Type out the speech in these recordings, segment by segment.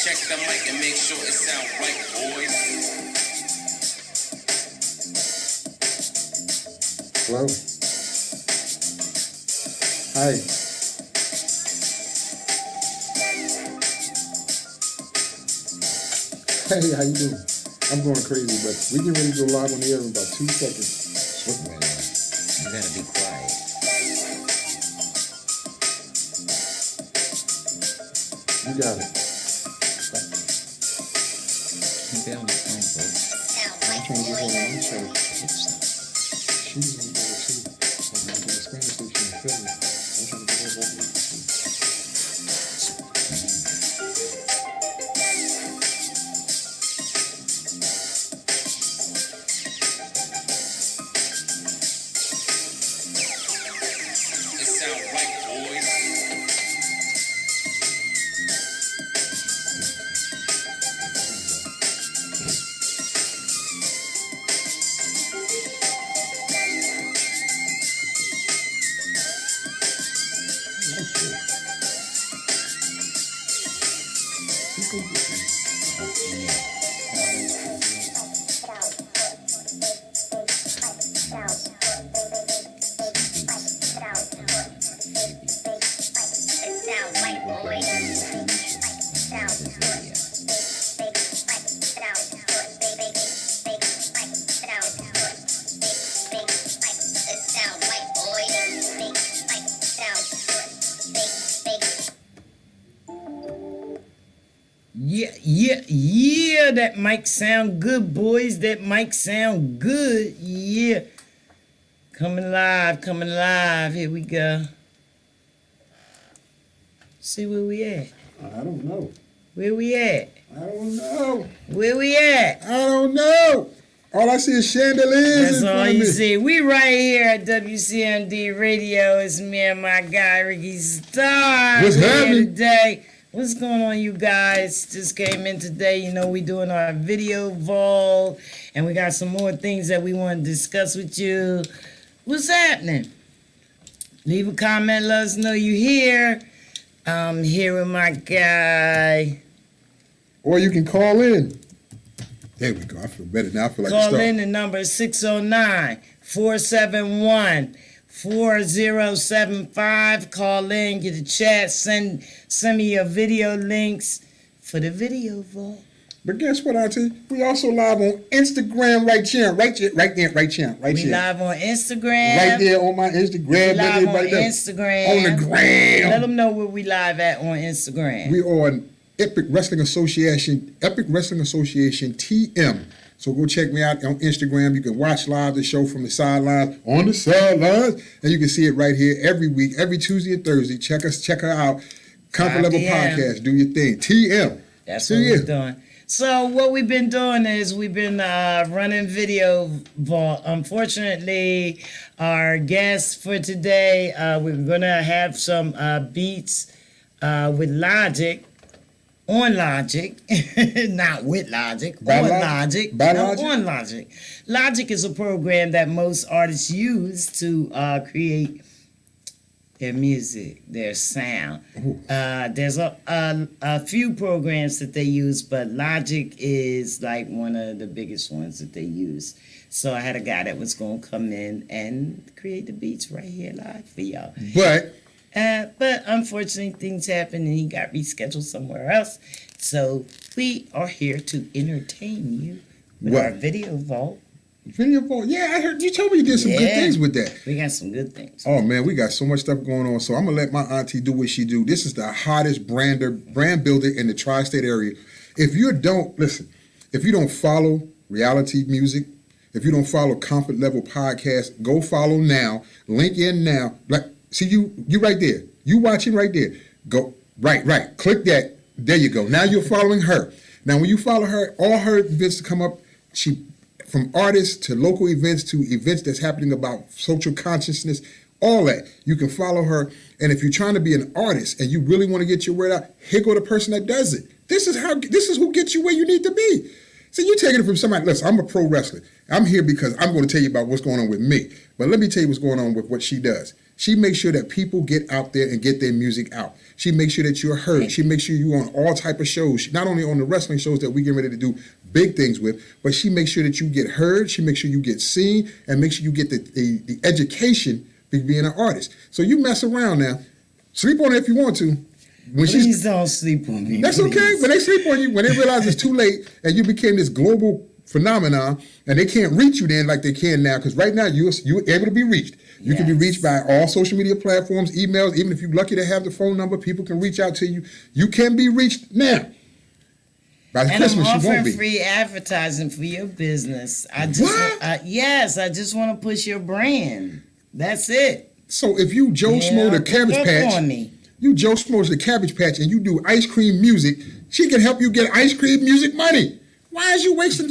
check the mic and make sure it sound right, boys. Hello. Hi. Hey, how you doing? I'm going crazy, but we get ready to go live on the air in about 2 seconds. You gotta be quiet. You got it. Stay on the phone, folks. I'm trying to get on my show. She's on the too. I'm on the Spanish station in Philly. I'm trying to get her over here. It sound right, boys. Yeah, that mic sound good, boys. That mic sound good. Yeah. Coming live. Here we go. See where we at. I don't know. Where we at? I don't know. Where we at? I don't know. All I see is chandeliers. That's all you see. We right here at WCMD Radio. It's me and my guy, Ricky Starr. What's happening today? What's going on, you guys? Just came in today. You know, we doing our video vault, and we got some more things that we want to discuss with you. What's happening? Leave a comment. Let us know you here. I'm here with my guy. Or you can call in. There we go. I feel better now. I feel like Call in. The number is 609-471-4075. Call in, get a chat, send me your video links for the video vault. But guess what, Auntie? We also live on Instagram right here. Right here. We live on Instagram. Right there on my Instagram. We live on right there. Instagram. On the gram. Let them know where we live at on Instagram. We are on Epic Wrestling Association TM. So go check me out on Instagram. You can watch live the show from the sidelines, and you can see it right here every week, every Tuesday and Thursday. Check her out. Comfort Level Podcast. Do your thing. TM. That's what we're doing. So what we've been doing is we've been running video vault. Unfortunately, our guest for today, we're gonna have some beats with Logic. On Logic, not with Logic, on Logic, on Logic. Logic is a program that most artists use to create their music, their sound. There's a few programs that they use, but Logic is like one of the biggest ones that they use. So I had a guy that was going to come in and create the beats right here live for y'all. But unfortunately, things happened and he got rescheduled somewhere else. So we are here to entertain you with our video vault. Video vault? Yeah, I heard you told me you did some good things with that. We got some good things. Oh man, we got so much stuff going on. So I'm gonna let my auntie do what she do. This is the hottest brand builder in the tri-state area. If you don't follow reality music, if you don't follow Comfort Level Podcast, go follow now. Link in now. See you right there. You watching right there. Go right. Click that. There you go. Now you're following her. Now when you follow her, all her events come up. She from artists to local events to events that's happening about social consciousness, all that. You can follow her. And if you're trying to be an artist and you really want to get your word out, here go the person that does it. This is who gets you where you need to be. See, you're taking it from somebody. Listen, I'm a pro wrestler. I'm here because I'm going to tell you about what's going on with me. But let me tell you what's going on with what she does. She makes sure that people get out there and get their music out. She makes sure that you're heard. She makes sure you're on all type of shows. Not only on the wrestling shows that we get ready to do big things with, but she makes sure that you get heard. She makes sure you get seen, and make sure you get the education for being an artist. So you mess around now. Sleep on it if you want to. Please don't sleep on me. That's okay. When they sleep on you, when they realize it's too late and you became this global phenomenon and they can't reach you then like they can now, because right now you're able to be reached. You can be reached by all social media platforms, emails. Even if you're lucky to have the phone number, people can reach out to you. You can be reached now. By And Christmas, I'm you won't offering be. free advertising for your business. I What? Yes, I just want to push your brand. That's it. So if you Joe Schmo the Cabbage Look Patch, on me. you Joe Schmo's the Cabbage Patch, and you do ice cream music, she can help you get ice cream music money. Why is you wasting?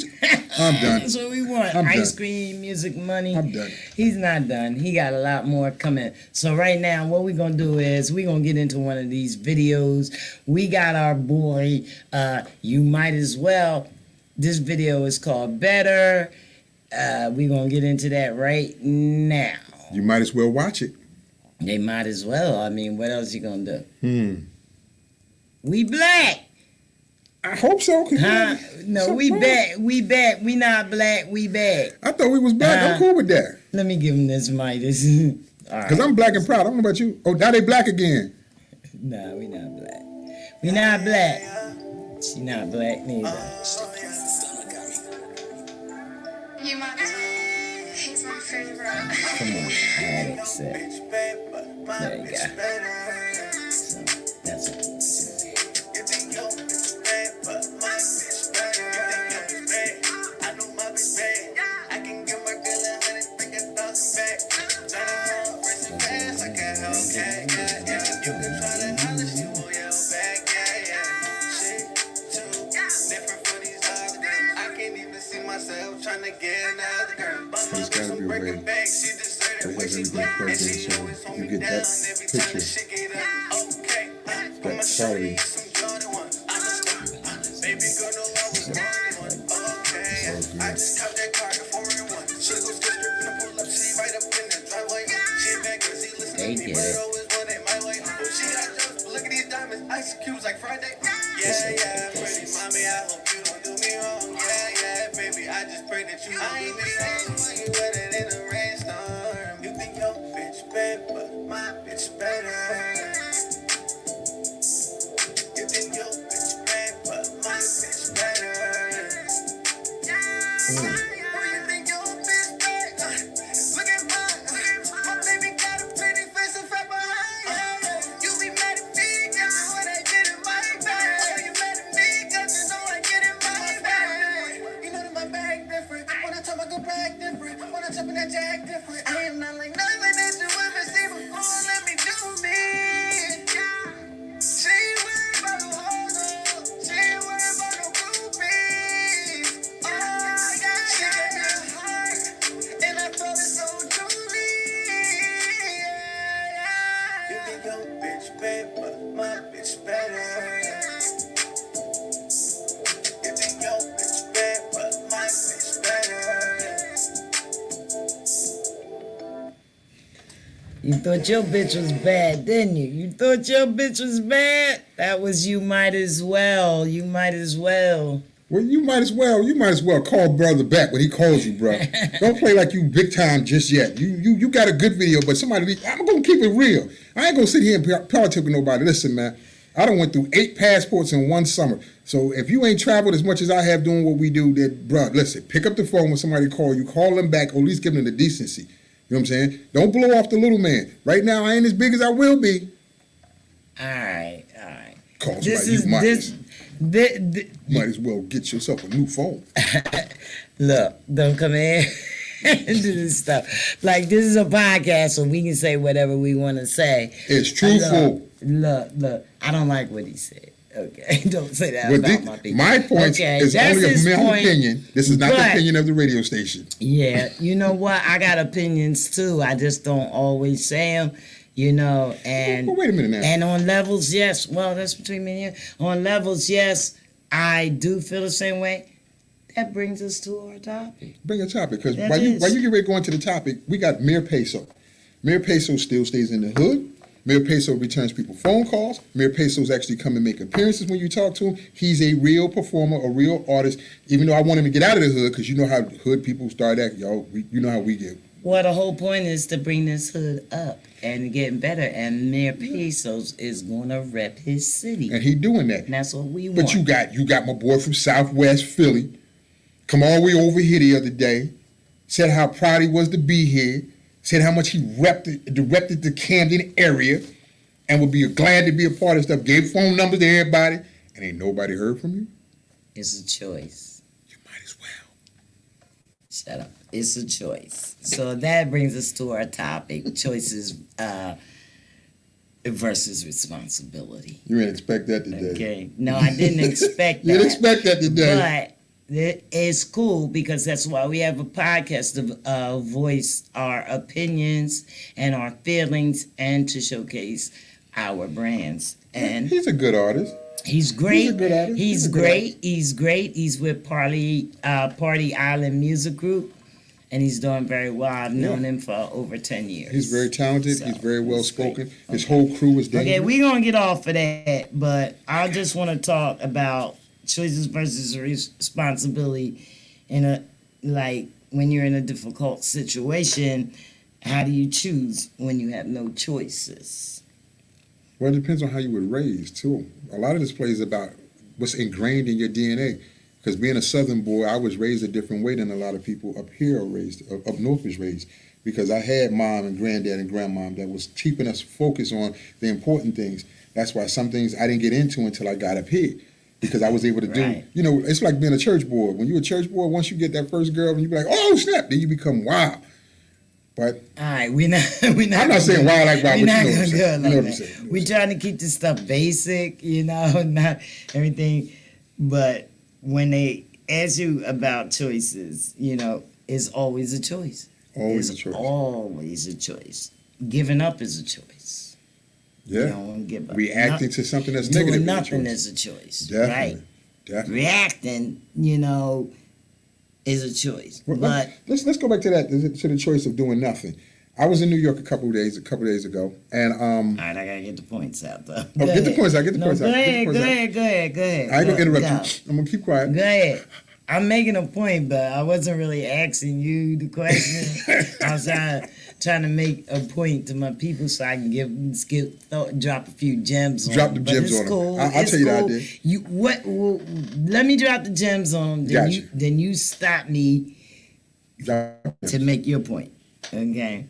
I'm done. That's what we want. I'm Ice done. cream, music, money. I'm done. He's not done. He got a lot more coming. So right now, what we're going to do is we're going to get into one of these videos. We got our boy, You Might As Well. This video is called Better. We're going to get into that right now. You might as well watch it. They might as well. I mean, what else you going to do? We black. I hope so. Huh? No, So we cool. back. We back. We not black. We back. I thought we was black. I'm cool with that. Let me give him this mic. This, all right. Because I'm black and proud. I don't know about you. Oh, now they black again. Nah, we not black. We not black. She not black neither. You might as well. He's my favorite. Come on, I had it set. There you go. So, that's it. Trying to get another girl, but It's gotta be breaking red. back. She deserves It what has she everything want, plugged and in, she so always hold you me get down that every time picture. she get up. Okay, That I'ma show quality. you some Jordan 1. I'm a star. Baby girl, no, I was born in one. Okay, I just caught that car at 4-in-1. Should've go skip strip and pull up, she right up in the driveway. She back 'cause he listen They to me, get but it. always one ain't my way. Oh, she got jokes, but look at these diamonds, ice cubes like Friday. Yeah, pretty mommy, I hope you don't do me wrong. Yeah, baby, I just pray that you don't do me wrong. You wetter than a rainstorm. You think your bitch bad, but my bitch better. You think your bitch bad, but my bitch better. Who you think your bitch bad? Look at my baby got a pretty face and fat behind. You be mad at me, cause when I get in my bag. Oh, you mad at me, cause you know I get in my bag. You know that my bag different. When I talk, I go back different. When I jump in that jack different. I am not like nothing that you ever seen before. Let me do me. She ain't worried about no hoes. She ain't worried about no groupies. Oh, yeah. She gave me a heart, and I felt it so truly. You think your bitch bad, but my bitch better. You think your bitch bad, but my bitch better. You thought your bitch was bad, didn't you? You thought your bitch was bad? That was You Might As Well. You Might As Well. Well, you might as well call brother back when he calls you, bro. Don't play like you big time just yet. You got a good video, but I'm gonna keep it real. I ain't gonna sit here and politic with nobody. Listen, man, I done went through 8 passports in one summer. So if you ain't traveled as much as I have doing what we do, then, bro, listen, pick up the phone when somebody call you, call them back, or at least give them the decency. You know what I'm saying? Don't blow off the little man. Right now, I ain't as big as I will be. All right. Call This somebody, is you might, this. might as well get yourself a new phone. Look, don't come in and do this stuff. Like, this is a podcast, so we can say whatever we want to say. It's truthful. Look. I don't like what he said. Okay, don't say that Well, about my people. my point Okay, is that's only his my point, opinion. This is not the but- opinion of the radio station. Yeah, you know what? I got opinions too. I just don't always say them. You know, and Well, wait a minute now. And on levels, yes. Well, that's between me and you. On levels, yes, I do feel the same way. That brings us to our topic. Bring a topic, because That while you is. get ready to go into the topic, we got Mir Peso. Mayor Peso still stays in the hood. Mayor Peso returns people phone calls. Mayor Peso's actually come and make appearances when you talk to him. He's a real performer, a real artist, even though I want him to get out of the hood because you know how hood people start acting. You know how we get. Well, the whole point is to bring this hood up and getting better. And Mayor Pesos is going to rep his city. And he doing that. And that's what we want. But you got my boy from Southwest Philly. Come all the way over here the other day. Said how proud he was to be here. Said how much he directed the Camden area and would be glad to be a part of stuff. Gave phone numbers to everybody. And ain't nobody heard from you? It's a choice. You might as well. Shut up. It's a choice. So that brings us to our topic, choices versus responsibility. You didn't expect that today. Okay. No, I didn't expect that. You didn't expect that today. But it's cool because that's why we have a podcast to voice our opinions and our feelings and to showcase our brands. And He's a good artist. he's great. He's a good artist. He's He's a good great. He's great. He's with Party Island Music Group, and he's doing very well. I've known him for over 10 years. He's very talented. So, He's very well he's great. spoken. His whole crew is dangerous. Okay, we're going to get off of that, but I just want to talk about choices versus responsibility in a, like, when you're in a difficult situation, how do you choose when you have no choices? Well, it depends on how you were raised, too. A lot of this plays about what's ingrained in your DNA. Because being a Southern boy, I was raised a different way than a lot of people up here are raised, up north was raised. Because I had mom and granddad and grandmom that was keeping us focused on the important things. That's why some things I didn't get into until I got up here. Because I was able to do, Right. it's like being a church boy. When you're a church boy, once you get that first girl, and you be like, oh, snap, then you become wild. But All right, we're not. I'm not saying wild like wild, We're but not you know what I'm gonna saying. do it You know like what I'm that. saying. We're trying to keep this stuff basic, not everything. But when they ask you about choices, it's always a choice. Always a It's choice. always a choice. Giving up is a choice. You Yeah. don't want to give up. Reacting to something that's Doing negative nothing is a choice. is a choice. Definitely. Right? Definitely. Reacting, is a choice. Well, But let's go back to that, to the choice of doing nothing. I was in New York a couple of days ago, and all right, I gotta get the points out though. Oh, get the points out, get the points Go out, get the ahead, points go out. ahead, go ahead. I ain't gonna interrupt Go. you. I'm gonna keep quiet. Go ahead. I'm making a point, but I wasn't really asking you the question. I was trying to make a point to my people so I can drop a few gems on Drop them. the But gems it's on 'em. cool. I'll It's tell you the cool. idea. Let me drop the gems on them. Gotcha. Then you stop me Drop to make your point. Okay.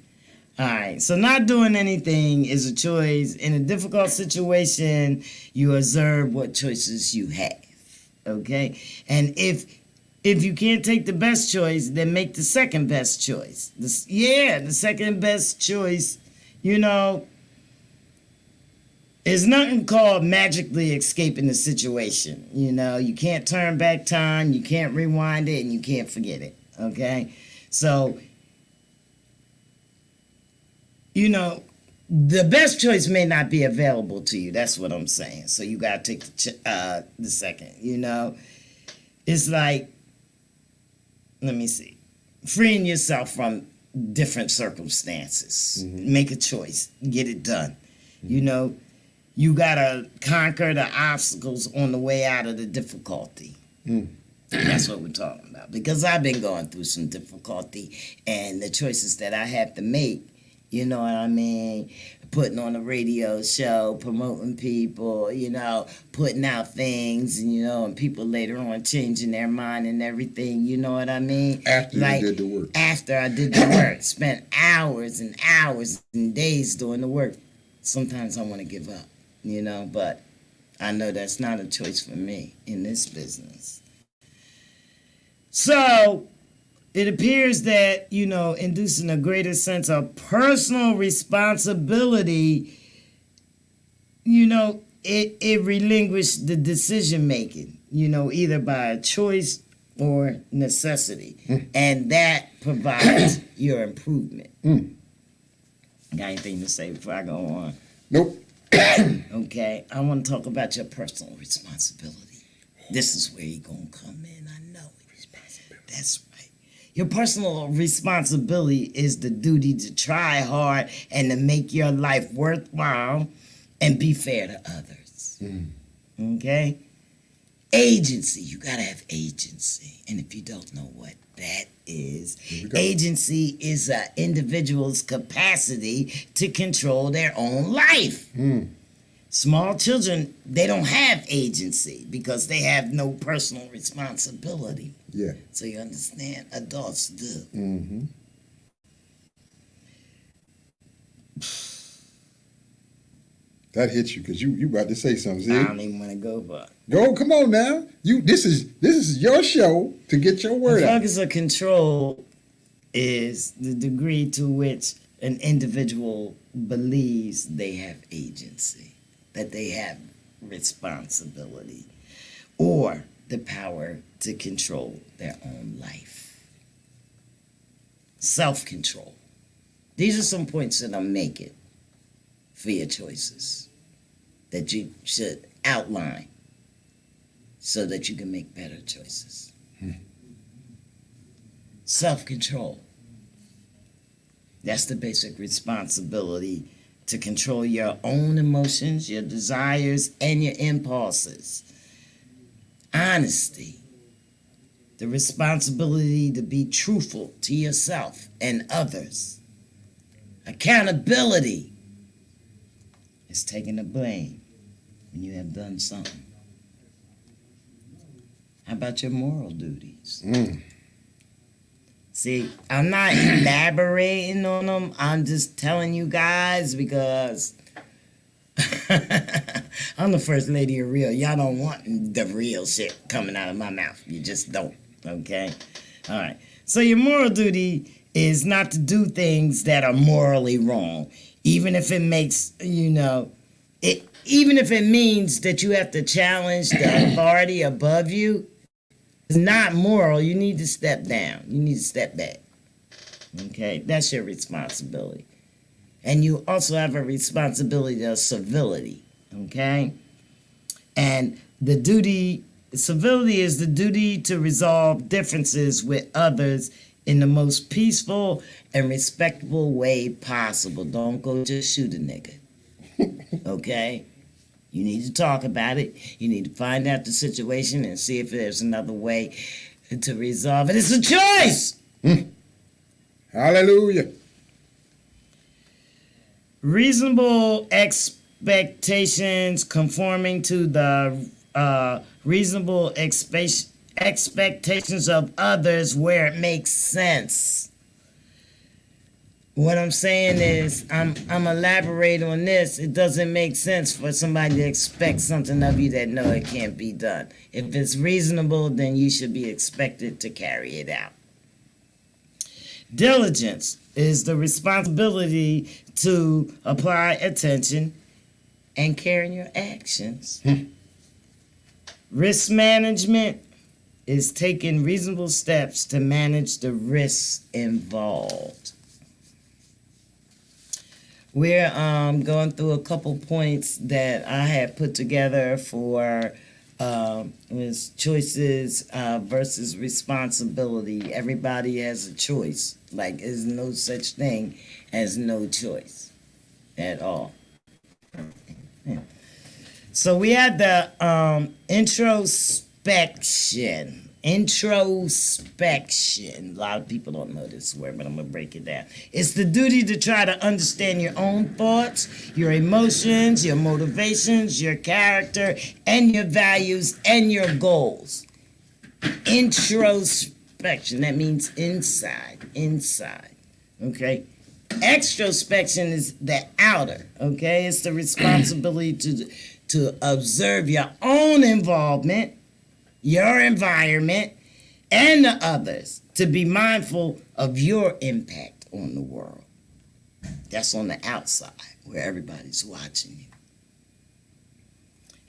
All right. So not doing anything is a choice. In a difficult situation, you observe what choices you have. Okay. And if you can't take the best choice, then make the second best choice. The second best choice, is nothing called magically escaping the situation. You can't turn back time, you can't rewind it, and you can't forget it. Okay? So, the best choice may not be available to you. That's what I'm saying. So you got to take the second, It's like, let me see, freeing yourself from different circumstances. Mm-hmm. Make a choice. Get it done. You got to conquer the obstacles on the way out of the difficulty. Mm. That's what we're talking about. Because I've been going through some difficulty and the choices that I have to make, you know what I mean? Putting on a radio show, promoting people, putting out things, and people later on changing their mind and everything, you know what I mean? After you did the work. After I did the work, spent hours and hours and days doing the work. Sometimes I want to give up, but I know that's not a choice for me in this business. So, it appears that, inducing a greater sense of personal responsibility, it relinquished the decision making, either by a choice or necessity. And that provides your improvement. Got anything to say before I go on? Nope. Okay, I want to talk about your personal responsibility. This is where you're going to come in, I know it. That's right. Your personal responsibility is the duty to try hard and to make your life worthwhile and be fair to others. Okay? Agency. You got to have agency. And if you don't know what that is, agency is an individual's capacity to control their own life. Small children, they don't have agency because they have no personal responsibility. Yeah. So you understand? Adults do. Mm-hmm. That hits you because you about to say something. I See? don't even want to go for it. Go, come on now. This is your show to get your word The out. focus of control is the degree to which an individual believes they have agency, that they have responsibility, or the power to control their own life. Self-control. These are some points that I'm making for your choices that you should outline so that you can make better choices. Self-control. That's the basic responsibility to control your own emotions, your desires, and your impulses. Honesty. The responsibility to be truthful to yourself and others. Accountability is taking the blame when you have done something. How about your moral duties? See, I'm not elaborating on them. I'm just telling you guys because I'm the first lady of real. Y'all don't want the real shit coming out of my mouth. You just don't, okay? All right. So your moral duty is not to do things that are morally wrong, even if it makes, even if it means that you have to challenge the authority above you. It's not moral. You need to step down. You need to step back. Okay? That's your responsibility. And you also have a responsibility of civility. Okay? And civility is the duty to resolve differences with others in the most peaceful and respectable way possible. Don't go just shoot a nigga. Okay? You need to talk about it. You need to find out the situation and see if there's another way to resolve it. It's a choice! Hallelujah. Reasonable expectations conforming to the reasonable expectations of others where it makes sense. What I'm saying is, I'm elaborating on this. It doesn't make sense for somebody to expect something of you that no, it can't be done. If it's reasonable, then you should be expected to carry it out. Diligence is the responsibility to apply attention and care in your actions. Risk management is taking reasonable steps to manage the risks involved. We're going through a couple points that I had put together for was choices versus responsibility. Everybody has a choice. Like, there's no such thing as no choice at all. So we had the introspection. Introspection. A lot of people don't know this word, but I'm going to break it down. It's the duty to try to understand your own thoughts, your emotions, your motivations, your character, and your values and your goals. Introspection. That means inside. Okay? Extrospection is the outer. Okay? It's the responsibility to observe your own involvement, your environment, and the others, to be mindful of your impact on the world. That's on the outside, where everybody's watching you.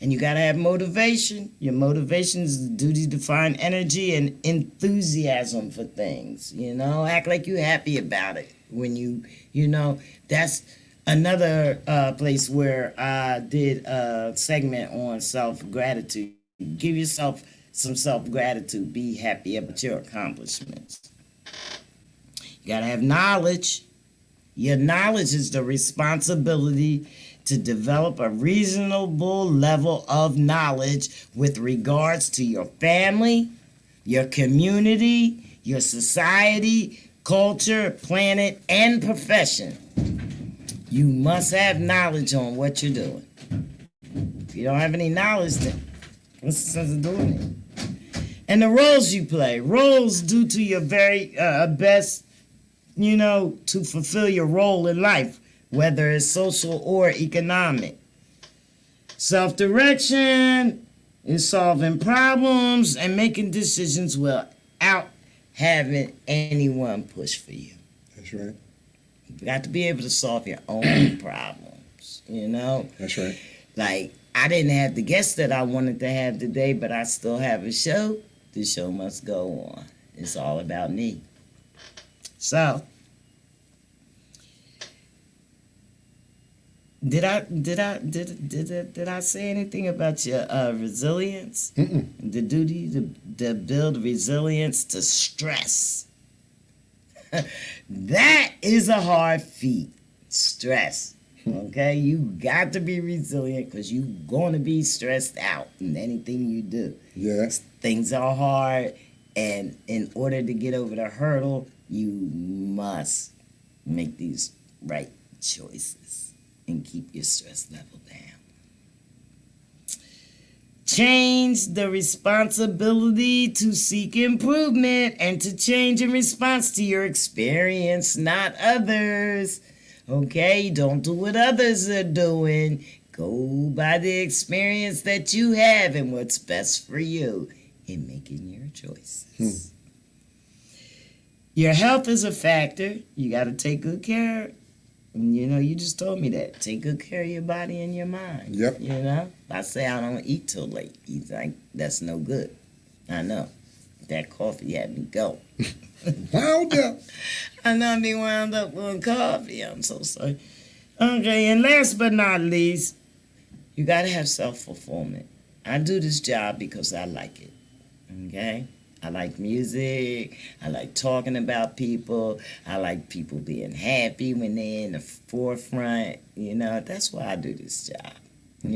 And you gotta have motivation. Your motivation is the duty to find energy and enthusiasm for things. Act like you're happy about it. When that's another place where I did a segment on self-gratitude. Give yourself some self-gratitude. Be happy about your accomplishments. You got to have knowledge. Your knowledge is the responsibility to develop a reasonable level of knowledge with regards to your family, your community, your society, culture, planet, and profession. You must have knowledge on what you're doing. If you don't have any knowledge, then what's the sense of doing it? And the roles you play. Roles due to your very best, to fulfill your role in life, whether it's social or economic. Self-direction is solving problems and making decisions without having anyone push for you. That's right. You got to be able to solve your own problems, That's right. Like, I didn't have the guest that I wanted to have today, but I still have a show. The show must go on. It's all about me. So, did I say anything about your resilience? Mm-mm. The duty to build resilience to stress. That is a hard feat. Stress. Okay? You got to be resilient because you're going to be stressed out in anything you do. Yeah. Things are hard, and in order to get over the hurdle, you must make these right choices and keep your stress level down. Change the responsibility to seek improvement and to change in response to your experience, not others. Okay, don't do what others are doing. Go by the experience that you have and what's best for you in making your choices. Your health is a factor. You got to take good care. You just told me that. Take good care of your body and your mind. Yep. I say I don't eat till late. You think that's no good. I know. That coffee had me go. Wound up. I know I be wound up on coffee. I'm so sorry. Okay, and last but not least, you got to have self-fulfillment. I do this job because I like it. Okay? I like music. I like talking about people. I like people being happy when they're in the forefront. That's why I do this job. I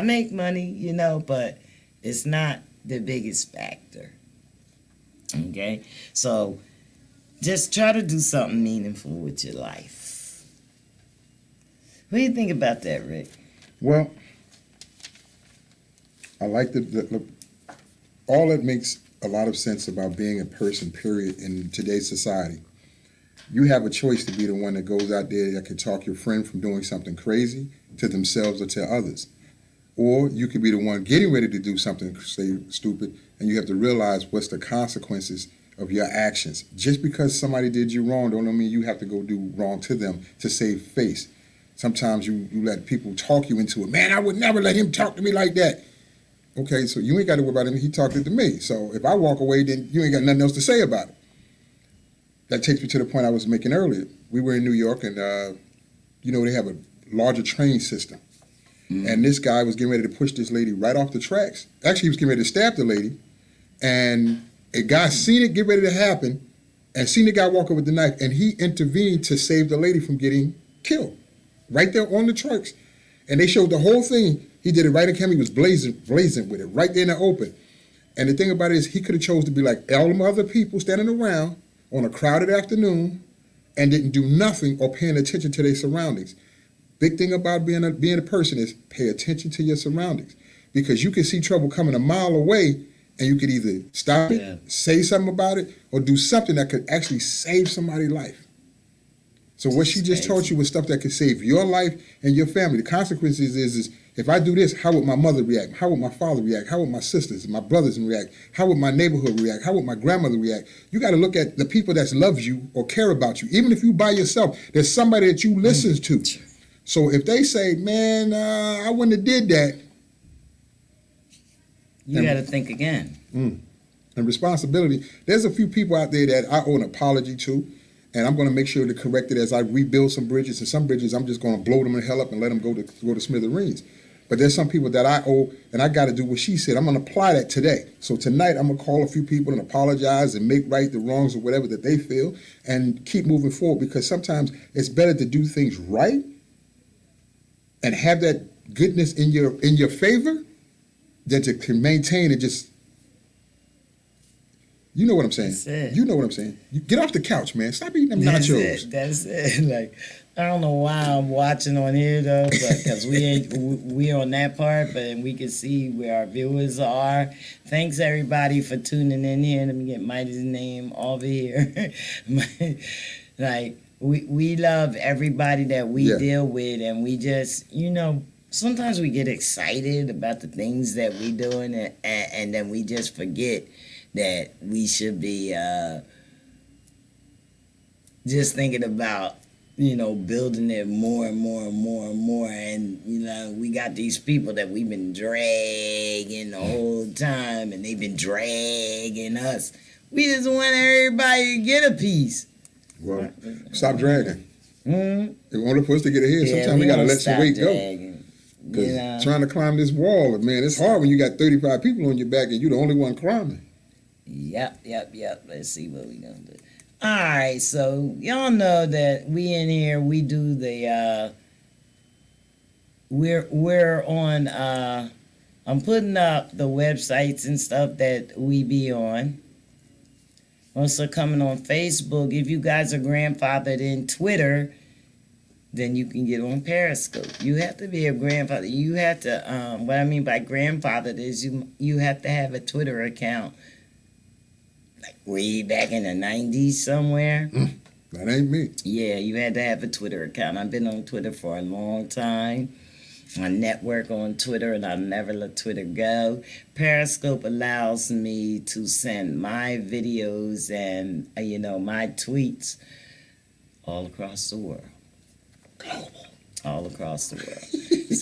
make money, but it's not the biggest factor. Okay? So just try to do something meaningful with your life. What do you think about that, Rick? Well, I like the all that makes a lot of sense about being a person, period, in today's society. You have a choice to be the one that goes out there that can talk your friend from doing something crazy to themselves or to others. Or you could be the one getting ready to do something, say, stupid, and you have to realize what's the consequences of your actions. Just because somebody did you wrong don't mean you have to go do wrong to them to save face. Sometimes you let people talk you into it. Man, I would never let him talk to me like that. Okay, so you ain't got to worry about him. He talked it to me. So if I walk away, then you ain't got nothing else to say about it. That takes me to the point I was making earlier. We were in New York, and they have a larger train system. And this guy was getting ready to push this lady right off the tracks. Actually, he was getting ready to stab the lady. And a guy seen it get ready to happen and seen the guy walk up with the knife, and he intervened to save the lady from getting killed right there on the tracks. And they showed the whole thing. He did it right in camera. He was blazing with it right there in the open. And the thing about it is he could have chose to be like all them other people standing around on a crowded afternoon and didn't do nothing or paying attention to their surroundings. Big thing about being a person is pay attention to your surroundings, because you can see trouble coming a mile away and you could either stop it, say something about it, or do something that could actually save somebody's life. So what she just taught you was stuff that could save your life and your family. The consequences is if I do this, how would my mother react? How would my father react? How would my sisters and my brothers react? How would my neighborhood react? How would my grandmother react? You got to look at the people that loves you or care about you. Even if you by yourself, there's somebody that you listen to. So if they say, man, I wouldn't have did that. You got to think again. And responsibility, there's a few people out there that I owe an apology to, and I'm going to make sure to correct it as I rebuild some bridges. And some bridges, I'm just going to blow them in hell up and let them go to smithereens. But there's some people that I owe, and I got to do what she said. I'm going to apply that today. So tonight, I'm going to call a few people and apologize and make right the wrongs or whatever that they feel and keep moving forward, because sometimes it's better to do things right and have that goodness in your favor than to maintain and just, you know what I'm saying? That's it. You know what I'm saying? You get off the couch, man. Stop eating them That's nachos. it. That's it. Like, I don't know why I'm watching on here though, but because we on that part, but we can see where our viewers are. Thanks everybody for tuning in here. Let me get Mighty's name over here. Like, we love everybody that we deal with, and we just, you know, sometimes we get excited about the things that we doing, and then we just forget that we should be just thinking about, you know, building it more and more and more and more. And, you know, we got these people that we've been dragging the whole time, and they've been dragging us. We just want everybody to get a piece. Well, stop dragging. Mm-hmm. In order for us to get ahead, sometimes we got to let some weight go. Because You know? trying to climb this wall, man, it's hard when you got 35 people on your back and you're the only one climbing. Yep. Let's see what we gonna do. All right, so y'all know that we in here, we do the we're on I'm putting up the websites and stuff that we be on. Also coming on Facebook. If you guys are grandfathered in Twitter, then you can get on Periscope. You have to be a grandfather. You have to what I mean by grandfathered is you have to have a Twitter account. Like way back in the 90s somewhere. That ain't me. Yeah, you had to have a Twitter account. I've been on Twitter for a long time. I network on Twitter, and I'll never let Twitter go. Periscope allows me to send my videos and, you know, my tweets all across the world. All across the world.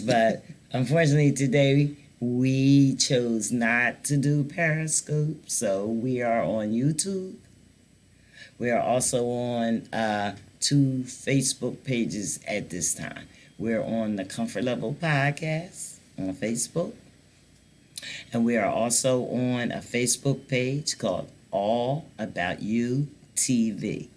But unfortunately today, we chose not to do Periscope, so we are on YouTube. We are also on 2 Facebook pages at this time. We're on the Comfort Level Podcast on Facebook. And we are also on a Facebook page called All About You TV.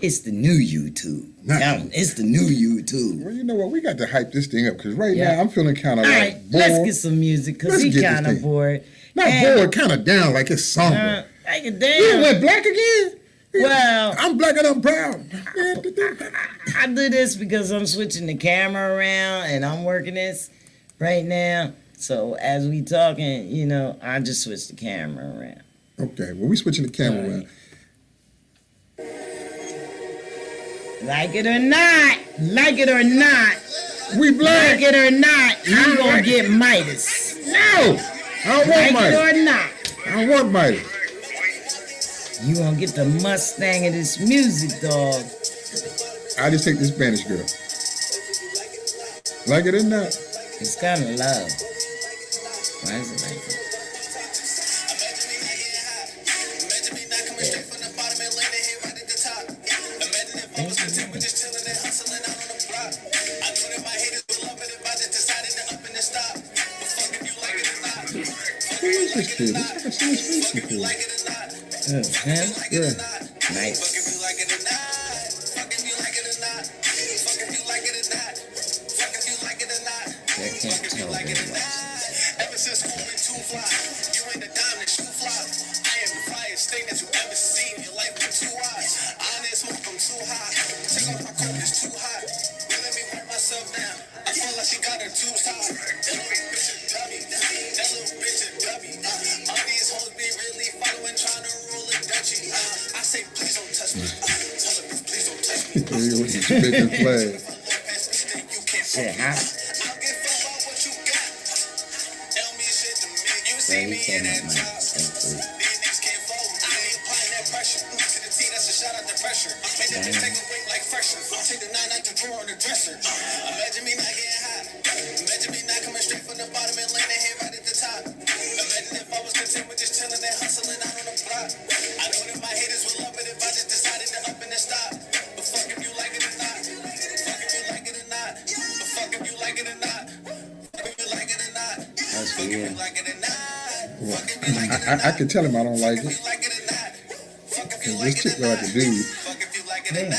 It's the new YouTube. It's the new YouTube. Well, you know what? We got to hype this thing up, because right now I'm feeling kind of All like right, bored. let's get some music, because Let's he get this kind of thing. bored. Not bored, kind of down, like it's somber. Like it You down. went black again? Well, I'm black and I'm proud. I do this because I'm switching the camera around and I'm working this right now. So as we talking, you know, I just switch the camera around. Okay, well, we switching the camera around. Like it or not, We black. like it or not, you gonna get Midas. No, I don't want Like it Midas. or not, I don't want Midas. you gonna get the Mustang of this music, dog. I just take this Spanish girl. Like it or not. It's kind of love. Why is it like that? Imagine me not coming straight from the bottom and landing here right at the top. Imagine if I was content with just chilling and hustling out on the block. I knew that my haters would love it if I just decided to up and to stop. But fuck if you like it or not. Who is this kid? This nigga seen his face Fuck if you before. like it or not. Him? Like it or not. Fuck if Nice. you like it or not. Fuck if you like it or not. Fuck if you like it or not. Fuck if you like it or not. That can't Fuck if you tell like it or very not. much. Ever since school been too fly, you ain't a diamond shoe fly. I am the flyest thing that you ever seen. Your life been too hot. I didn't smoke, I'm too hot. Take off my coat, it's too hot. Well, let me wipe myself down. I feel like she got her tubes tied. That little bitch a dummy. That little bitch a dummy. All these hoes be really following, trying to rule a duchy. I say, please don't touch me. Tell her, please don't touch me. There you go with the Jamaican flag. Shit, huh? Well, he came up, man. Thank you. Imagine me not getting hot. Imagine me not coming straight from the bottom and landing here right at the top. Imagine if I was content with just chilling and hustling out on the block. I know that my haters will love it if I just decided to up and to stop. But fuck if you like it or not. Fuck if you like it or not. But fuck if you like it or not. Fuck if you I can tell him I don't like it. Cause this chick look like a dude. Yeah.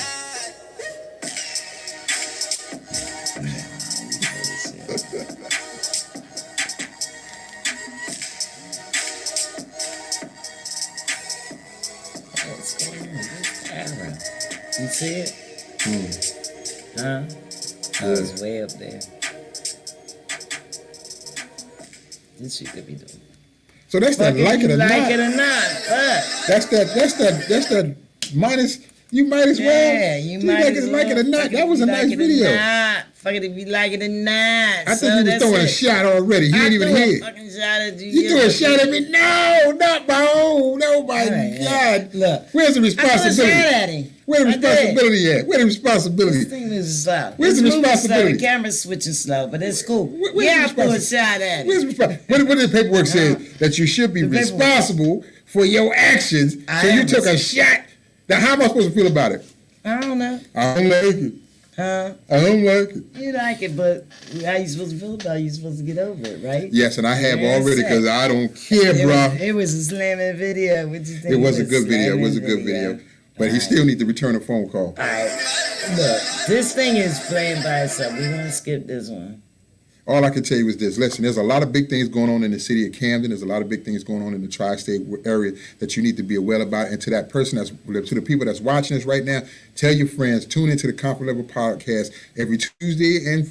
What's going on? Where's the arrow? You see it? Huh? Oh, it's way up there. This you could be doing. So that's that Fuck like if it you or like not. it or not. Fuck. That's that minus. You might as well. Yeah, you See, might like as it, like it or well. not. Fuck That if was you a like nice it or video. not. Fuck it if you like it or not. I So think you was that's throwing a it. shot already. You I ain't even threw a hit. fucking shot at you. You threw a shot at me? No, not my own. Oh my All right, God. look. Where's the I threw a shot responsibility? at him. Where the I did. responsibility at? Where the This responsibility? thing is slow. Where's It's the moving slow. responsibility? The camera's switching slow, but it's cool. Where's Yeah, I the threw a responsi- shot at Where's it. the what did the paperwork say? That you should be The paperwork. responsible for your actions. I So you am took a shot. Now how am I supposed to feel about it? I don't know. I don't like it. Huh? I don't like it. You like it, but how you supposed to feel about it? You supposed to get over it, right? Yes, and I have Yeah, already it's because I don't care, bro. It was a slamming video. What you think? It was a good video. It slamming was a good video. But he Alright. still need to return a phone call. All right. Look, this thing is playing by itself. We're going to skip this one. All I can tell you is this. Listen, there's a lot of big things going on in the city of Camden. There's a lot of big things going on in the tri-state area that you need to be aware about. And to that person to the people that's watching us right now, tell your friends, tune into the Comfort Level Podcast every Tuesday and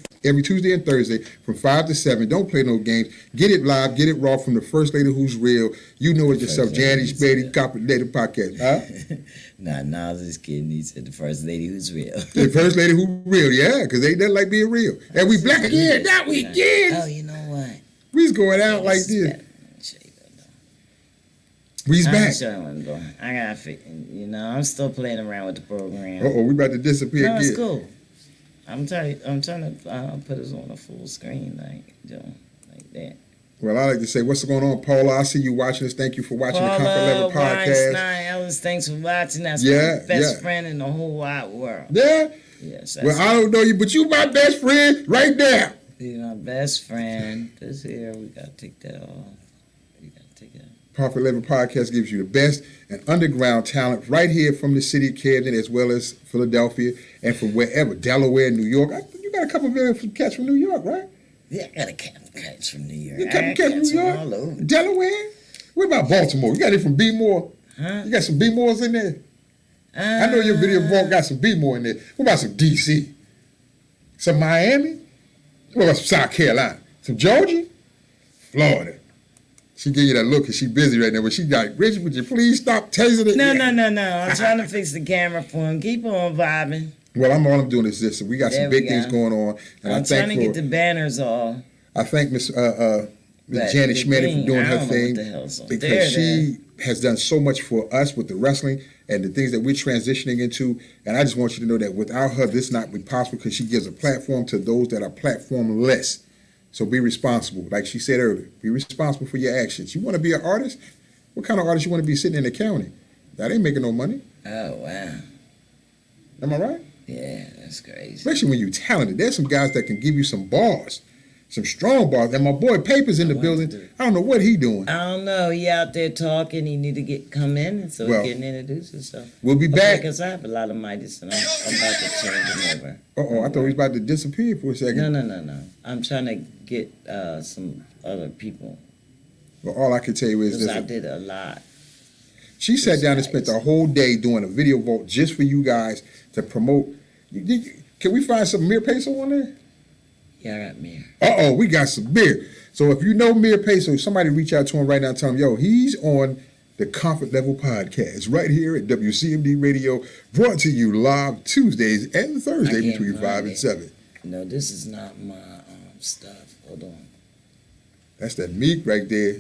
Thursday from 5 to 7. Don't play no games. Get it live, get it raw from the First Lady Who's Real. You know it yourself, Jannyshmanny, Comfort Level Podcast. Huh? Nah, I was just kidding. He said the first lady who's real. The First Lady Who's Real, yeah, because they doesn't like being real. And we black again, not we again. Oh, you know what? We's going out like this. We's I'm back. sure I'm going. I gotta fix. I'm still playing around with the program. Uh-oh, we about to disappear No, again. it's cool. I'm trying to put us on a full screen, like that. Well, I like to say, what's going on, Paula? I see you watching us. Thank you for watching the Comfort Level Podcast. Weinstein, Ellis, thanks for watching. That's Yeah, my best yeah. friend in the whole wide world. Yeah? Yes, Well, I don't know you, but you my best friend right there. He's my best friend. This here, we gotta take that off. We gotta take that. Comfort Level Podcast gives you the best and underground talent right here from the city of Camden as well as Philadelphia and from wherever, Delaware, New York. You got a couple of cats from New York, right? Yeah, I got a cats from New York. You got I a got cat from cats New from York? all over. Delaware? What about Baltimore? You got it from B-More? Huh? You got some B-Mores in there? I know your video vault got some B-More in there. What about some D.C.? Some Miami? What about some South Carolina? Some Georgia? Florida? She give you that look because she busy right now, but she got, Richard, would you please stop tasing it? No. I'm trying to fix the camera for him. Keep on vibing. Well, all I'm doing is this. So we got There some we big things go. going on. And I'm trying to get the banners off. I thank Miss But Jannyshmanny the for thing, doing I her don't know thing what the hell's on because there, she has done so much for us with the wrestling and the things that we're transitioning into. And I just want you to know that without her, this not be possible because she gives a platform to those that are platformless. So be responsible. Like she said earlier, be responsible for your actions. You want to be an artist? What kind of artist you want to be sitting in the county? That ain't making no money. Oh, wow. Am I right? Yeah, that's crazy. Especially when you're talented. There's some guys that can give you some bars, some strong bars. And my boy Paper's in the building. I don't know what he doing. I don't know. He out there talking. He need to come in so Well, he can introduce himself. We'll be back. Because I have a lot of mighties and I'm about to change him over. Uh-oh, I thought he was about to disappear for a second. No. I'm trying to get some other people. Well, all I can tell you is Because I this. did a lot. She sat down and spent the whole day doing a video vault just for you guys to promote. Can we find some Mir Peso on there? Yeah, I got Mir. Uh-oh, we got some beer. So if you know Mir Peso, somebody reach out to him right now and tell him, yo, he's on the Comfort Level Podcast right here at WCMD Radio, brought to you live Tuesdays and Thursday between 5 and 7. No, this is not my stuff. Hold on. That's that meat right there.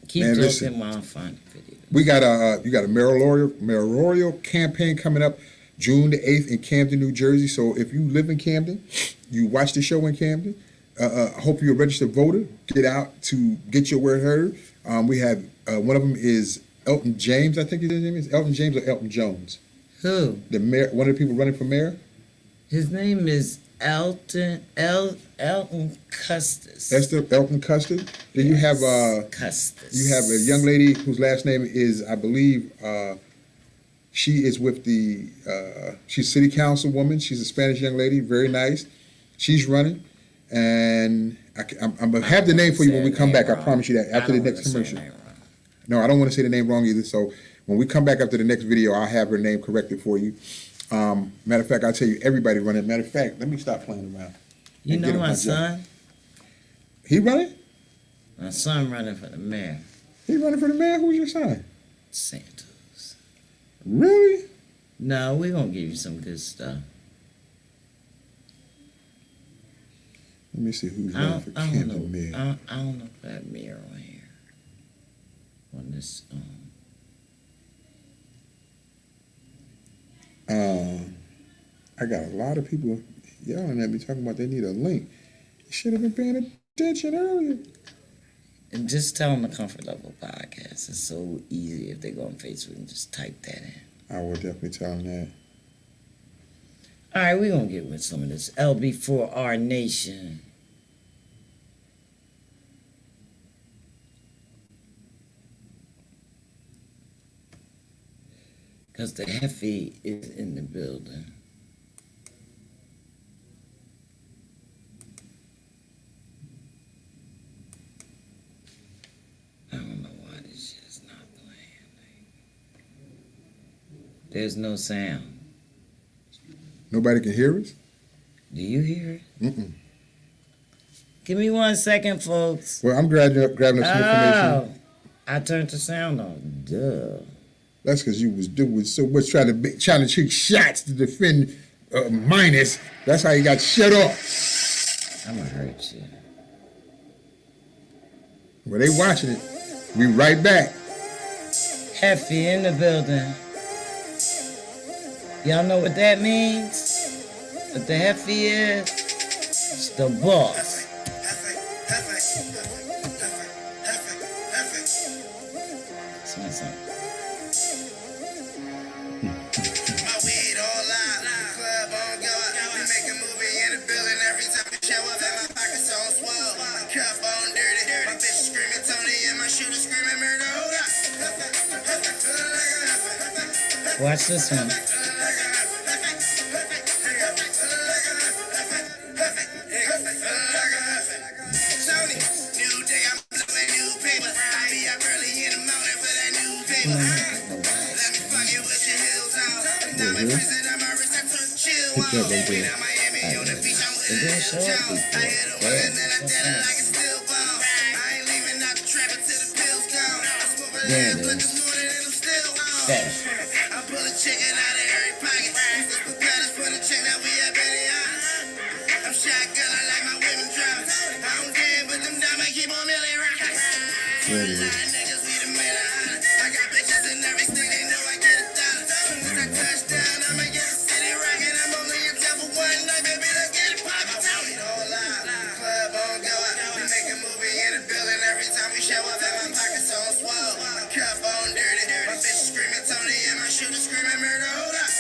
Keep Man, talking listen. while I find the video. We got you got a mayoral campaign coming up June the 8th in Camden, New Jersey. So if you live in Camden, you watch the show in Camden, I hope you're a registered voter. Get out to get your word heard. We have one of them is Elton James, I think his name is Elton James or Elton Jones. Who? The mayor, one of the people running for mayor. His name is Elton Custis. That's the Elton Custard. Then you have Custis. you have a young lady whose last name is, I believe, she is with the she's city councilwoman. She's a Spanish young lady, very nice. She's running, and I'm gonna have the name for you when we come back. I promise you that after the next commercial. No, I don't want to say the name wrong either. So when we come back after the next video, I'll have her name corrected for you. Matter of fact, I'll tell you everybody running. Matter of fact, let me stop playing around. You and know get on my job. son? He running? My son running for the mayor. He running for the mayor? Who's your son? Santos. Really? No, we're going to give you some good stuff. Let me see who's I running don't, for I don't Camden know. mayor. I don't know if that mayor on here. On this, I got a lot of people yelling at me talking about they need a link. You should have been paying attention earlier. and just tell them the Comfort Level Podcast. It's so easy if they go on Facebook and just type that in. I will definitely tell them that. All right, we're going to get with some of this. LB4R Nation. Because the Heffy is in the building. I don't know why this shit is not playing. There's no sound. Nobody can hear us? Do you hear it? Mm-mm. Give me 1 second, folks. Well, I'm grabbing up some information. I turned the sound on. Duh. That's because you was doing so much trying to take shots to defend Minus. That's how you got shut off. I'm gonna hurt you. Well, they watching it. We right back. Heffy in the building. Y'all know what that means? What the Heffy is? It's the boss. That's my song. My weed all out, club on go. We make a movie in the building every time we show up. And my pockets on swell, my cup on dirty. My bitch screaming Tony and my shooter screaming murder. Hold up. Watch this one. Tony, new day, I'm blowing new paper. I be up early in the morning for that new paper. Let me fuck you with your heels on. Now my prison on my wrist, I took chill on. We down Miami on the beach, I'm with a little town. I hit a one and then I did it like it's still bomb. I ain't leaving out the trap until the pills gone. I smoke a There it lamb, but is. this morning and I'm still on. That. I pull a chicken out of every pocket. This was better for the check that we have Betty on. I'm shotgun, I like my women drop. I don't care, but them diamonds keep on milling rock. 49 niggas, we the man of honor. I got bitches in every state, they know I get a dollar. Soon as I touch down, I'ma get the city rockin'. I'm only in town for one night, baby, let's get it poppin'. I weed all out, club on go out. We make a movie in the building every time we show up. And my pockets on swell, my cup on dirty. My bitch screaming Tony and my shooter screaming murder. Hold up.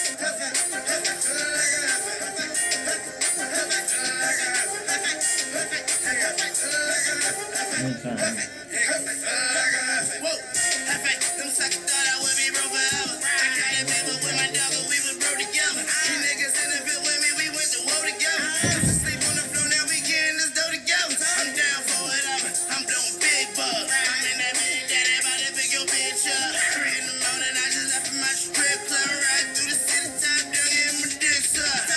Them suckers thought I would be broke forever. I got that paper with my dog and we was broke together. You niggas in the bit with me, we went to war together. Used to sleep on the floor, now we getting this dough together. I'm down for whatever, I'm doing big bug. I'm in that big daddy, about to pick your bitch up. 3 in the morning, I just left from my strip club. Right through the city, top down, getting my dick sucked.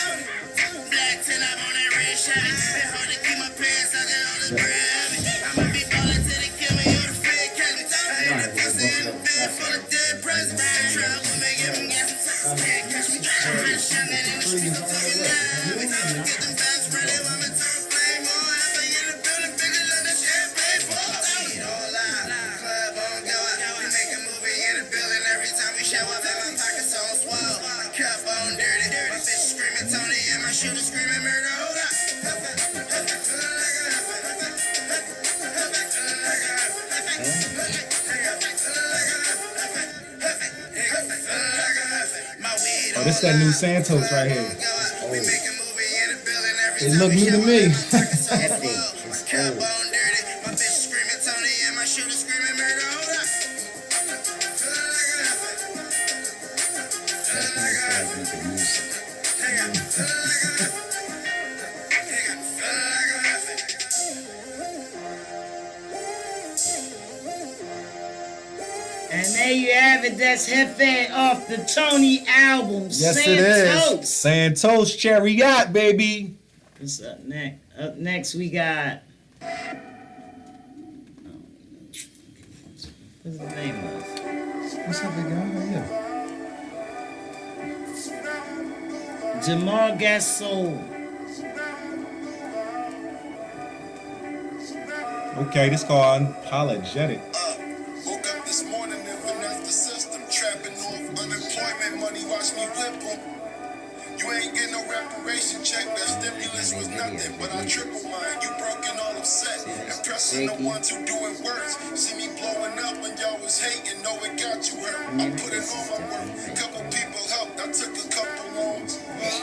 Black 10 up on that red shot. It's hard to keep my pants out, get all this bread. I'ma be ballin' till they kill me, or the fed catch me. I hit the pussy in the bed full of dead presidents. Try to make it from gas and sex, can't catch me. I'm rich, young and in the streets, I'm talking loud. Get them bags ready, while me turn flame on. After in the building, bigger than the champagne for. Eat all out, club on go out. We make a movie in the building every time we show up. And my pockets on swell, my cup on dirty. My bitch screaming Tony and my shooter screaming murder. Hold up. Oh, this is that new Santos right here. We make a movie in the building every It look new to me. Hefty. It's Cap cold. on dirty. My bitch screaming Tony and my shooter screaming murder. Hold up. That's when they start making music. And there you have it. That's Hefe off the Tony album. Yes, it is. Santos. Santos Chariot, baby. What's up next? Up next, we got. What's the name of it? What's up, big guy? How you? Jamal Gasol. Okay, this called Unapologetic. Woke up this morning and finessed the system. Trapping off unemployment money, watch me whip 'em. You ain't getting no reparation check. That stimulus was nothing, but I triple mine. You broken all upset. Impressing the ones who doing worse. See me blowing up when y'all was hating. Know it got you hurt. I'm putting on my work. Couple people helped. I took a couple loans.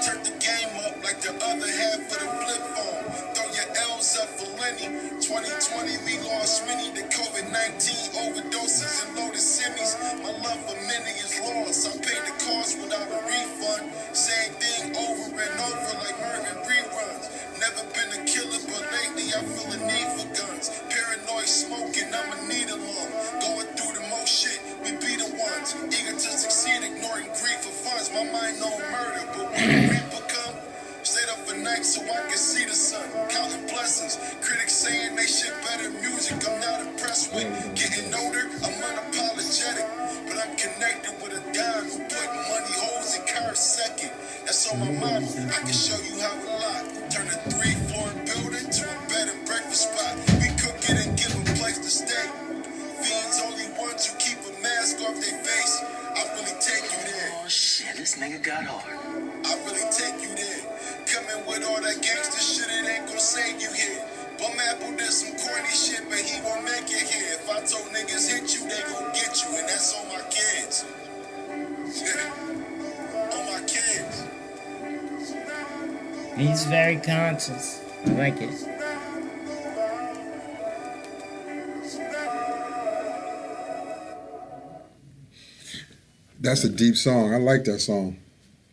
Turned the game up like the other half of the flip phone. Throw your L's up for Lenny. 2020 we lost many to COVID-19 overdoses and loaded semis. My love for many is lost. I paid the cost without a refund. Same thing over and over like murder reruns. Never been a killer, but lately I feel a need for guns. Paranoid smoking, I'ma need alarm. Going through the most shit, we be the ones. Eager to succeed, ignoring grief for funds. My mind no murder, but when the reaper come, stayed up for nights so I can see the sun. Counting blessings. Critics saying they shit better music. I'm not impressed with. Getting older, I'm unapologetic. But I'm connected with a dime who put money holes in cars second. That's on my mama. I can show you how a lot. Turn a 3-floor building to a bed and breakfast spot. We cook it and give a place to stay. Fiends only ones who keep a mask off their face. I really take you there. Oh shit, this nigga got hard. I really take you there. Coming with all that gangster shit, it ain't gon' save you here. Bum Apple did some corny shit, but he won't make it here. If I told niggas hit you, they gon' get you, and that's on my kids. On my kids. He's very conscious. I like it. That's a deep song. I like that song.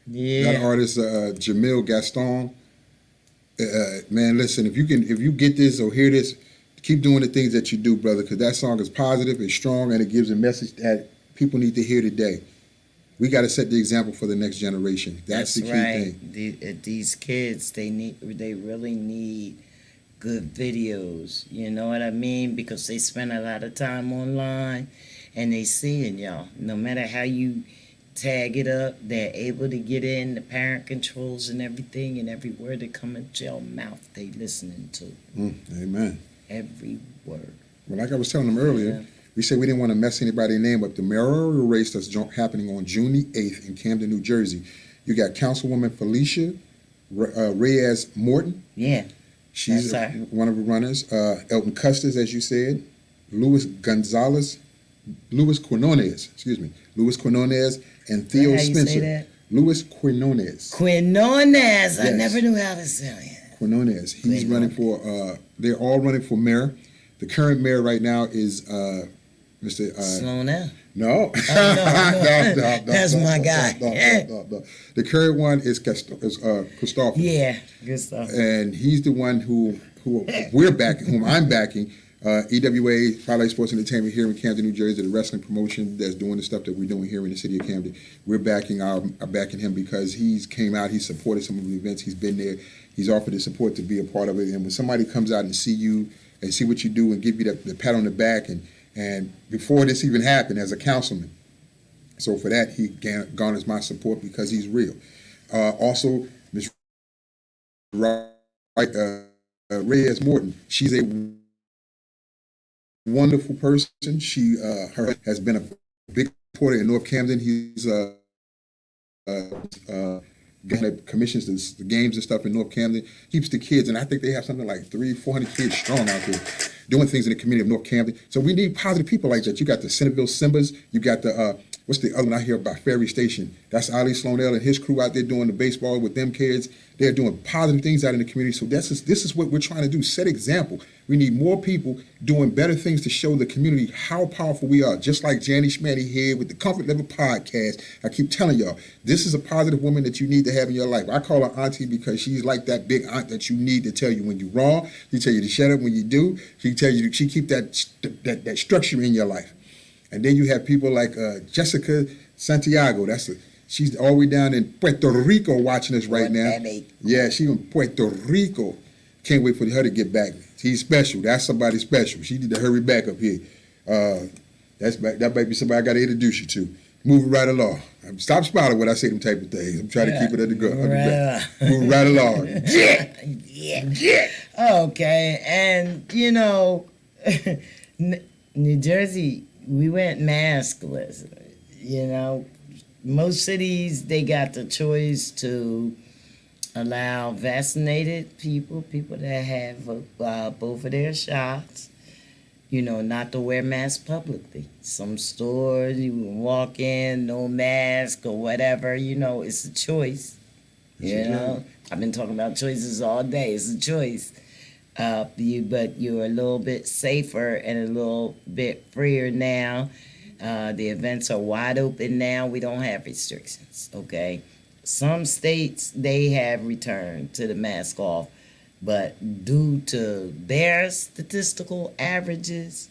That Yeah. artist, Jamil Gaston. Man, listen, if you get this or hear this, keep doing the things that you do, brother, because that song is positive, it's strong, and it gives a message that people need to hear today. We got to set the example for the next generation. That's the key thing. These kids, they really need good videos. You know what I mean? Because they spend a lot of time online, and they seeing y'all. No matter how you tag it up, they're able to get in the parent controls and everything, and every word that come out your mouth, they listening to. Amen. Every word. Well, like I was telling them earlier, Yeah. we said we didn't want to mess anybody's name up. The mayoral race that's happening on June the 8th in Camden, New Jersey. You got Councilwoman Felicia Reyes Morton. Yeah. She's That's her. one of the runners. Elton Custis, as you said. Louis Quinones, and Theo How you say Spencer. that? Louis Quinones. Quinones. I Yes. never knew how to say it. Quinones. He's running for, they're all running for mayor. The current mayor right now is Mr. Slow down. No. no. That's my guy. No. The current one is Christopher. Yeah, good stuff. And he's the one who we're backing, whom I'm backing. EWA, Twilight Sports Entertainment here in Camden, New Jersey, the wrestling promotion that's doing the stuff that we're doing here in the city of Camden. We're backing him because he's came out, he supported some of the events, he's been there, he's offered his support to be a part of it. And when somebody comes out and see you and see what you do and give you the pat on the back, and before this even happened as a councilman, so for that he garners my support because he's real. Also, Ms. Reyes Morton, she's a wonderful person. She has been a big supporter in North Camden. He's that commissions the games and stuff in North Camden, keeps the kids, and I think they have something like 300-400 kids strong out there doing things in the community of North Camden. So we need positive people like that. You got the Centerville Simbas, you got the What's the other one I hear about? Ferry Station. That's Ali Slonell and his crew out there doing the baseball with them kids. They're doing positive things out in the community. So this is what we're trying to do, set example. We need more people doing better things to show the community how powerful we are. Just like Jannyshmanny here with the Comfort Level Podcast. I keep telling y'all, this is a positive woman that you need to have in your life. I call her auntie because she's like that big aunt that you need to tell you when you're wrong. She tell you to shut up when you do. She keep that structure in your life. And then you have people like Jessica Santiago. She's all the way down in Puerto Rico watching us right now. Yeah, she's in Puerto Rico. Can't wait for her to get back. She's special. That's somebody special. She need to hurry back up here. That might be somebody I got to introduce you to. Moving right along. Stop smiling when I say them type of things. I'm trying to keep it under back. Moving right along. Yeah. Okay, and New Jersey, we went maskless. Most cities, they got the choice to allow vaccinated people that have both of their shots, not to wear masks publicly. Some stores, you can walk in, no mask or whatever, it's a choice. I've been talking about choices all day. It's a choice. But you're a little bit safer and a little bit freer now. The events are wide open now. We don't have restrictions, okay? Some states, they have returned to the mask off, but due to their statistical averages,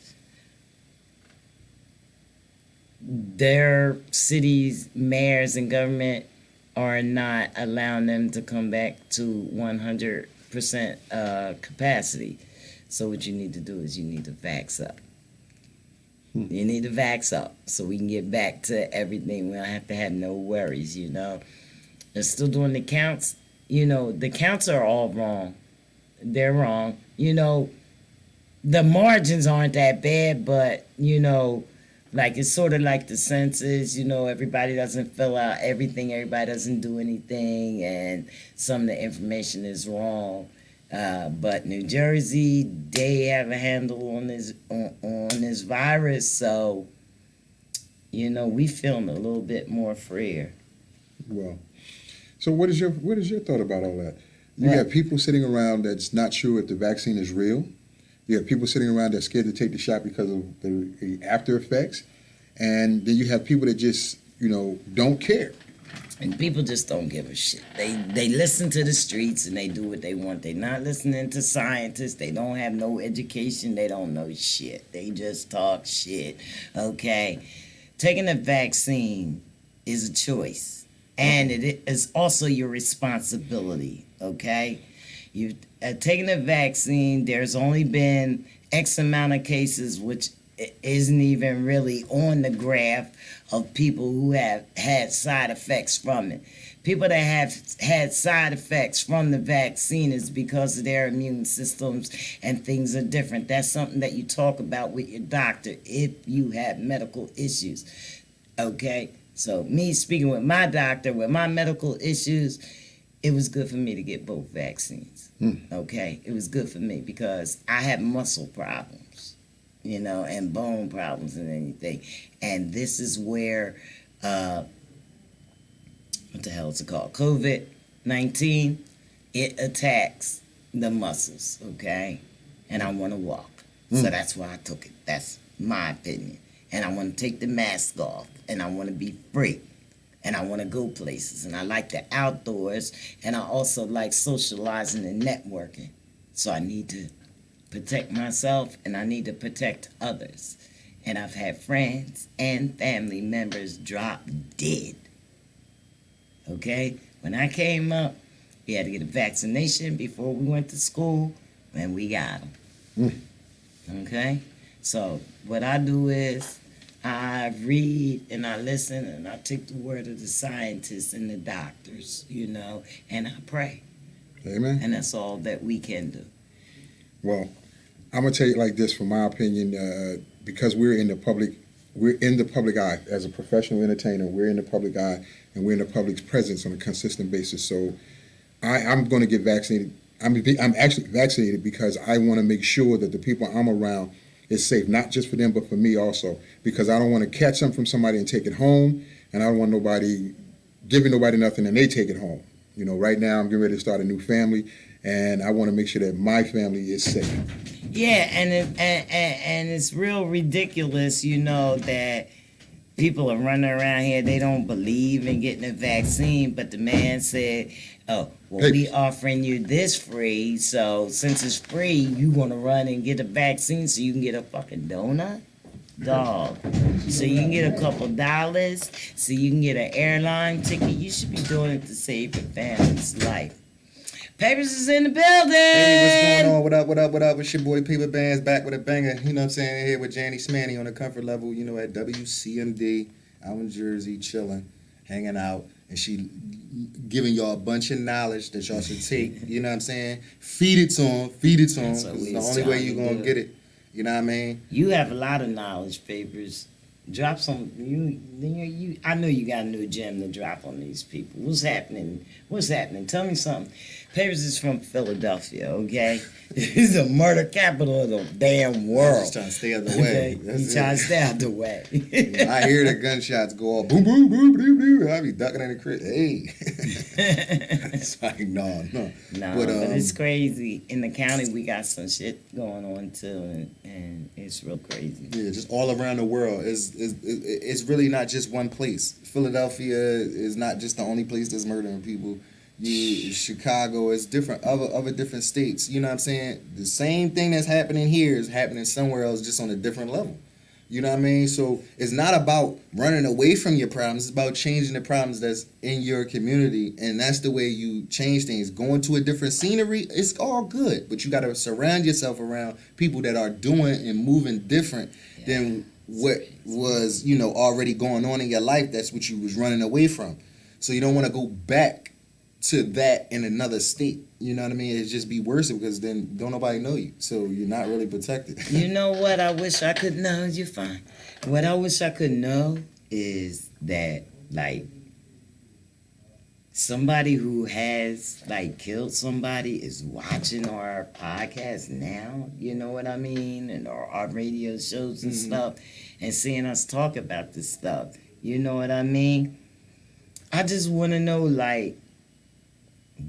their cities, mayors, and government are not allowing them to come back to 100% capacity. So what you need to do is you need to vax up. You need to vax up so we can get back to everything. We don't have to have no worries, They're still doing the counts. The counts are all wrong. They're wrong. The margins aren't that bad, but, it's sort of like the census, everybody doesn't fill out everything, everybody doesn't do anything, and some of the information is wrong. But New Jersey, they have a handle on this virus, so we feeling a little bit more freer. Well, so what is your thought about all that? You have people sitting around that's not sure if the vaccine is real. You have people sitting around that's scared to take the shot because of the after effects, and then you have people that just don't care. And people just don't give a shit. They listen to the streets and they do what they want. They're not listening to scientists. They don't have no education. They don't know shit. They just talk shit. Okay? Taking a vaccine is a choice. And it is also your responsibility. Okay? You've taken a vaccine. There's only been X amount of cases, which isn't even really on the graph of people who have had side effects from it. People that have had side effects from the vaccine is because of their immune systems and things are different. That's something that you talk about with your doctor if you have medical issues. Okay? So me speaking with my doctor, with my medical issues, it was good for me to get both vaccines. Okay? It was good for me because I have muscle problems. And bone problems and anything. And this is where, what the hell is it called? COVID-19, it attacks the muscles, okay? And I want to walk. So that's why I took it. That's my opinion. And I want to take the mask off. And I want to be free. And I want to go places. And I like the outdoors. And I also like socializing and networking. So I need to protect myself, and I need to protect others. And I've had friends and family members drop dead. Okay? When I came up, we had to get a vaccination before we went to school, and we got them. Okay? So what I do is I read and I listen and I take the word of the scientists and the doctors, and I pray. Amen. And that's all that we can do. Well, I'm gonna tell you like this, from my opinion, because we're in the public eye as a professional entertainer. We're in the public eye, and we're in the public's presence on a consistent basis. So, I'm going to get vaccinated. I'm actually vaccinated because I want to make sure that the people I'm around, is safe, not just for them, but for me also, because I don't want to catch something from somebody and take it home, and I don't want nobody giving nobody nothing and they take it home. You know, right now I'm getting ready to start a new family, and I want to make sure that my family is safe. Yeah, and it's real ridiculous, you know, that people are running around here, they don't believe in getting a vaccine, but the man said, oh, well, we offering you this free, so since it's free, you gonna run and get a vaccine so you can get a fucking donut? Dog. So you can get a couple dollars, so you can get an airline ticket. You should be doing it to save your family's life. Papers is in the building. Hey, what's going on? What up, what up, what up? It's your boy Paper Bands back with a banger. You know what I'm saying? Here with Jannyshmanny on the comfort level, you know, at WCMD, out in Jersey, chilling, hanging out. And she giving y'all a bunch of knowledge that y'all should take. You know what I'm saying? Feed it to them. Feed it to them. That's what It's we the was only way trying you're to going to do. get it. You know what I mean? You have a lot of knowledge, Papers. Drop some. You. I know you got a new gem to drop on these people. What's happening? What's happening? Tell me something. Papers is from Philadelphia, okay? It's the murder capital of the damn I'm world. just trying to stay out of the way. Okay? That's You it. trying to stay out the way. You know, I hear the gunshots go off. Boom, boom, boom, boom, boom. I be ducking in the crib. Hey. It's like, no. No, But, but it's crazy. In the county, we got some shit going on too, and it's real crazy. Yeah, just all around the world. It's really not just one place. Philadelphia is not just the only place that's murdering people. Chicago is different, other different states. You know what I'm saying? The same thing that's happening here is happening somewhere else, just on a different level. You know what I mean? So it's not about running away from your problems. It's about changing the problems that's in your community, and that's the way you change things. Going to a different scenery, it's all good, but you got to surround yourself around people that are doing and moving different than what was, you know, already going on in your life. That's what you was running away from. So you don't want to go back to that in another state. You know what I mean? It'd just be worse because then don't nobody know you. So you're not really protected. You know what I wish I could know? You're fine. What I wish I could know is that, like, somebody who has, like, killed somebody is watching our podcast now, you know what I mean? And our radio shows and stuff, and seeing us talk about this stuff. You know what I mean? I just want to know, like,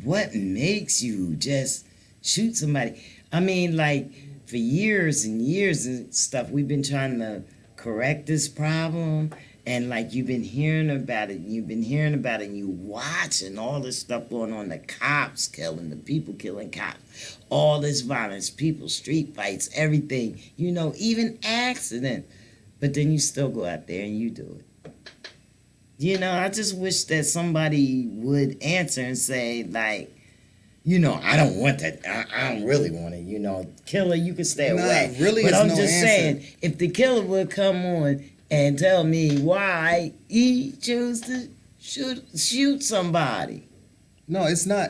what makes you just shoot somebody? I mean, like, for years and years and stuff, we've been trying to correct this problem, and like you've been hearing about it, and you watching all this stuff going on, the cops killing, the people killing cops, all this violence, people, street fights, everything, you know, even accident. But then you still go out there and you do it. You know, I just wish that somebody would answer and say, like, you know, I don't want that. I don't really want it. You know, killer, you can stay away. Really, but it's I'm no just answer. saying, if the killer would come on and tell me why he chose to shoot somebody. No, it's not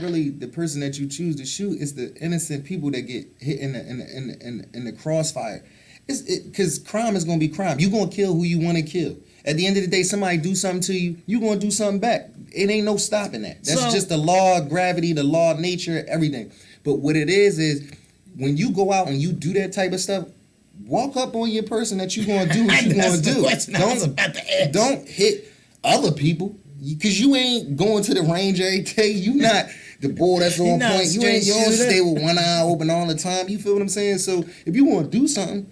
really the person that you choose to shoot. It's the innocent people that get hit in the crossfire. Because crime is gonna be crime. You gonna kill who you want to kill. At the end of the day, somebody do something to you, you gonna do something back. It ain't no stopping that. That's just the law of gravity, the law of nature, everything. But what it is when you go out and you do that type of stuff, walk up on your person that you gonna do what you gonna do. Don't hit other people. Because you ain't going to the range every day. You not the boy that's on point. You don't stay with one eye open all the time. You feel what I'm saying? So if you want to do something,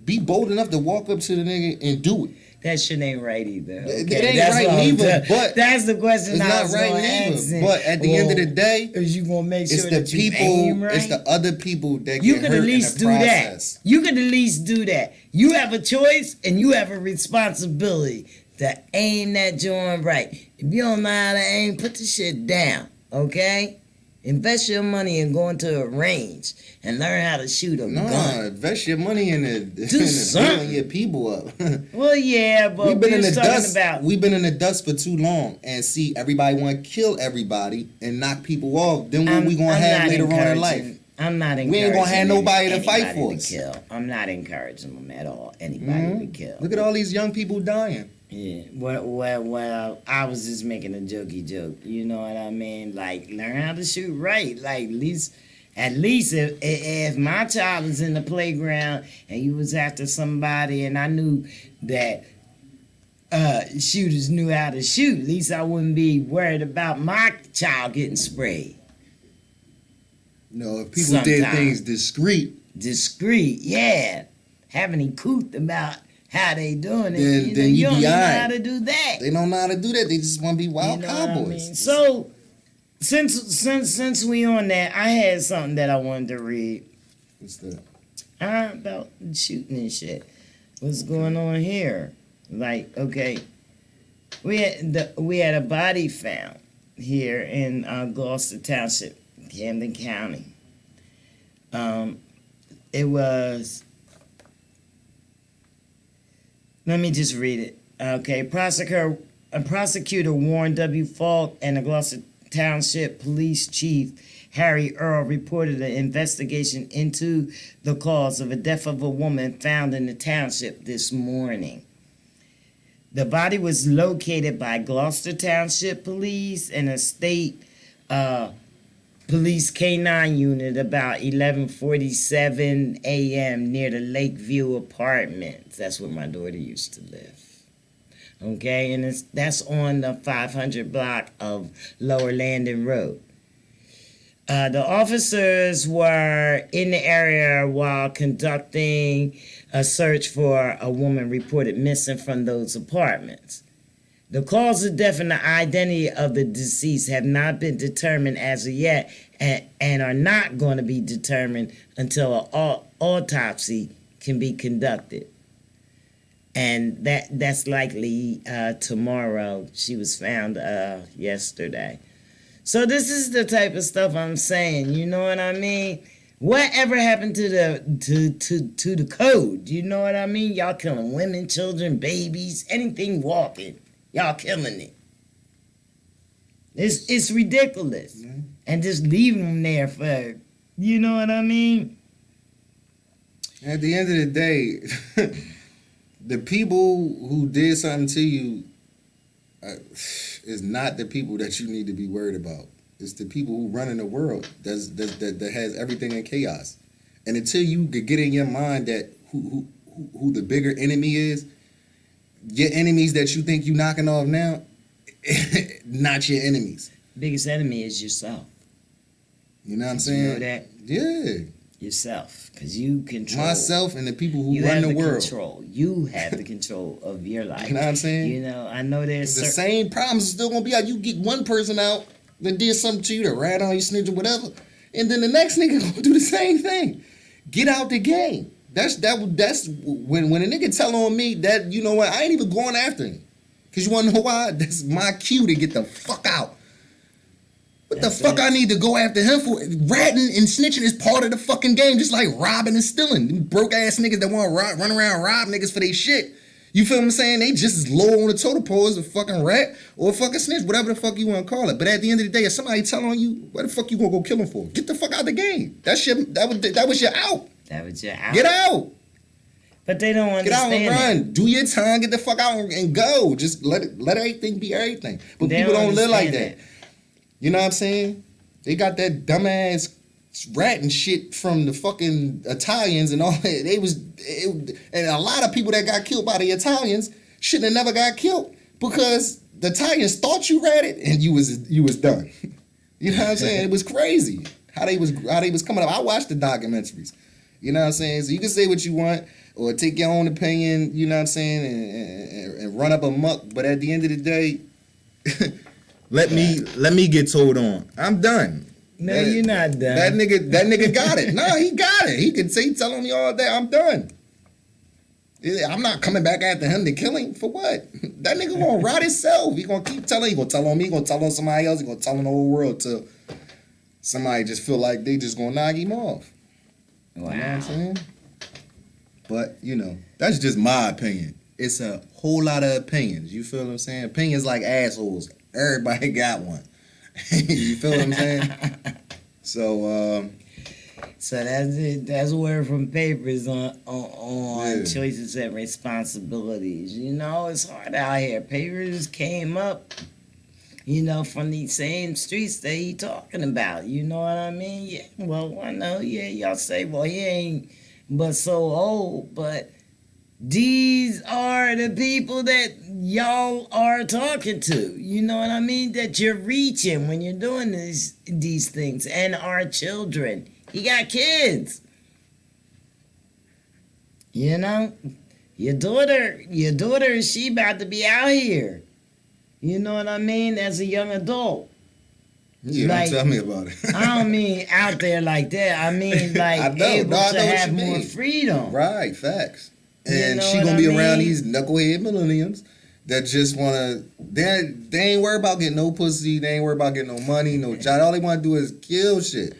be bold enough to walk up to the nigga and do it. That shit ain't right either. Okay? It ain't That's right what I'm neither, saying. but that's the question it's I not was right gonna neither. ask. But at the end of the day, is you gonna make it's sure the that people, you aim right? it's the other people that You get could hurt at least in the do process. that. You could at least do that. You have a choice and you have a responsibility to aim that joint right. If you don't know how to aim, put the shit down, okay? Invest your money in going to a range and learn how to shoot a gun. Invest your money in something. building your people up. Well, yeah, but We've been in the talking dust. about We've been in the dust for too long, and see everybody want to kill everybody and knock people off. Then what we gonna have later on in life? I'm not encouraging. We ain't gonna have nobody to fight anybody for to us. kill. I'm not encouraging them at all. Anybody to kill. Look at all these young people dying. Yeah, well, I was just making a jokey joke. You know what I mean? Like, learn how to shoot right. Like, at least At least if my child is in the playground and you was after somebody and I knew that shooters knew how to shoot, at least I wouldn't be worried about my child getting sprayed. No, if people did Sometimes. things discreet, Discreet, yeah. Having a coot about how they doing it. Then- then you you don't be even know alright. how to do that. they don't know how to do that. They just want to be wild You know what I cowboys. mean? So since we on that, I had something that I wanted to read. What's that? About shooting and shit. What's going on here? Like, okay, we had a body found here in Gloucester Township, Camden County. It was. Let me just read it. Okay, a prosecutor warned W. Falk and the Gloucester Township Police Chief Harry Earl reported an investigation into the cause of the death of a woman found in the township this morning. The body was located by Gloucester Township Police and a state police K-9 unit about 11:47 a.m. near the Lakeview Apartments. That's where my daughter used to live. Okay, and that's on the 500 block of Lower Landing Road. The officers were in the area while conducting a search for a woman reported missing from those apartments. The cause of death and the identity of the deceased have not been determined as of yet and are not going to be determined until an autopsy can be conducted. And that's likely tomorrow. She was found yesterday. So this is the type of stuff I'm saying. You know what I mean? Whatever happened to the code? You know what I mean? Y'all killing women, children, babies, anything walking. Y'all killing it. It's ridiculous. Mhm. And just leaving them there for, you know what I mean? At the end of the day, the people who did something to you is not the people that you need to be worried about. It's the people who run in the world that has everything in chaos. And until you could get in your mind that who the bigger enemy is, your enemies that you think you knocking off now, not your enemies. Biggest enemy is yourself. You know what I'm You saying? know that? Yeah. Yourself. Because you control. Myself and the people who You run have the the world. control. You have the control of your life. You know what I'm saying? You know, I know there's The same problems is still gonna be out. You get one person out that did something to you, that rat on you, snitch or whatever, and then the next nigga gonna do the same thing. Get out the game. That's when a nigga tell on me that, you know what, I ain't even going after him. Cause you wanna know why? That's my cue to get the fuck out. What That's the fuck it. I need to go after him for? Ratting and snitching is part of the fucking game, just like robbing and stealing. Them broke ass niggas that want to run around and rob niggas for their shit. You feel what I'm saying? They just as low on the totem pole as a fucking rat or a fucking snitch, whatever the fuck you want to call it. But at the end of the day, if somebody tell on you, what the fuck you gonna go kill him for? Get the fuck out the game. That was your out. That was your out. Get out. But they don't Get out understand and that. run. Do your time. Get the fuck out and go. Just let everything be everything. But They people don't live like understand that. You know what I'm saying? They got that dumbass rat and shit from the fucking Italians and all that. And a lot of people that got killed by the Italians shouldn't have never got killed because the Italians thought you ratted and you was done. You know what I'm saying? It was crazy how they was coming up. I watched the documentaries. You know what I'm saying? So you can say what you want or take your own opinion, you know what I'm saying, and run up amok. But at the end of the day, let me get told on. I'm done. No, you're not done. That nigga got it. No, he got it. He could say telling me all day, I'm done. I'm not coming back after him to kill him. For what? That nigga gonna rot himself. He gonna keep telling. He gonna tell on me. He gonna tell on somebody else. He gonna tell on the whole world till somebody just feel like they just gonna knock him off. Wow. You know what I'm saying? But, you know, that's just my opinion. It's a whole lot of opinions. You feel what I'm saying? Opinions like assholes. Everybody got one. You feel what I'm saying? So that's it. That's a word from papers on Yeah. choices and responsibilities. You know, it's hard out here. Papers came up you know, from these same streets that he talking about. You know what I mean? Yeah, well, I know, yeah, y'all say, well, he ain't but so old, but these are the people that y'all are talking to. You know what I mean? That you're reaching when you're doing these things. And our children. He got kids. You know? Your daughter, she about to be out here. You know what I mean? As a young adult. Yeah, Like, don't tell me about it. I don't mean out there like that. I mean like I know. able No, I to know what have you more mean. freedom. Right, facts. You And know she what gonna I be around mean? these knucklehead millennials that just wanna they ain't worried about getting no pussy, they ain't worried about getting no money, no job. All they wanna do is kill shit.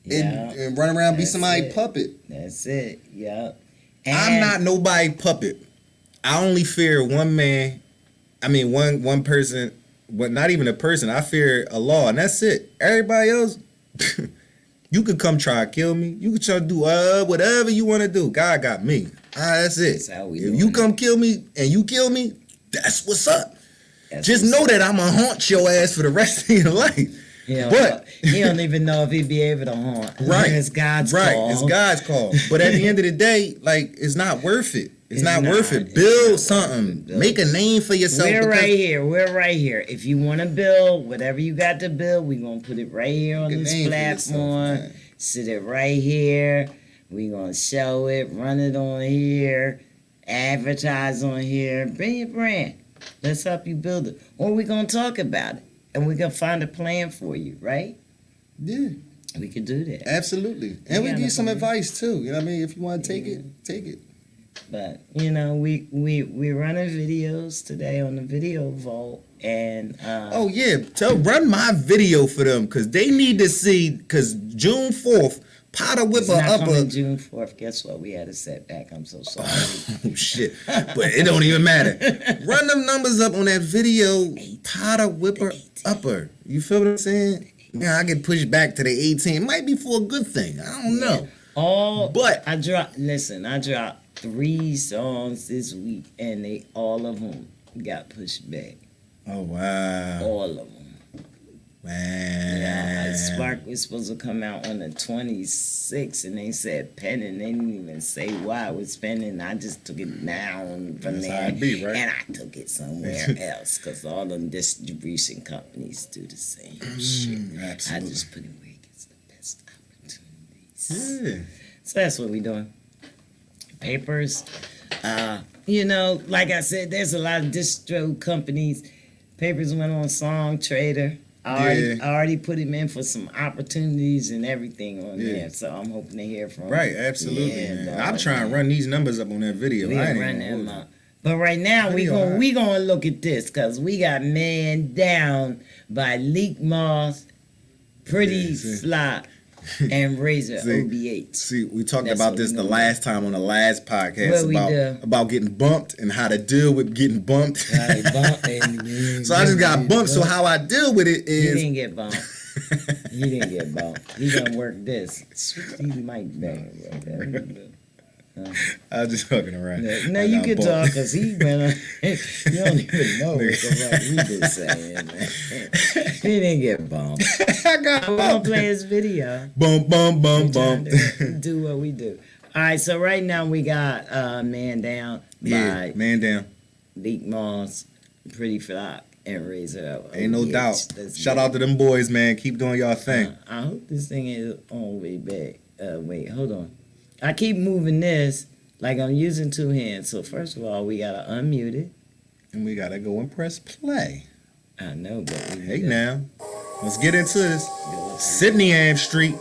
Yeah, And run around be that's somebody's it. puppet. That's it. Yeah. I'm not nobody puppet. I only fear one man. I mean, one person, but not even a person. I fear a law, and that's it. Everybody else, you could come try to kill me. You could try to do whatever you want to do. God got me. That's it. That's how we If doing you it. come kill me and you kill me, that's what's up. That's Just what's know up. that I'ma haunt your ass for the rest of your life. But he don't even know if he'd be able to haunt. right, It's God's right, call. it's God's call. But at the end of the day, like, it's not worth it. It's not worth it. It's Build not something. worth it. Build Make a name for yourself. We're because- right here. We're right here. If you want to build whatever you got to build, we're gonna put it right here on Make a this name for yourself, platform. man. Sit it right here. We're gonna show it, run it on here, advertise on here. Bring your brand. Let's help you build it. Or we're gonna talk about it. And we're gonna find a plan for you, right? Yeah, We could do that. absolutely. And we Yeah, give you some that's what advice too. You know what I mean? If you want to take it, take it. But you know, we're running videos today on the video vault, and Oh yeah, run my video for them because they need to see. Because June 4th, Potter it's Whipper not coming Upper. June 4th. Guess what? We had a setback. I'm so sorry. Oh shit! But it don't even matter. Run them numbers up on that video. Potter Whipper Upper. You feel what I'm saying? Yeah, I get pushed back to the 18. It might be for a good thing. I don't know. But- I dropped 3 songs this week, and all of them got pushed back. Oh wow, All of them. man. Yeah, Spark was supposed to come out on the 26th, and they said pending. They didn't even say why it was pending. I just took it down from That's there, how it be, right? and I took it somewhere else because all them distribution companies do the same shit. I Absolutely. just put it where it gets the best opportunities. Yeah. So that's what we doing. Papers. You know, like I said, there's a lot of distro companies. Papers went on Song Trader. I already put him in for some opportunities and everything on Yeah. there. So I'm hoping to hear from him. Right, absolutely, Yeah, man. dog, I'm trying to run these numbers up on that video. We I ain't run even them gonna hold up. But right now Video, we gonna look at this because we got Man Down by Leak Moss, Pretty Yeah, see. Fly, and Razor See. OB8. See, we talked That's about what this we the gonna last time on the last podcast What we do? about getting bumped and how to deal with getting bumped. Right, bump and- So I just got bumped. So how I deal with it He is didn't get bumped. He didn't get bumped. He gonna work this. Switch these mic back. I was just fucking around. No, I you got can bumped. talk because he went on. You don't even know what the fuck we been saying, man. He didn't get bumped. I got I'm gonna bumped. play his video. Bump, bump, bump, Trying bump. to do what we do. All right, so right now we got Man Down Yeah, by man down. Leak Moss, Pretty Flock, and Razor. Ain't no OBH. doubt. Let's Shout get out to them boys, man. Keep doing y'all thing. I hope this thing is on way back. Wait, hold on. I keep moving this like I'm using 2 hands. So first of all, we gotta unmute it. And we gotta go and press play. I know, but we Hey gotta now, let's get into this. go- Sydney Am Street.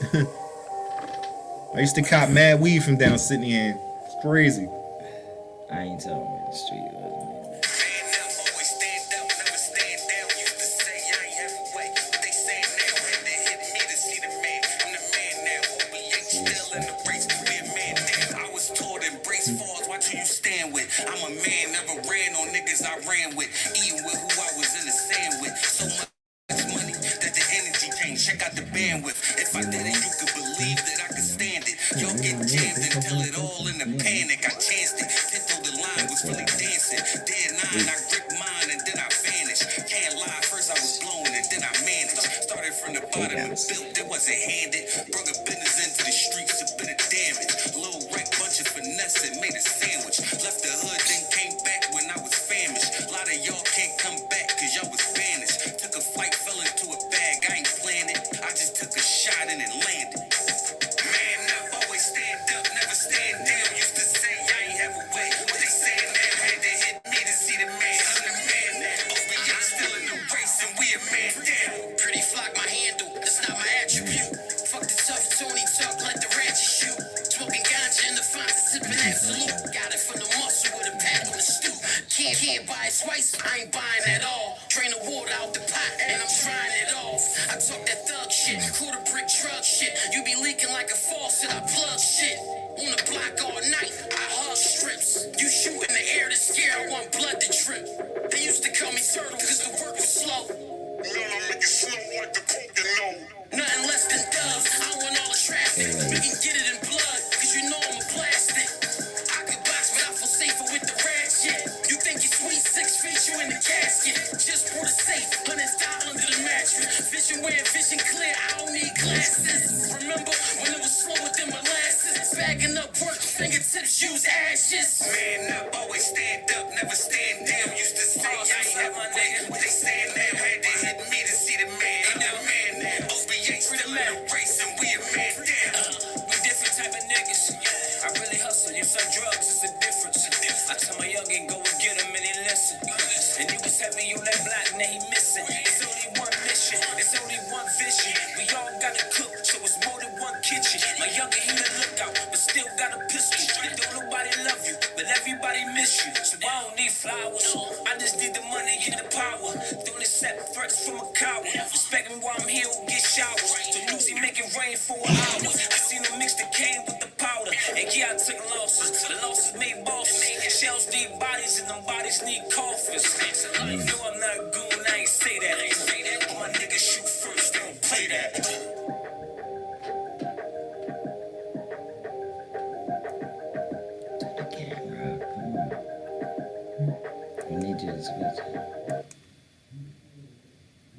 I used to cop mad weed from down Sydney Am. It's crazy. I ain't telling where the street was. Stand up, always stand up, never stand down. Used to say I ain't halfway. What they saying now? Had to hit me to see the man. I'm the man now. OBH still in the race. Be a man down. I was taught embrace falls. Watch who you stand with. I'm a man, never ran on niggas I ran with. Eating with who I was in the sand with. So much money that the energy can't check out the bandwidth. If I did it, you could believe that I could stand it. Y'all get jammed until it all in the panic. I chanced it. Then through the line was really dancing. Dead 9, I gripped mine and then I vanished. Can't lie, first I was blown built, it wasn't handed. Brought a business into the streets, a bit of damage. Little right bunch of finesse and made a sandwich. Left the hood, then came back when I was famished. A lot of y'all can't come back cause y'all was banished. Took a flight, fell into a bag, I ain't planned it. I just took a shot and it landed. Man up, always stand up, never stand down. Used to say I ain't have a way. What they saying now had to hit me to see the man. I'm the man now. Oh, but y'all still in the race and we a man down. Pretty flock, my handle, that's not my attribute. Fuck the tough Tony talk, let the ratchet shoot. Smoking ganja in the fonts, sipping absolute. Got it from the muscle with a pack on the stoop. Can't buy it twice, I ain't buying at all. Drain the water out the pot and I'm trying it off. I talk that thug shit, quarter brick drug shit. You be leaking like a faucet, I plug shit. On the block all night, I hug strips. You shoot in the air to scare, I want blood to drip. They used to call me turtle cause the work was slow. Man, I make it slow like the coke, you know. Nothing less than doves. I want all the traffic. We can get it in blood, cause you know I'm a plastic. I could box, but I feel safer with the ratchet. You think you're sweet, 6 feet, you in the casket. Just for the safe, $100 under the mattress. Vision wearing vision clear, I don't need glasses. Remember when it was slower than molasses? Bagging up work, fingertips, use ashes. Man up, always stand up, never stand down. Used to say I ain't have a way. What they saying now had to hit me to see the man. I'm the man now. OBA still in the race and we a man down. We different type of niggas. I really hustle. You some drugs, it's a difference. I tell my youngin' go and get him and he listen. And he was heavy on that block, now he missing. It's only one mission, it's only one vision. We all gotta cook, so it's more than one kitchen. My youngin', he the lookout, but still got a pistol. And don't nobody love you, but everybody miss you. So I don't need flowers, I just need the money and the power. Don't accept threats from a coward. Respect me while I'm here, who get showers. So Lucy make it rain for an hour. I seen him mix the cane with the powder. And yeah, I took losses, the losses made bosses. Shells need bodies and them bodies need coffins. You know I'm not a goon, I ain't say that. All my niggas shoot first, they don't play that. The camera. I need you to switch.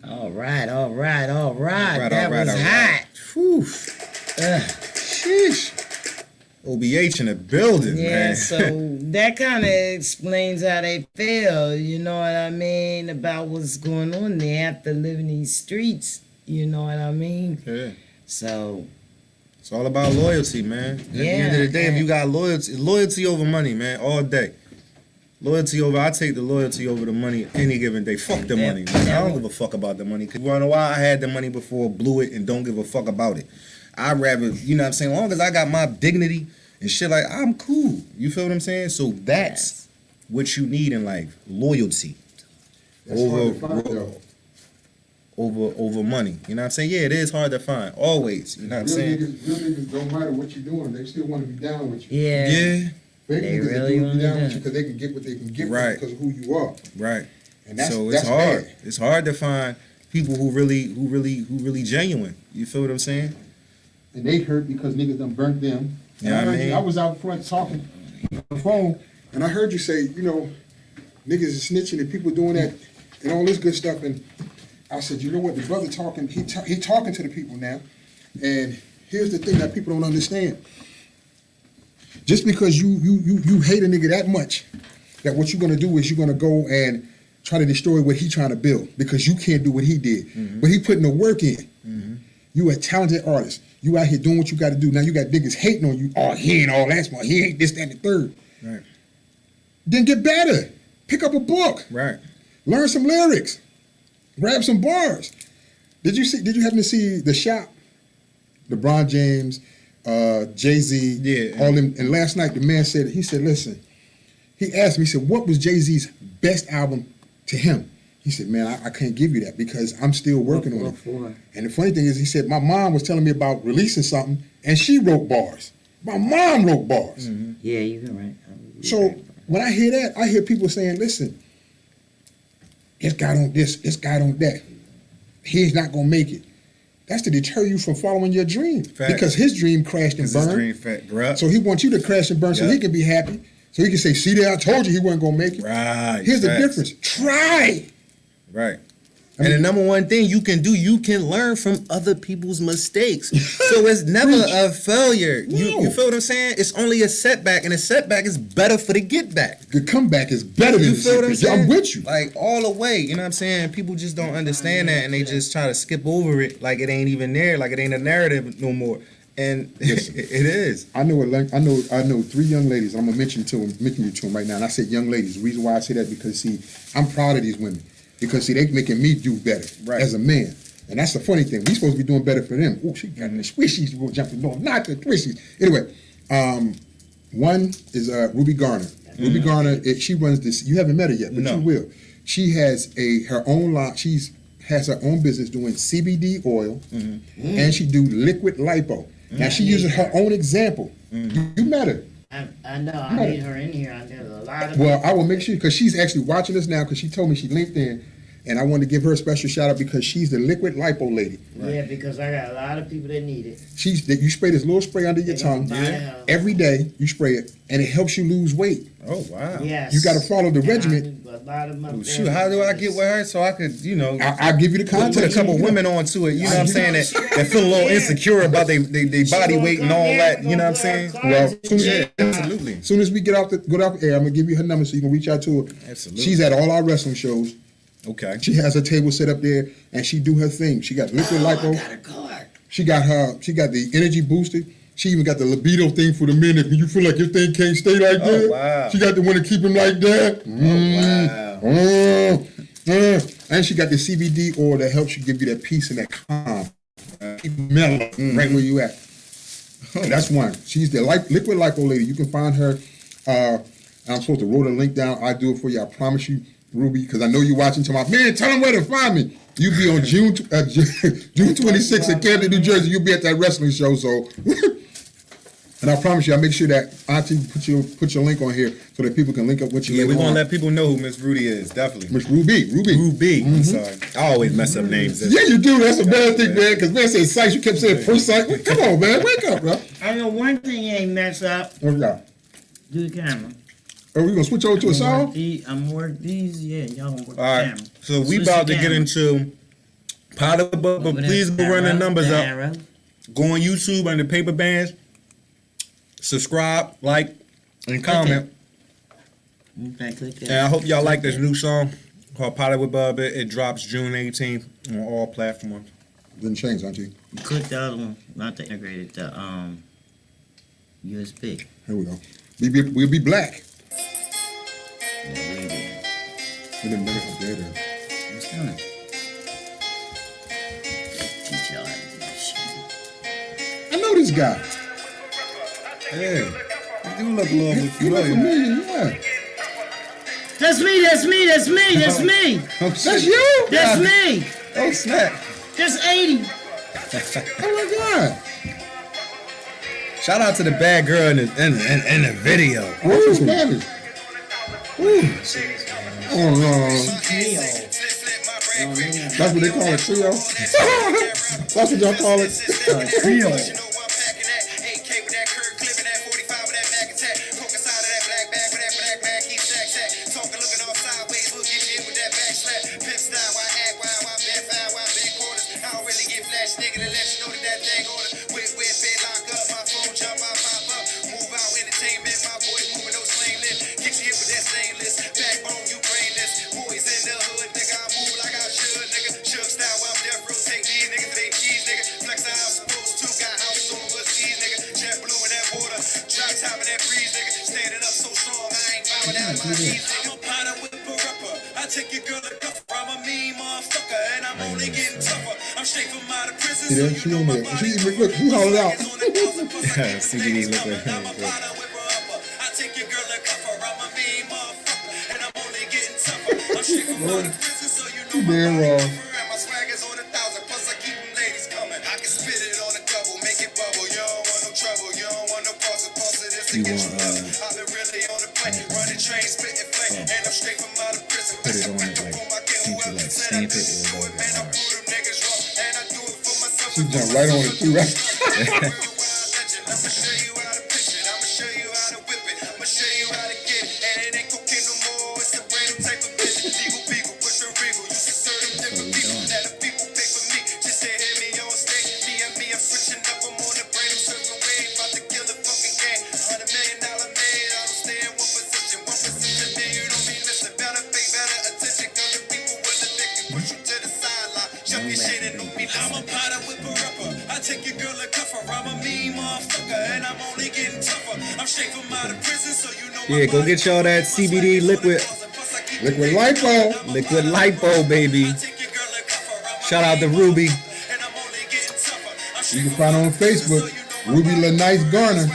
All right. That was hot. Whew. Ugh. Sheesh. OBH in the building, Yeah, man. so that kind of explains how they feel, you know what I mean, about what's going on there after living these streets, you know what I mean? Yeah. So, It's all about loyalty, man. At the end of the day, if you got loyalty over money, man, all day. I take the loyalty over the money any given day. Fuck the money, man. I don't give a fuck about the money. Cause you wanna know why? I had the money before, blew it, and don't give a fuck about it. I'd rather, you know what I'm saying, as long as I got my dignity and shit, like, I'm cool. You feel what I'm saying? So that's what you need in life. Loyalty. That's hard to find, though. Over money. You know what I'm saying? Yeah, it is hard to find. Always. You know what I'm saying? Real niggas don't matter what you're doing. They still want to be down with you. yeah. Yeah. Fake They niggas really want to be wanna down with do you because they can get what they can get Right. because of who you are. Right. And that's, So it's that's hard. bad. It's hard to find people who really genuine. You feel what I'm saying? And they hurt because niggas done burnt them. And Yeah, I heard you- mean- I was out front talking on the phone, and I heard you say, you know, niggas is snitching and people doing that and all this good stuff. And I said, you know what, the brother talking, he talking to the people now. And here's the thing that people don't understand. Just because you hate a nigga that much, that what you're gonna do is you're gonna go and try to destroy what he trying to build because you can't do what he did. Mm-hmm. But he putting the work in. You a talented artist. You out here doing what you got to do. Now you got niggas hating on you. Oh, he ain't all that smart. He ain't this, that, and the third. Right. Then get better. Pick up a book. Right. Learn some lyrics. Grab some bars. Did you happen to see The Shop? LeBron James, Jay-Z, Yeah. all them. And last night the man said, he said, listen, he asked me, he said, what was Jay-Z's best album to him? He said, man, I can't give you that because I'm still working on it. And the funny thing is, he said, my mom was telling me about releasing something, and she wrote bars. My mom wrote bars. Yeah, you can write. So when I hear that, I hear people saying, listen, it's God on this, it's God on that. He's not going to make it. That's to deter you from following your dream. Facts. Because his dream crashed and Because his burned. dream fat, bruh. So he wants you to crash and burn so he can be happy. So he can say, see there, I told you he wasn't going to make it. Right. Here's the facts. difference. Try. Right. And the number one thing you can do, you can learn from other people's mistakes. So it's never a failure. You feel what I'm saying? It's only a setback, and a setback is better for the get back. The comeback is better than You feel what I'm saying? I'm with you. Like all the way, you know what I'm saying? People just don't understand that, and they just try to skip over it like it ain't even there, like it ain't a narrative no more. And Listen. it is. I know 3 young ladies. I'm gonna mention you to them right now. And I said young ladies. The reason why I say that because see, I'm proud of these women because see, they making me do better as a man. And that's the funny thing. We supposed to be doing better for them. Oh, she got in the squishies. We're jumping no, not the twishies. Anyway, one is Ruby Garner. Ruby Garner. She runs this. You haven't met her yet, but you will. She has her own line. Has her own business doing CBD oil, and she do liquid lipo. Now she uses her own example. You met her. I know. I need her in here. I need a lot of. Well, I will make sure because she's actually watching us now because she told me she linked in, and I wanted to give her a special shout out because she's the liquid lipo lady. Yeah, because I got a lot of people that need it. You spray this little spray under your tongue every day. You spray it, and it helps you lose weight. Oh wow! Yes. You got to follow the regimen. Shoot, how do I get with her so I could, I'll give you the contact. Put a couple women onto it, you know what I'm saying, that feel a little insecure about their body weight and all that, you know what I'm saying? Well, absolutely. As soon as we get off the air, I'm gonna give you her number so you can reach out to her. Absolutely. She's at all our wrestling shows. Okay. She has her table set up there, and she do her thing. She got liquid lipo. She got the energy booster. She even got the libido thing for the men. If you feel like your thing can't stay like that, wow. She got the one to keep him like that. And she got the CBD oil that helps you give you that peace and that calm. Keep mellow right where you at. That's one. She's the liquid lipo lady. You can find her. I'm supposed to wrote a link down. I do it for you. I promise you, Ruby, because I know you're watching. To my man, tell them where to find me. You be on June 26th in Camden, New Jersey. You'll be at that wrestling show. So, and I promise you, I'll make sure that Auntie put your link on here so that people can link up with you. Yeah, we're later gonna on. let people know who Miss Rudy is. Definitely. Miss Ruby. I'm sorry. I always mess up names. Yeah, you do. That's a bad thing, man. Because man said Sykes. You kept saying first Sykes. Come on, man. Wake up, bro. I know one thing you ain't messed up. What's that? Do the camera. Are we gonna switch over to a song? I'm work these. Yeah, y'all gonna work the All right. camera. So we Switch about the to get camera. into Powder, but please go run the numbers up. Go on YouTube under Paper Bands. Subscribe, like, and comment. And I hope y'all like this new song called Powder with Bubba. It drops June 18th on all platforms. Didn't change, Auntie. Click the other one, not the integrated, the USB. Here we go. We'll be black. Yeah, we did. We didn't make it there. What's coming? Teach y'all how to do this shit. I know this guy. Hey, you do look a little bit You look familiar. familiar, yeah. That's me. That's you? That's me. Oh, snap. That's 80. Oh my God. Shout out to the bad girl in the video. What's his Spanish? Oh no. That's what they call it, trio. That's what y'all call it. Trio. I take your girl a cuff, I'm a mean motherfucker, and I'm only getting tougher. I'm straight from out of prison, See that? She on there. She hollered out. CBD liquid. I take your girl a cuffer, I'm a mean motherfucker, and I'm only getting tougher. I'm straight from out of prison, so you know my Damn body wrong. different, and my swag is on 1,000, plus I keep them ladies coming. I can spit it on a double, make it bubble. You don't want no trouble, you don't want no pause of this to get you level. I've been really on the plane, running trains, spitting flame, and I'm straight from out of prison. Put it on it like, you can like stamp it or whatever. She jumped right on it too, right? talking shit and don't be listening. I'm a potter with a rubber. I take your girl a cuffer. I'm a mean motherfucker and I'm only getting tougher. I'm straight from out of prison, so you know. Yeah, go get y'all that CBD liquid. Liquid lipo. Liquid lipo, baby. Shout out to Ruby. You can find her on Facebook, Ruby LaNice Garner.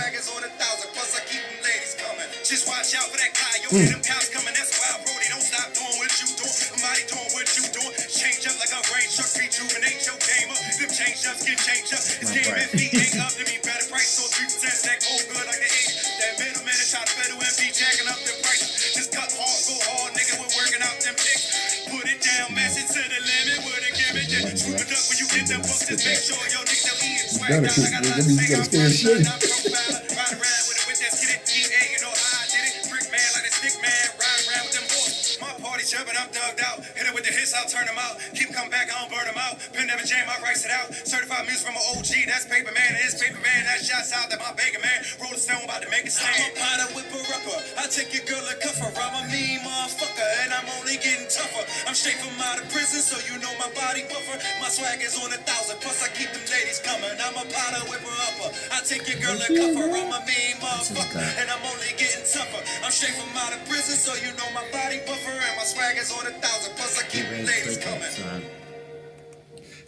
Just watch out for that guy. Yo, them cops coming, that's wild, bro. They don't stop doing what you doing. Somebody doing what you doing. Change up like a rain truck, rejuvenate your game up. Them change ups get changed up. This game and feet ain't up to me. Better price, so 3% that old good like the 80s. That middleman that try to fiddle and be jacking up the prices. Just cut hard, go hard, nigga. We're working out them picks. Put it down, mash it to the limit. With a gimmick, just swoop it up when you get them books. Just make sure your niggas don't eat it. Swag down, I got a lot to say. I'm profiler, not profiler. Ride around with it with that skid it. DA, you know how I did it. Brick man like a stick man. Ride around with them horses. My party jumping, I'm thugged out. Hit it with the hits, I'll turn them out. Keep coming back, I don't burn them out. Pen never jam, I write it out. Certified music from an OG, that's paper man. And it's paper man, that shots out that my baker man. Roll the stone, about to make it stand. I'm a potter with a rubber. I take your girl a cuffer. I'm a mean motherfucker, and I'm only getting tougher. I'm straight from out of prison, so you know my body buffer. My swag is on 1,000, plus I keep them ladies coming. I'm a potter with a upper. I take your girl a cuffer. I'm a mean motherfucker, and I'm only getting tougher. I'm straight from out of prison, so you know my body buffer, and my swag is on 1,000, plus I keep them ladies coming.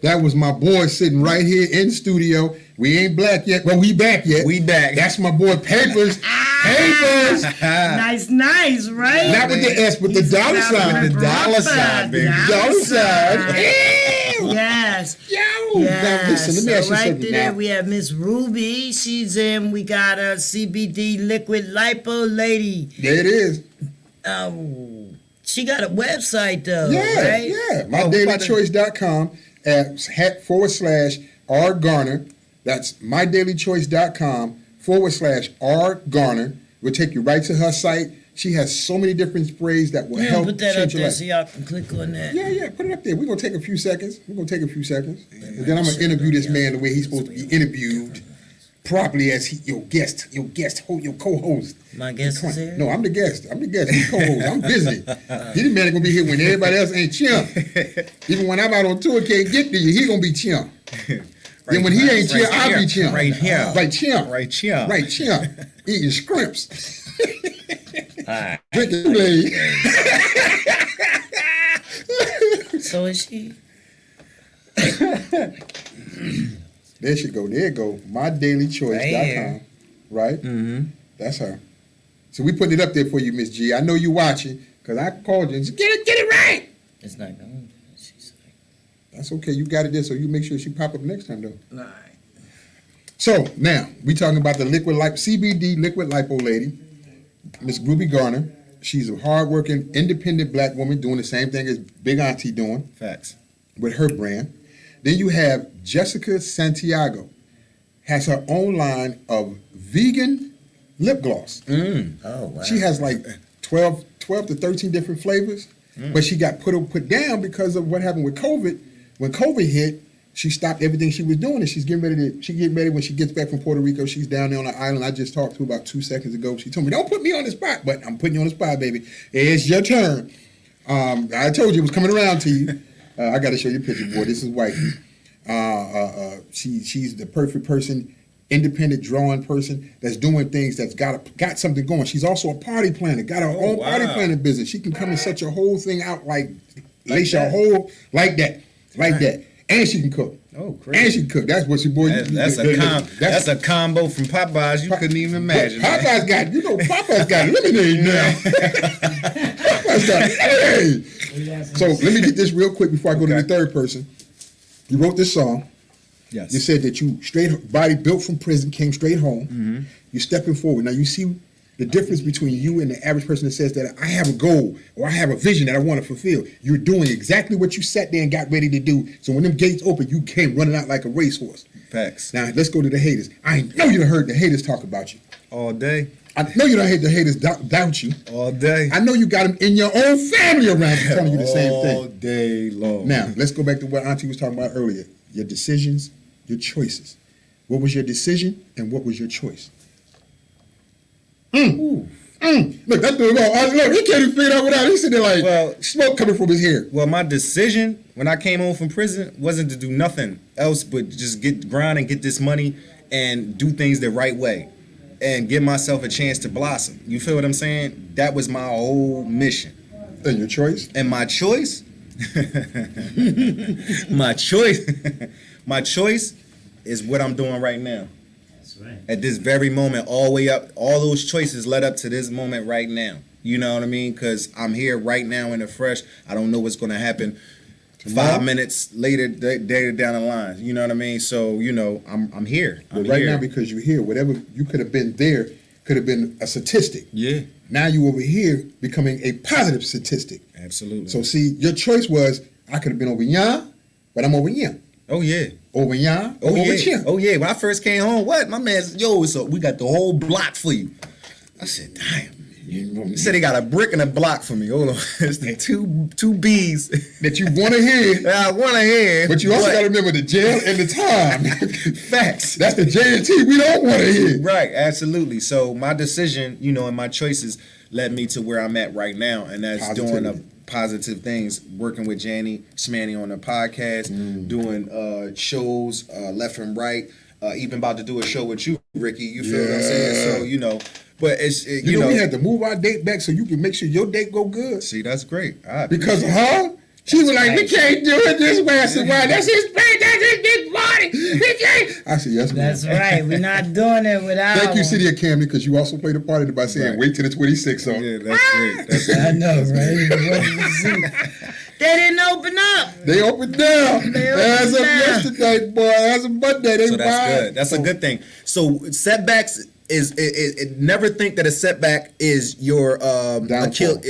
That was my boy sitting right here in the studio. We ain't black yet, but we back yet. We back. That's my boy Papers. Papers. Nice, right? Not with the S, but the dollar sign. The dollar sign, baby. Dollar sign. Yes. Yo. Yes. Now listen, let me ask you right something there now. we have Miss Ruby. She's in. We got a CBD liquid lipo lady. There it is. She got a website though, Yeah, right? yeah. MyDailyChoice.com /R Garner. That's MyDailyChoice.com /R Garner. We'll take you right to her site. She has so many different sprays that will Yeah, help put that up change your there life. so y'all can click on that. Yeah, put it up there. We're gonna take a few seconds. And then I'm gonna interview this man the way he's supposed to be interviewed properly as your guest, your co-host. My guest is here? No, I'm the guest. He's co-host. I'm busy. This man gonna be here when everybody else ain't chill. Even when I'm out on tour, can't get to you, he gonna be chill. Then when he ain't chill, I'll be chill. Right here. Right chill. Right here. Right chill. Eating scrimps. Alright. Drinking Kool-Aid. So is she? There she go. There you go. MyDailyChoice.com. Right? Mm-hmm. That's her. So we putting it up there for you, Miss G. I know you watching, because I called you and said, get it right. It's not going. She's like, That's okay. You got it there, so you make sure she pop up next time, though. all right. So now we talking about the CBD liquid lipo lady, Miss Ruby Garner. She's a hardworking, independent black woman doing the same thing as Big Auntie doing Facts. with her brand. Then you have Jessica Santiago, has her own line of vegan lip gloss. Oh wow. She has like 12 to 13 different flavors, but she got put down because of what happened with COVID. When COVID hit, she stopped everything she was doing, and she's getting ready when she gets back from Puerto Rico. She's down there on the island. I just talked to her about 2 seconds ago. She told me, don't put me on the spot, but I'm putting you on the spot, baby. It's your turn. I told you it was coming around to you. I got to show you a picture, boy. This is white. She's the perfect person, independent drawing person that's doing things that's got something going. She's also a party planner, got her own party planning business. She can come and set your whole thing out like lace your whole like that. And she can cook. Oh, crazy. And she can cook. That's what she boy. That's a combo from Popeyes you couldn't even imagine. Popeyes got lemonade now. Popeyes got lemonade. So let me get this real quick before I go to the third person. You wrote this song. Yes. You said that you straight body built from prison, came straight home. Mm-hmm. You're stepping forward. Now you see the difference between you and the average person that says that I have a goal or I have a vision that I want to fulfill. You're doing exactly what you sat there and got ready to do. So when them gates open, you came running out like a racehorse. Facts. Now let's go to the haters. I know you done heard the haters talk about you. All day. I know you done heard the haters doubt you. All day. I know you got them in your own family around you telling you the same thing. All day long. Now, let's go back to what Auntie was talking about earlier. Your decisions, your choices. What was your decision and what was your choice? Ooh. Look, that dude, look, he can't even figure it out without. He's sitting there like, Well- smoke coming from his hair. Well, my decision when I came home from prison wasn't to do nothing else but just grind and get this money and do things the right way and give myself a chance to blossom. You feel what I'm saying? That was my whole mission. And your choice? And my choice, my choice, my choice is what I'm doing right now. That's right. At this very moment, all the way up, all those choices led up to this moment right now. You know what I mean? Because I'm here right now in the fresh. I don't know what's going to happen Tomorrow? 5 minutes later, later down the line. You know what I mean? So, you know, I'm here. I'm But right here. now, because you're here, whatever you could have been there could have been a statistic. Yeah, Now you over here becoming a positive statistic. absolutely. So see, your choice was I could have been over here, but I'm over here. Oh, yeah. Over here, Oh, over yeah. here. Oh, yeah. When I first came home, what? My man said, yo, so we got the whole block for you. I said, damn. He said he got a brick and a block for me. Hold on. It's the two B's That you want to hear, that I want to hear. but you also got to remember the jail and the time. Facts. That's the J and T we don't want to hear. Right, absolutely. So my decision, you know, and my choices led me to where I'm at right now, and that's doing positive things, working with Jannyshmanny on the podcast, doing shows left and right, even about to do a show with you, Ricky. You feel what I'm saying? So, you know, but it's, You know, we had to move our date back so you can make sure your date go good. see, that's great. I Because of her, she was like, we can't do it this way. I said, why? That's his pay. That's his big body. We can't. I said, yes, ma'am. That's right. We're not doing it without. Thank you, City of Camden, because you also played a part in it by saying, Right. wait till the 26th. So Yeah, that's great. That's great. I know, right? They didn't open up. they opened down. They opened As of down. yesterday, boy. As of Monday, they So that's wide. good. That's a good thing. So setbacks is never think that a setback is your Downfall.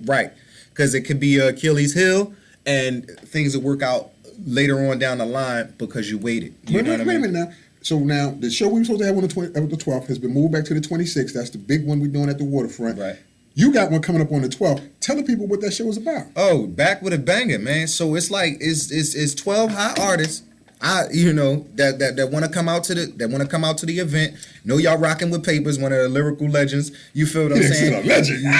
right, because it could be Achilles heel and things will work out later on down the line because you waited. You know Wait what a I mean? minute now. So now the show we were supposed to have on the 12th has been moved back to the 26th. That's the big one we're doing at the waterfront. Right. You got one coming up on the 12th. Tell the people what that show is about. Oh, back with a banger, man. So it's like it's 12 hot artists. That want to come out to the event. Know y'all rocking with Papers, one of the lyrical legends. You feel what I'm He's saying? a legend. You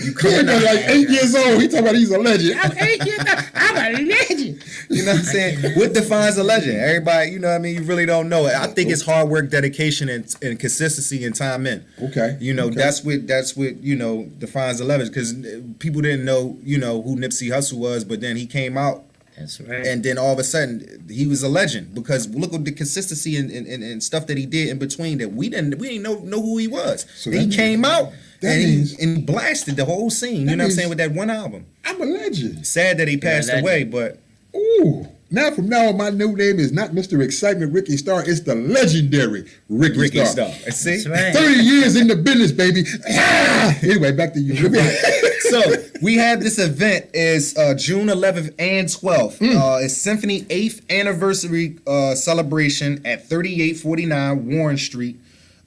He coming ain't out. like 8 years old. He talking about he's a legend. I'm 8 years old. I'm a legend. You know what I'm saying? What defines a legend? Everybody, you know what I mean? You really don't know it. I think it's hard work, dedication, and consistency and time in. Okay. You know, Okay. that's what, you know, defines a legend. Because people didn't know, you know, who Nipsey Hussle was, but then he came out That's right. and then all of a sudden he was a legend because look at the consistency and stuff that he did in between that we didn't know who he was. So He that came means- out that and means- he blasted the whole scene. that You know what I'm means- saying, with that one album. I'm a legend. Sad that he passed legend. away, but Ooh. Now from now on, my new name is not Mr. Excitement Ricky Starr. It's the legendary Ricky, Ricky Starr. Starr. See? That's right. 30 years in the business, baby. Anyway, back to you. So we have this event is June 11th and 12th. It's Symphony 8th anniversary celebration at 3849 Warren Street.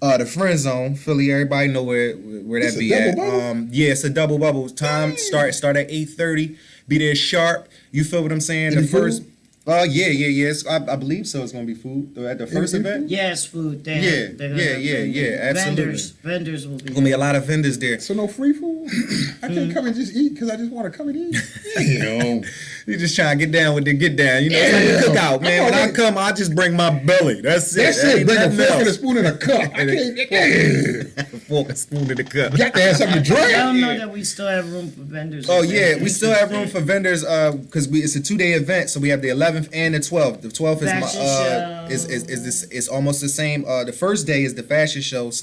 The Friend Zone, Philly. Everybody know where It's that a be double at. bubble? Yeah, it's a double bubble. Time start at 8:30. Be there sharp. You feel what I'm saying? Any The first. food? Yeah. I believe so. It's gonna be food at the first Any event. Yes, food. Yeah, absolutely. Vendors will be. Gonna be a lot of vendors there. So no free food? I can't come and just eat because I just want to come and eat. You just trying to get down with the get down. You know, it's like a cookout, man. When I come, I just bring my belly. That's it. That's That it. ain't Bring a nothing fork and a else. spoon and a cup. I can't. Fork and spoon in the cup. Got to have something to I don't drink. know that we still have room for vendors. Oh yeah, we still have room for vendors because it's a 2-day event. So we have the 11th and the 12th. The 12th is Fashion show. is almost the same. The first day is the fashion show /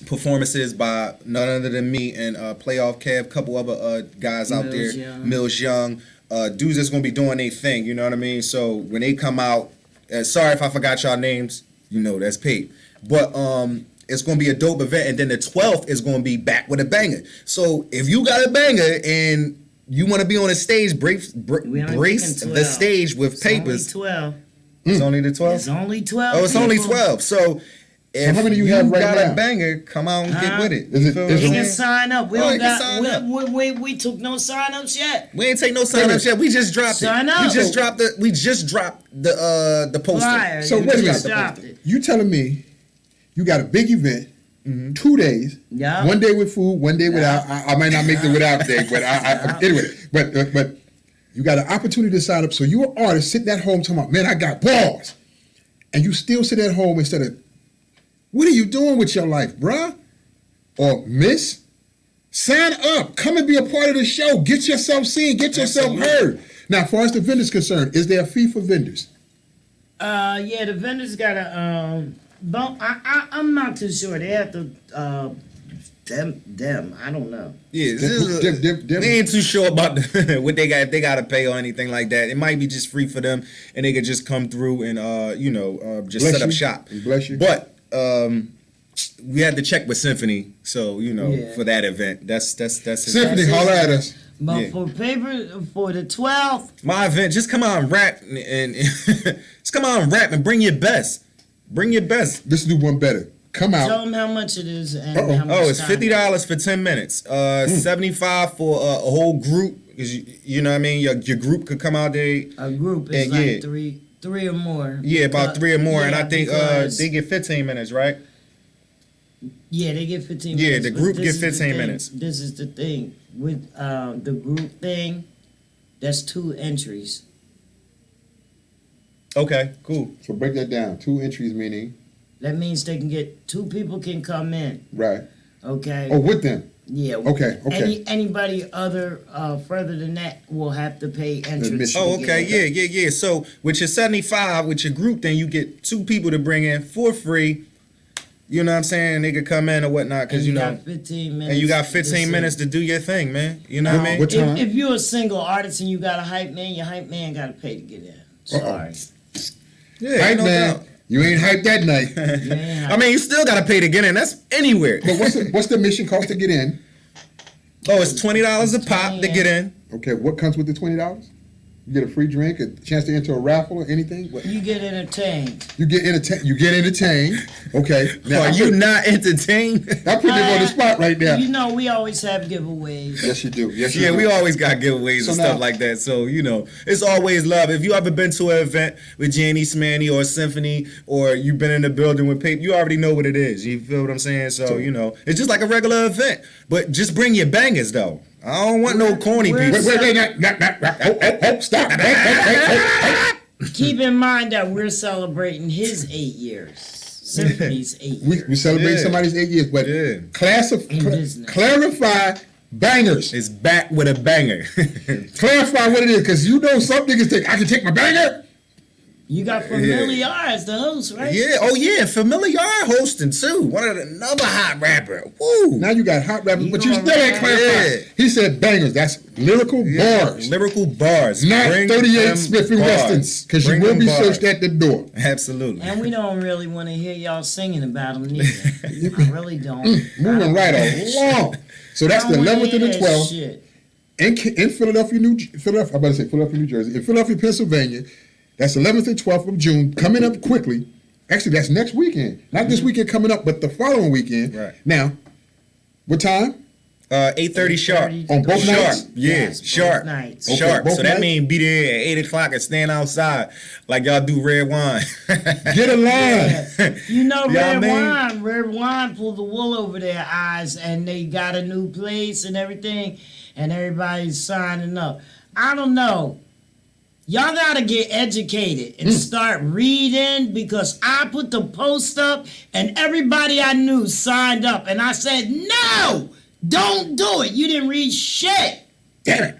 performances by none other than me and Playoff Kev, couple other guys out Mills there, Young. Mills Young, dudes that's gonna be doing their thing. You know what I mean? So when they come out, sorry if I forgot y'all names. You know that's paid, but it's gonna be a dope event, and then the 12th is gonna be back with a banger. So if you got a banger and you want to be on the stage, brace We only brace taking the 12. stage with It's papers. Only 12. It's only the 12th. It's only 12. Oh, it's only people. 12. So if how many you have right got now? a banger, come on and get with it. Is You it- feel is what it- I'm You can saying? sign up. We Oh, don't you can got. sign up. We took no sign ups yet. We ain't take no sign ups yet. We just dropped Sign it. up. We just dropped the poster. Flyer. So You wait a just minute. dropped it. You telling me you got a big event 2 days. Yeah. 1 day with food, 1 day without. I might not make the without day, but anyway. But you got an opportunity to sign up. So you're an artist sitting at home talking about, man, I got balls, and you still sit at home instead of, what are you doing with your life, bruh? Or miss? Sign up. Come and be a part of the show. Get yourself seen. Get yourself heard. Now, as far as the vendors concerned, is there a fee for vendors? Yeah, the vendors gotta I'm not too sure. They have to them. I don't know. Yeah, Them. we ain't too sure about what they got, if they gotta pay or anything like that. It might be just free for them, and they could just come through and just Bless set up you. shop. Bless you. But we had to check with Symphony, so Yeah. for that event. That's Symphony, That's holler it. at us. But Yeah. for the 12th, my event. Just come out and rap and just come out and rap and bring your best. Bring your best. Let's do one better. Come out. tell them how much it is and Uh-oh. how much Oh, it's time. $50 for 10 minutes. 75 for a whole group. Cause you know what I mean. Your group could come out there. A group is And like yeah. three or more. Yeah, about 3 or more, and Yeah, I think because- they get 15 minutes, right? Yeah, they get 15 Yeah, minutes. the but group this get is the 15 thing- minutes. This is the thing. With the group thing, that's 2 entries. Okay, cool. So break that down. 2 entries meaning, That means they can get 2 people can come in. right? Okay. Oh, with them. Yeah. Okay, okay. Anybody other further than that will have to pay entrance. Admission. Oh, to okay, get in. yeah. So with your 75, with your group, then you get 2 people to bring in for free. You know what I'm saying? They could come in or whatnot, And because you got 15 minutes. and you got to 15 sit. minutes to do your thing, man. You know what I mean? What time? If you're a single artist and you got a hype man, your hype man got to pay to get in. Sorry. Yeah, Hype no man, doubt. you ain't hyped that night. You ain't hype. I mean, you still got to pay to get in. That's anywhere. But what's the admission cost to get in? Oh, it's $20 a pop to get in. Okay, what comes with the $20? You get a free drink, a chance to enter a raffle or anything? What? You get entertained. You get entertained. Okay. Now, Are you not entertained? I put them on the spot right now. You know, we always have giveaways. Yes, you do. Yes, you Yeah, do. we always got giveaways So and now- stuff like that. So, it's always love. If you ever been to an event with Jannyshmanny or Symphony, or you've been in the building with Paper, you already know what it is. You feel what I'm saying? So, it's just like a regular event. But just bring your bangers, though. I don't want no corny Where's- people. Wait, stop. Keep in mind that we're celebrating his 8 years. Symphony's 8 years. We celebrate Yeah. somebody's 8 years, but Yeah. In business. clarify bangers. It's back with a banger. Clarify what it is, because some niggas think I can take my banger. You got Familiar as the host, right? Yeah, oh yeah, Familiar hosting too. Another hot rapper. Woo. Now you got hot rappers, You but you know still ain't what? clarifying. Yeah. He said bangers. That's lyrical bars, Lyrical bars. not Bring 38 them Smith and bars. Wessons, because you Bring will them be bars. searched at the door. Absolutely. And we don't really want to hear y'all singing about them neither. I really don't. Moving right along. So that's I the don't wanna 11th and hear the that 12th shit. in Philadelphia, I'm about to say Philadelphia, New Jersey. In Philadelphia, Pennsylvania. That's 11th and 12th of June, coming up quickly. Actually, that's next weekend. Not this weekend coming up, but the following weekend. Right. Now, what time? 8:30 sharp. 8:30 On both Sharp. nights? Yeah, Yes, both sharp. nights. Okay, Sharp. both So that nights? means be there at 8 o'clock and stand outside like y'all do red wine. Get a line. Yeah. You know, Yeah, Red Wine pulled the wool over their eyes, and they got a new place and everything, and everybody's signing up. I don't know. Y'all gotta get educated and start reading, because I put the post up and everybody I knew signed up, and I said, no, don't do it. You didn't read shit. Damn it.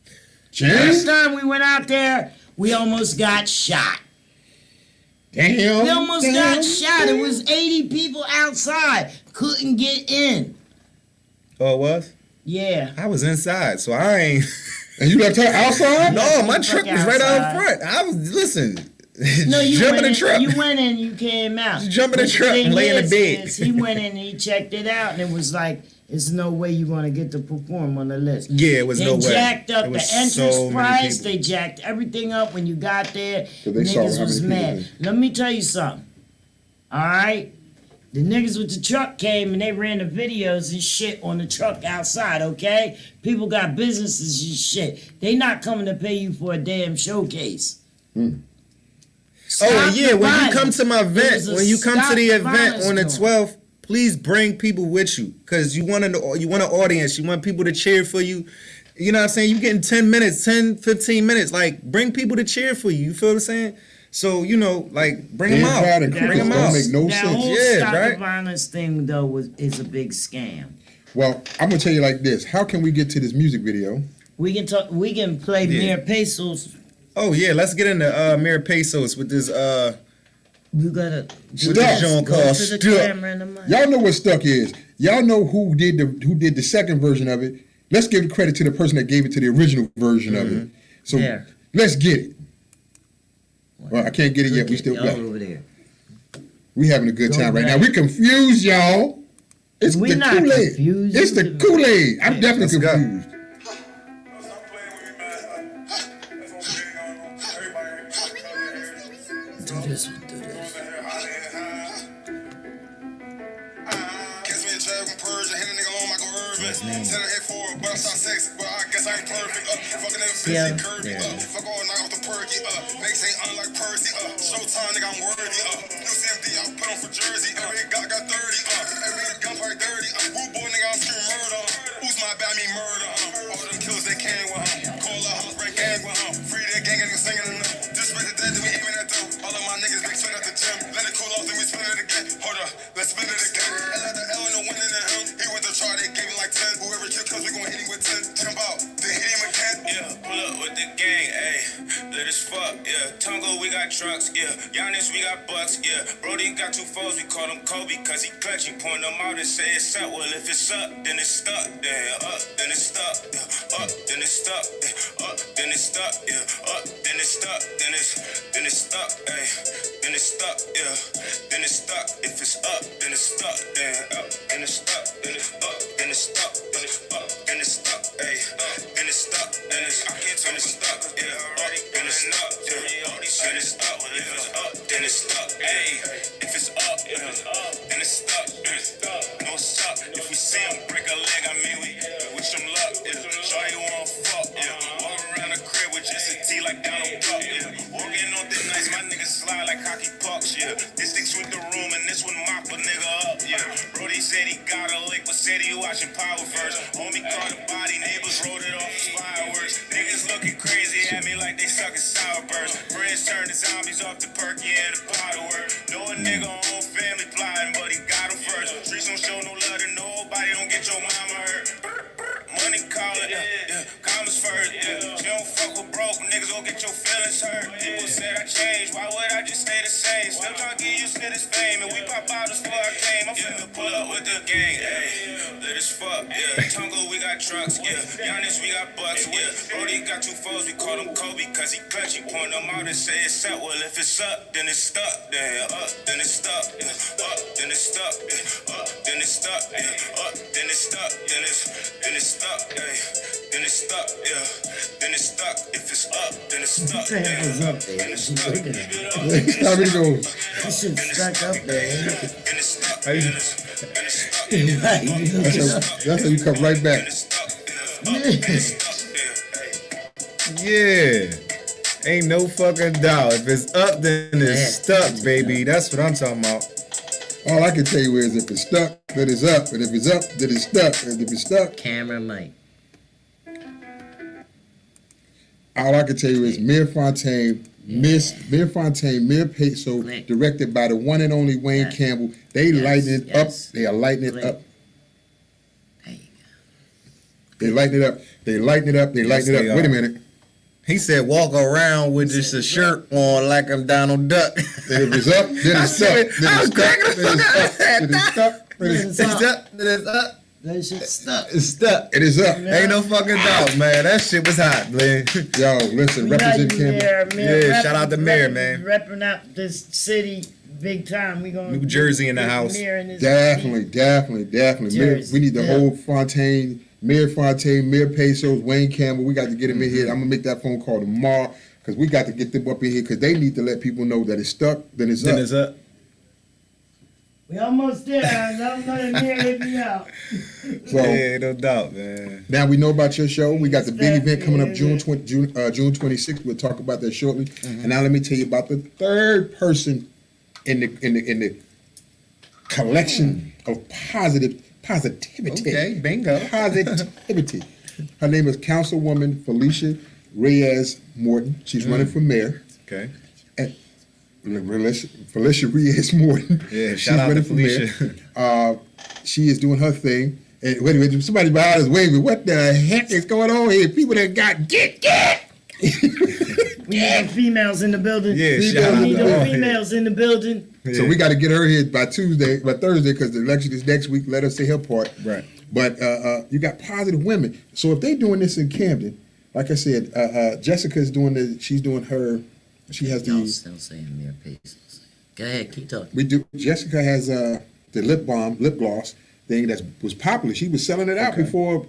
Last James? time we went out there, we almost got shot. Damn. We almost damn, got shot. It damn. was 80 people outside. Couldn't get in. Oh, it was? Yeah. I was inside, so I ain't. And you left her outside? No, my Fuck truck was right out outside. front. I was, listen, No, you jump went in the truck. You went in, you came out. Just jump in the But truck and thing lay in the bed. is he went in and he checked it out, and it was like, there's no way you're going to get to perform on the list. Yeah, it was They no way. jacked up It the was entrance so many price. people. They jacked everything up when you got there. So they saw Niggas how was many people mad. Let me tell you something. All right? The niggas with the truck came and they ran the videos and shit on the truck outside, okay? People got businesses and shit. They not coming to pay you for a damn showcase. Oh, and yeah, when you come to my event, It was a when you come to the stop event violence on the going. 12th, please bring people with you, because you want an audience. You want people to cheer for you. You know what I'm saying? You getting 10 minutes, 10, 15 minutes. Like, bring people to cheer for you. You feel what I'm saying? So, you know, like, bring them out. Pride and Bring crickets them don't out. make no That sense. whole Yeah, stop right? the violence thing though is a big scam. Well, I'm gonna tell you like this. How can we get to this music video? We can talk. We can play Yeah. Mayor Pesos. Oh, yeah, let's get into Mayor Pesos with this, You gotta Stuck. this joint go called to the Stuck. camera in the mic. Y'all know what Stuck is. Y'all know who did the second version of it. Let's give the credit to the person that gave it to the original version of it. So There. let's get it. Well, I can't get it yet. We still all got. over there. We having a good Go time right now. back. We confused, y'all. It's We the not Kool-Aid. confused. It's the Kool-Aid. I'm definitely Let's go. confused. Stop playing with me, man. That's what big on everybody. Do this one. Do this. Catch me in traffic with Persian, hit a nigga on Michael Irvin. Tell her hit forward, but I'm so sexy. But I guess I ain't perfect. Fucking that bitch, Yeah. she curvy. Fuck all night off the perky. Niggas ain't unlike Percy. Showtime, nigga, I'm worthy. WCMD, I put on for Jersey. Every Glock got 30. Every gun part dirty. Woo boy, nigga, I'm screaming murder. Who's my bad, me murder? All them killers, they came with Call a house, break gang with Free that gang, and niggas singing enough. Disrespect the dead, then we aiming at dope. All of my niggas big swing at the gym. Let it cool off, then we spin it again. Hold up, let's spin it again. L at the L and the winning the him. He went to try, they gave him like 10. Whoever kill comes, we gon' hit him with 10. Jump out, then hit him again. Yeah, pull up with the gang, ayy. Lit as fuck, yeah. Tongo, we got trucks, yeah. Giannis, we got bucks, yeah. Brody got two foes, we call him Kobe, cause he clutch. He point them out and say it's up. Well, if it's up, then it's stuck. Then up, then it's stuck. Yeah. Up, then it's stuck. Yeah. Up, then it's stuck. Yeah. Up, then it's stuck. Then it's stuck, ayy. Then it's stuck, yeah. Then it's stuck. If it's up, then it's stuck. Then up, then it's stuck. Then it's up, then it's stuck. Then it's up, then it's stuck, ayy. Then it's stuck. Then it's I can't tell it's stuck. Yeah, up, then it's stuck. Yeah, then it's up. If it's up, then it's stuck. Ayy, if it's up, then it's stuck. No suck. If we see him break a leg, I mean we wish him luck. Yeah, show you want fuck. Yeah, walk around the crib with just a T like Donald Duck. Yeah, walking on thin nights, my niggas slide like hockey pucks. Yeah, this sticks with the room and this one mop a nigga up. Yeah, Brody said he got a lick, but said he watching Power Verse. Homie caught the body, neighbors wrote it off as fireworks. Niggas looking crazy at me like they sucking sour bursts. Friends turning zombies off the perky and the powder word. Know a nigga on family plotting, but he got him first. Streets don't show no love to nobody, don't get your mama hurt. Money calling, yeah, commas first, yeah. She don't fuck with broke, niggas gon' get your feelings hurt. People said I changed, why would I just stay the same? Still tryna get used to this fame, and we pop bottles before I came. I'm finna pull up with the gang, ayy. Lit as fuck, yeah. Tongo, we got trucks, yeah. Giannis, we got bucks, yeah. Brody got two foes, we call him Kobe, cause he clutch. He point them out and say it's up. Well, if it's up, then it's stuck. Then up, then it's stuck. Yeah. Up, then it's stuck. Yeah. Up, then it's stuck. Yeah. Up, then it's stuck. Then it's stuck. Ay. Then it's stuck. Yeah. Then it's stuck. If it's up, then it's stuck. What the hell is up there? Then it's stuck. Look at that. How many goes? This shit stuck up there. Then it's stuck. How you- Then it's stuck. Right, you look it up. That's how you come right back. Then it's stuck. Yeah. Up, then it's stuck. Yeah. Ay. Yeah. Ain't no fucking doubt. If it's up, then it's Yeah. stuck, baby. That's what I'm talking about. All I can tell you is if it's stuck, then it's up. And if it's up, then it's stuck. And if it's stuck, Camera mic. all I can tell you is Mayor Fontaine, Mayor Peso, Click. directed by the one and only Wayne Yes. Campbell. They Yes, lighten it yes. up. They are lighting it Click. up. There you They lighten it up. They lighten it up. They lighten they it up. Wait a are. minute. He said, walk around with just a shirt on like I'm Donald Duck. And if it's up, then I it's stuck. said, Then I was it's stuck. cracking the Then it's fuck stuck. Then it's stuck. Then it's It's up, then it's up, go. That shit stuck. it's stuck. It is up. Ain't no fucking doubt, man. That shit was hot, man. Yo, listen, We got represent you Campbell. there, man. Yeah, shout out to Mayor, man. Repping out this city big time. We gonna New Jersey in the get house. Mayor in this Definitely. Mayor, Jersey. we need the Yeah. whole Fontaine, Mayor Pesos, Wayne Campbell. We got to get him in here. I'm gonna make that phone call tomorrow because we got to get them up in here because they need to let people know that it's stuck. Then it's Then up. it's up. We almost there. I'm gonna Mayor hit me out. So Yeah, no doubt, man. now we know about your show. We got the big event coming up Yeah. June 26th. We'll talk about that shortly. And now let me tell you about the third person in the collection of positivity. Okay, bingo. Positivity. Her name is Councilwoman Felicia Reyes Morton. She's running for mayor. Okay. Felicia Reyes Morton. Yeah, She's shout out to running for mayor. Felicia. She is doing her thing. And wait a minute, somebody behind us waving. What the heck is going on here? People that got get. We need them females in the building. Yeah, Females shout out in We need the to them all. females in the building. So we got to get her here by Thursday, because the election is next week. Let her say her part. Right. But you got positive women. So if they doing this in Camden, like I said, Jessica's doing the. She's doing her. She has Y'all the. still saying mere pieces. Go ahead, keep talking. We do. Jessica has the lip gloss thing that was popular. She was selling it out Okay. before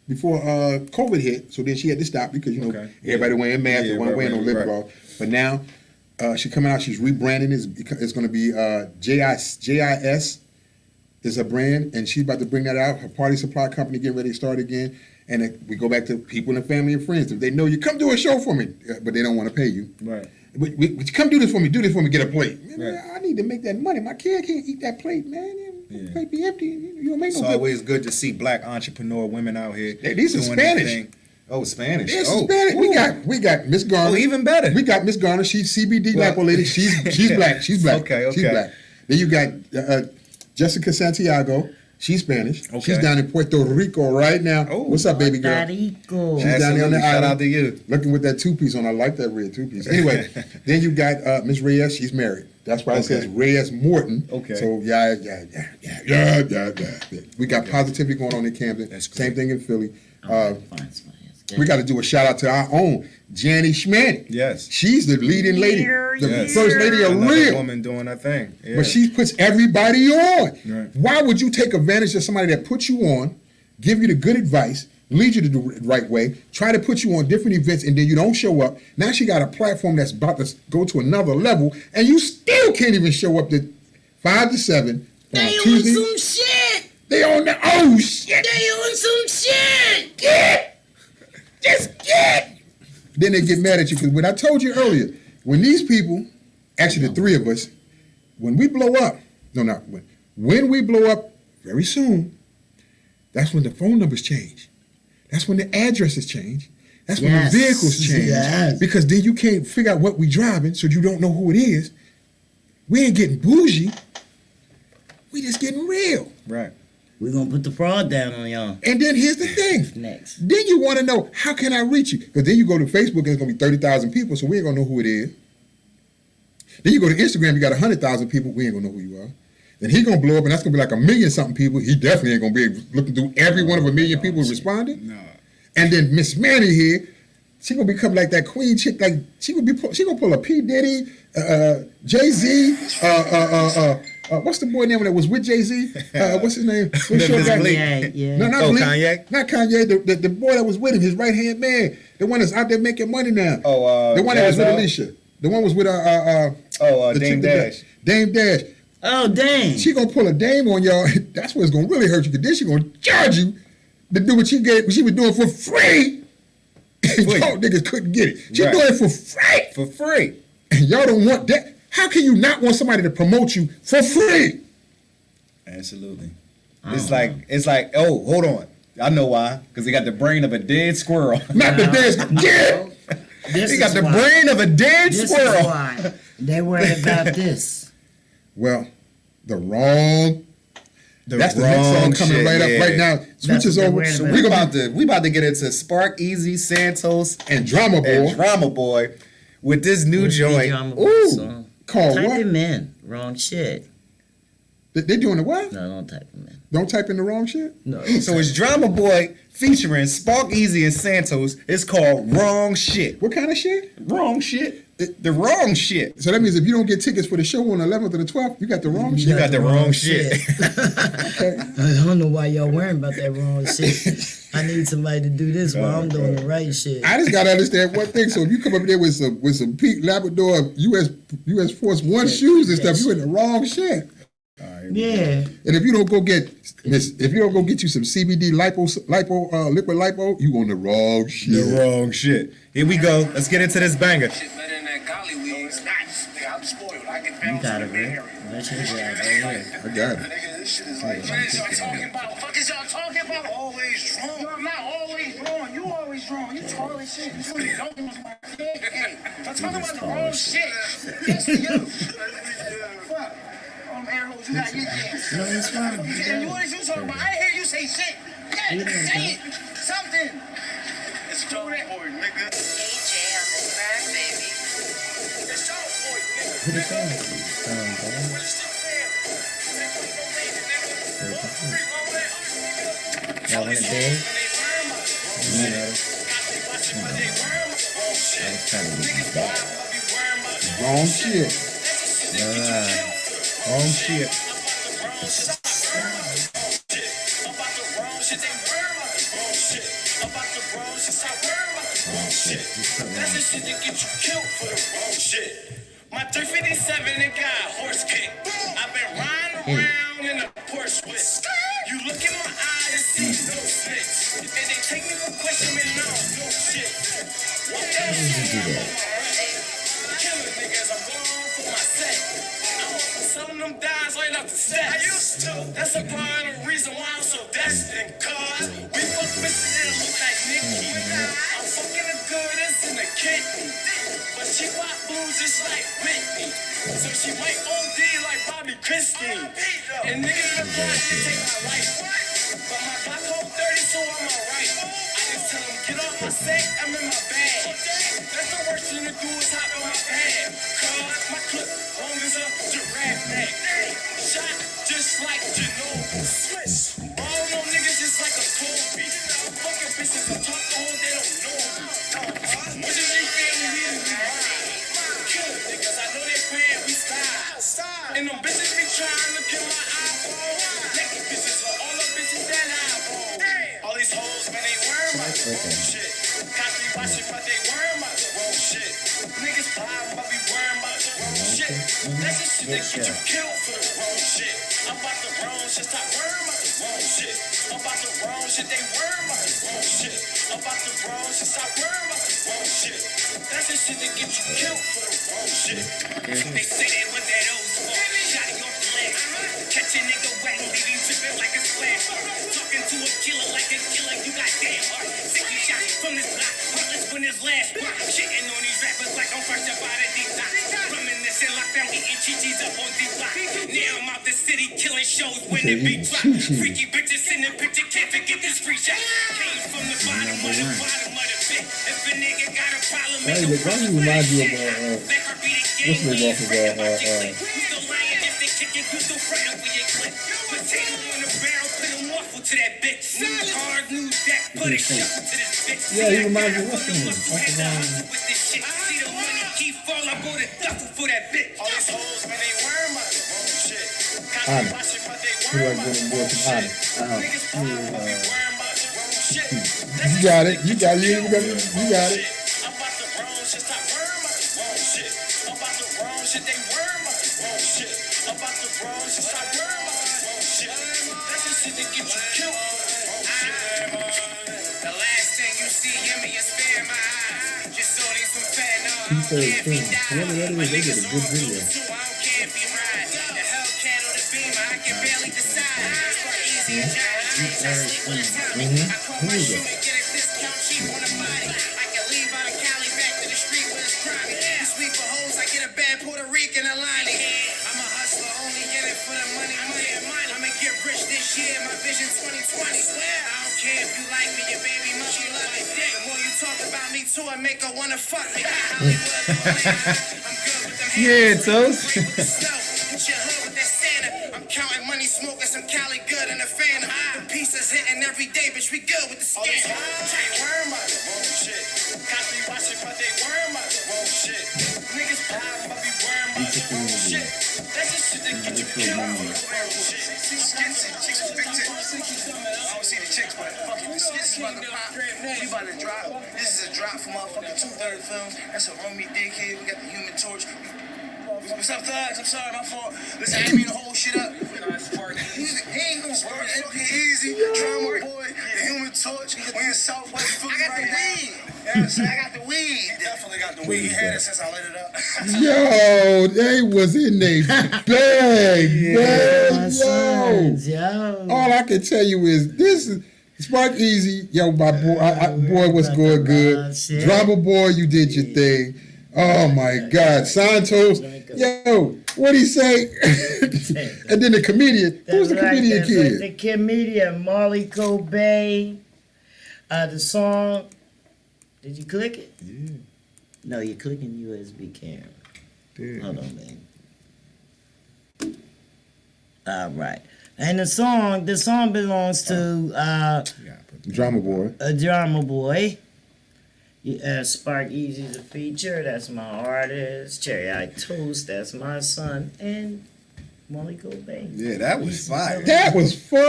COVID hit. So then she had to stop because Okay. everybody wearing masks. Yeah, They weren't wearing no lip right. gloss. But now she's coming out. She's rebranding. It's going to be JIS is a brand, and she's about to bring that out. Her party supply company getting ready to start again. And we go back to people and family and friends. If they know you, come do a show for me, but they don't want to pay you. Right. But come do this for me, get a plate. Man, Right. I need to make that money. My kid can't eat that plate, man. The plate be empty. You don't make It's no good. always good to see black entrepreneur women out here. These are doing their Spanish. thing. Oh, Spanish. This oh, is Spanish. ooh. We got Miss Garner. Oh, even better. We got Miss Garner. She's CBD Well- lipo lady. She's black. She's black. Okay, She's okay. black. Then you got Jessica Santiago. She's Spanish. Okay. She's down in Puerto Rico right now. Oh, What's up, baby girl? Rico. She's down there on the Absolutely. Shout island. out to you. Looking with that two-piece on. I like that red two-piece. Anyway, then you got Miss Reyes. She's married. That's why it says Reyes Morton. Okay. So yeah. We got positivity going on in Camden. That's great. Same thing in Philly. Fine, fine, yes. Go We ahead. got to do a shout out to our own Jannyshmanny. Yes. She's the leading lady, the Yes. first lady of Another real. woman doing her thing. Yeah. But she puts everybody on. Right. Why would you take advantage of somebody that puts you on, give you the good advice, lead you to the right way, try to put you on different events, and then you don't show up? Now she got a platform that's about to go to another level, and you still can't even show up to 5 to 7 on They on Tuesday. some shit. They on the oh shit. They on some shit. Just get. Then they get mad at you because when I told you earlier, when these people, actually the three of us, when we blow up, when we blow up very soon, that's when the phone numbers change. That's when the addresses change. That's when Yes. the vehicles change. Yes. Because then you can't figure out what we driving, so you don't know who it is. We ain't getting bougie. We just getting real. Right. We're going to put the fraud down on y'all. And then here's the thing. Next. Then you want to know, how can I reach you? Because then you go to Facebook and it's going to be 30,000 people, so we ain't going to know who it is. Then you go to Instagram, you got 100,000 people, we ain't going to know who you are. Then he going to blow up, and that's going to be like 1,000,000-something people. He definitely ain't going to be looking through every one of 1,000,000 people who responded. No. And then Miss Manny here, she going to become like that queen chick, like she going to pull a P. Diddy, Jay-Z, what's the boy name that was with Jay-Z? What's his name? What's your guy? Yeah. No, not Oh, Bleak. Kanye? Not Kanye. The boy that was with him, his right hand man, the one that's out there making money now. Oh, the one that was with Jazzo? Alicia. The one was with the Dame chick that- Dash. Dame Dash. Oh, dang. She gonna pull a dame on y'all. That's what's gonna really hurt you. Cause then she gonna charge you to do what she was doing for free. Y'all niggas couldn't get it. She Right. doing it for free. For free. And y'all don't want that. How can you not want somebody to promote you for free? Absolutely. It's like, oh, hold on. I know why. Because he got the brain of a dead squirrel. Not the dance. Yeah. This He got is the why. brain of a dead This squirrel. is why they worried about this. Well, the wrong. The That's the next song wrong coming shit, right up yeah. right now. Switches what they're over. worried So about. we We about to get into Spark Easy, Santos, and Drama Boy and Drama Boy with this new joint. Ooh. called Type what? him in. Wrong shit. They doing the what? No, don't type him in. Don't type in the wrong shit. No. So it's Drama Boy featuring Spark Easy and Santos. It's called Wrong Shit. What kind of shit? Wrong shit. The wrong shit. So that means if you don't get tickets for the show on the 11th or the 12th, you got the wrong shit. You got the wrong shit. I don't know why y'all worrying about that wrong shit. I need somebody to do this while I'm doing the right shit. I just gotta understand one thing. So if you come up there with some Pete Labrador US Force One shoes and stuff, you in the wrong shit. Yeah. And if you don't go get you some CBD liquid lipo, you on the wrong shit. The wrong shit. Here we go. Let's get into this banger. Shit better than that golly weed. It's nice. I'm spoiled. I can You bounce got in it, the man. area. That's your job right here. I got it. Nigga, this shit is like. What is y'all talking about? Fuck is y'all talking about? Always drunk. Yo, I'm not always wrong. You always wrong. You tall as shit. You funny. Don't use my head. Hey, I'm talking about the wrong shit. Yes, to you. Fuck. Air holes, you got your dance. No, it's fine. And what is you talking about? I didn't hear you say shit. Yeah, say it. Something. It's Joe Boy, nigga. AJ on the track, baby. It's Joe Boy, nigga. Who the fuck? Y'all want it big? You know it. I was trying to get this back. Wrong shit. Wrong shit. That's the shit that get you killed for the wrong shit. My 357 and got horse kick. I've been riding around in a Porsche with. You look in my eye and see no snitch. And they take me for questioning, I don't know shit. What else you do that? Killing niggas, I'm going for my set. I'm off for selling them dimes right out the set. I used to. That's a part of the reason why I'm so destined. Cause we fuck bitches that look like Nicki. I'm fucking the goodest in the kitten. But she pop blues just like Whitney. So she might OD like Bobby Christine. And niggas in the block, they take my life. But my block hold 30, so I'm alright. I just tell them, get off my set, I'm in my bag. That's the worst thing to do is hop on my pad. Cause my clip long as a giraffe neck. Shot just like Ginobili. Switch. All no niggas just like a Kobe. Fucking bitches, I talk the whole day, don't know me. What is they family needing me? Kill niggas, I know they paying, we style. And them bitches be trying to kill my iPhone. Naked bitches are all the bitches that I own. All these hoes, man, they wearing my wrong shit. Cops be watching, but they wearing my wrong shit. Niggas blind, but be wearing my wrong shit. That's the shit that get you killed for the wrong shit. I'm about the wrong shit, stop wearing my wrong shit. I'm about the wrong shit, they wearing my wrong shit. I'm about the wrong shit, stop wearing my wrong shit. That's the shit that get you killed for the wrong shit. They say they want that old sport. Shot it off the leg. Catch a nigga wet and leave him tripping like a splash. Talking to a killer like a killer, you got damn heart. 60 shots from this block, heartless when his last block. Shitting on these rappers like I'm fresh up out of deep dock. Reminiscing lockdown, eating chichis up on deep block. Now I'm out the city killing shows when the beat drop. Freaky bitches sending picture, can't forget this free shot. Came from the bottom of the pit. If a nigga got a problem, Why do you remind you of what's the name off of yeah, he reminds me of what's the name? Honest. He like going more to honest. You got it. You got it. You got it. You got it. Whoever that is, they did a good video. Who is that? I make her wanna fuck me. Yeah, Toast. I'm counting money, smoking some Cali good in the fan. The pieces hitting every day, bitch. We good with the scam. They worm out the wrong shit. Cops be watching, but they worm out the wrong shit. Niggas proud, but be worm out the wrong shit. That's the shit that get you killed for the wrong shit. Chicks with big tits. I don't see the chicks, but fuck it. This is about to pop. We about to drop. This is a drop from motherfucking 2/3 films. That's a Romy dickhead. We got the Human Torch. What's up, thugs? I'm sorry, my fault. Listen, I didn't mean to hold shit up. He ain't gonna work. Fucking easy. Drama boy, the Human Torch. We in Southwest Philly right now. I got the weed. weed. Definitely got the weed. He had it since I lit it up. Yo, they was in their bag, My man. sons, Yo. yo. All I can tell you is this is Spark Easy. Yo, my boy, what's going good? Shit. Drama boy, you did your thing. Oh my God, Santos. Yo, what'd he say? And then the comedian. Who's the comedian That's kid? right, the comedian, Molly Cobain. The song. Did you click it? Yeah. No, you're clicking USB camera. Dude. Hold on, man. All right. And the song belongs to Drama boy. a drama boy. Spark Easy's a feature. That's my artist. Cherry Eye Toast. That's my son. And Molly Cobain. Yeah, that was fire. That was fun.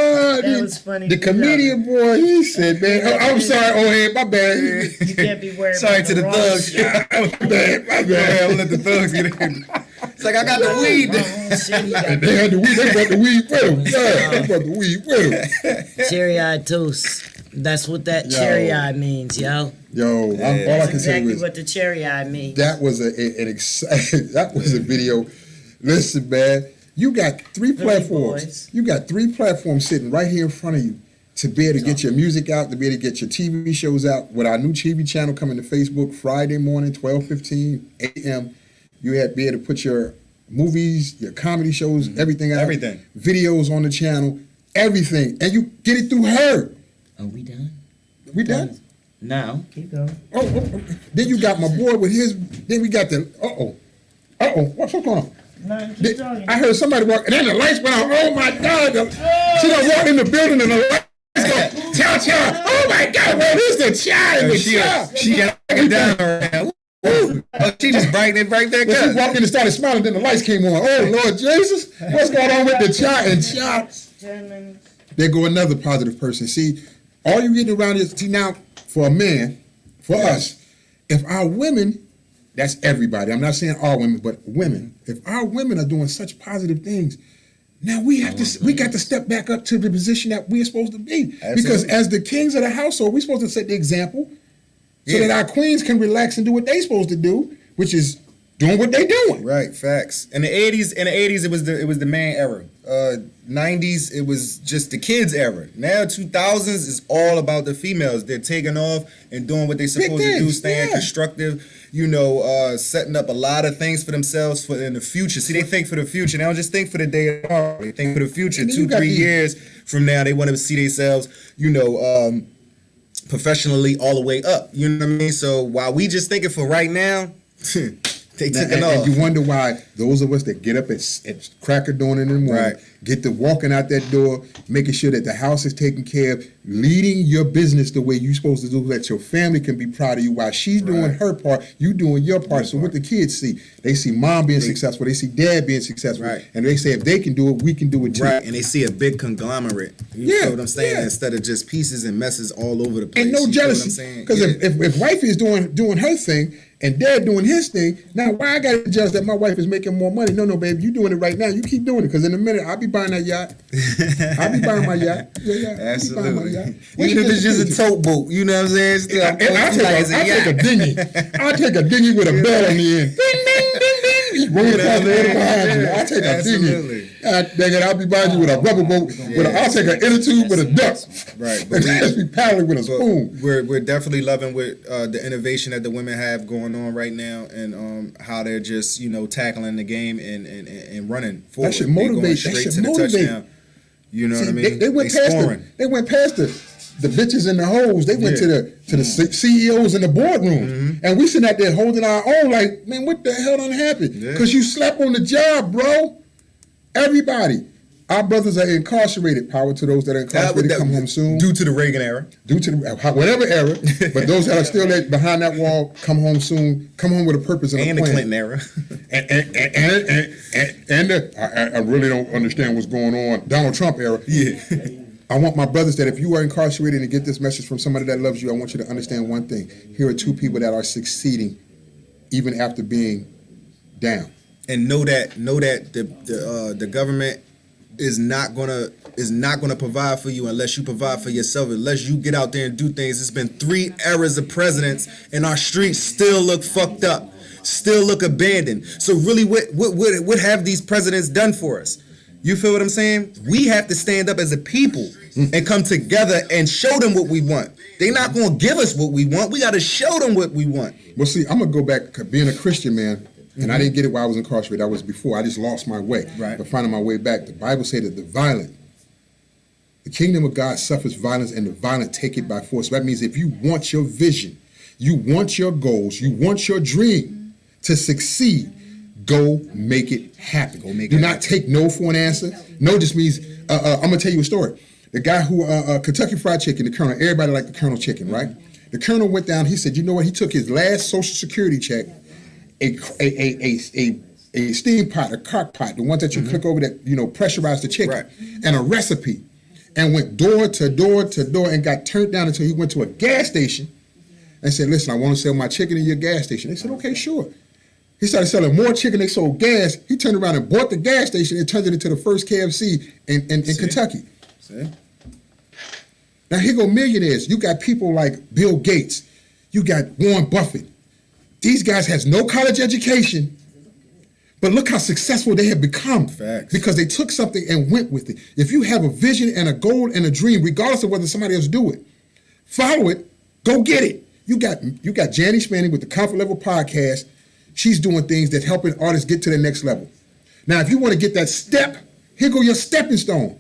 That was funny. The comedian boy, he said, man, I'm sorry, oh, hey, my bad. You can't be worried Sorry about to the wrong thugs. shit. My bad, my bad. I'll let the thugs get in. It's like I got the weed. Wrong shit, you got They had the weed, they brought the weed with them. Yeah, they brought the weed with them. Cherry Eye Toast. That's what that Yo. cherry eye means, yo. Yo, all I That's can tell you exactly is what the cherry eye means. that was that was a video. Listen, man, you got three platforms. boys. You got three platforms sitting right here in front of you to be able to get your music out, to be able to get your TV shows out. With our new TV channel coming to Facebook Friday morning, 12:15 a.m. You had to be able to put your movies, your comedy shows, everything out. Everything. Videos on the channel, everything. And you get it through her. Are we done? We done? No. Keep going. Oh. Then you got my boy with his, then we got the, what's going on? No, keep talking. I heard somebody walk, and then the lights went out. Oh my God! She done walked in the building, and the lights go, cha. Oh my God! Where is the cha and the cha? She got it down around. Oh, she just brightened it right back When she up. walked in and started smiling, then the lights came on. Oh Lord Jesus! What's going on with the cha and cha? 10 minutes. There go another positive person. See, all you getting around is, see now, for a man, for us, if our women, that's everybody. I'm not saying all women, but women. If our women are doing such positive things, now we got to step back up to the position that we're supposed to be. Absolutely. Because as the kings of the household, we're supposed to set the example so that our queens can relax and do what they're supposed to do, which is doing what they're doing. Right, facts. In the 80s, it was the man era. 90s, it was just the kids era. Now 2000s is all about the females. They're taking off and doing what they're supposed to do, things, staying yeah. constructive, setting up a lot of things for themselves for in the future. See, they think for the future. They don't just think for the day tomorrow. They think for the future. And then you 2-3 got these- years from now, they want to see themselves, professionally all the way up. You know what I mean? So while we just thinking for right now, they Now, taking and off. you wonder why those of us that get up at crack of dawn in the morning, Right. get to walking out that door, making sure that the house is taken care of, leading your business the way you're supposed to do, that your family can be proud of you. While she's doing Right. her part, you doing your part. So what the kids see, they see mom being successful, they see dad being successful, Right. and they say if they can do it, we can do it too. Right, and they see a big conglomerate. You Yeah, know what I'm saying? yeah. Instead of just pieces and messes all over the place. And no You know what I'm jealousy, saying? because Yeah. if wifey is doing her thing and dad doing his thing, now why I got to be jealous that my wife is making more money? No, baby, you doing it right now. You keep doing it, because in a minute I'll be buying that yacht. I'll be buying my yacht. Yeah. Absolutely. I'll be buying my yacht. What Even you if it's get just a to- tote boat, you know what I'm saying? Still, I'll take a dinghy. I'll take a dinghy with a bell on the end. Ding, ding, ding, ding. Roll it across the water behind you. I'll take a Absolutely. dinghy. Dang it, I'll be buying you with a rubber boat. I'll take an inner tube with a duck. Right, And but just be paddling with a spoon. we're definitely loving what the innovation that the women have going on right now, and how they're just tackling the game and running forward. should They going motivate. That straight should to the motivate. touchdown. You know See, what I mean? They went past scoring. they went past the bitches and the hoes. They went Yeah. to the CEOs in the boardrooms, and we sitting out there holding our own. Like, man, what the hell done happened? Yeah. Because you slept on the job, bro. Everybody, our brothers are incarcerated. Power to those that are incarcerated. Come home soon. Due to the Reagan era. Due to whatever era, but those that are still there behind that wall, come home soon. Come home with a purpose and a And the plan. Clinton era. I really don't understand what's going on. Donald Trump era. Yeah. I want my brothers that if you are incarcerated and get this message from somebody that loves you, I want you to understand one thing. Here are two people that are succeeding even after being down. And know that the government is not gonna provide for you unless you provide for yourself, unless you get out there and do things. It's been 3 eras of presidents and our streets still look fucked up, still look abandoned. So really what have these presidents done for us? You feel what I'm saying? We have to stand up as a people and come together and show them what we want. They're not gonna give us what we want. We gotta show them what we want. Well, see, I'm gonna go back, 'cause being a Christian man, and I didn't get it while I was incarcerated. That was before. I just lost my way. Right. But finding my way back, the Bible said that the kingdom of God suffers violence, and the violent take it by force. So that means if you want your vision, you want your goals, you want your dream to succeed, go make it happen. Do not take no for an answer. No just means, I'm gonna tell you a story. The guy who, Kentucky Fried Chicken, the Colonel, everybody liked the Colonel chicken, right? The Colonel went down, he said, you know what, he took his last Social Security check, a steam pot, a crock pot, the ones that you click over that, pressurize the chicken, Right. and a recipe, and went door to door to door and got turned down until he went to a gas station and said, listen, I want to sell my chicken in your gas station. They said, okay, sure. He started selling more chicken, they sold gas. He turned around and bought the gas station and turned it into the first KFC in Kentucky. See? Now here go millionaires. You got people like Bill Gates. You got Warren Buffett. These guys has no college education, but look how successful they have become. Facts. Because they took something and went with it. If you have a vision and a goal and a dream, regardless of whether somebody else do it, follow it, go get it. You got Jannyshmanny with the Comfort Level podcast. She's doing things that helping artists get to the next level. Now, if you want to get that step, here go your stepping stone.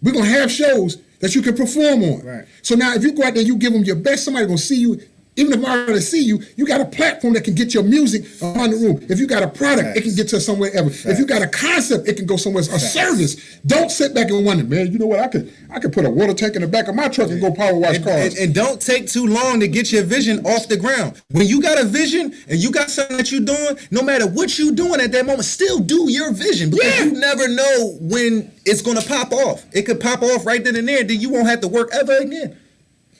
We're going to have shows that you can perform on. Right. So now if you go out there and you give them your best, somebody's going to see you. Even if I already see you, you got a platform that can get your music on the room. If you got a product, it can get to somewhere ever. If you got a concept, it can go somewhere else. A service. Don't sit back and wonder, man, you know what? I could put a water tank in the back of my truck and go power wash cars. And don't take too long to get your vision off the ground. When you got a vision and you got something that you're doing, no matter what you're doing at that moment, still do your vision, because you never know when it's gonna pop off. It could pop off right then and there, then you won't have to work ever again.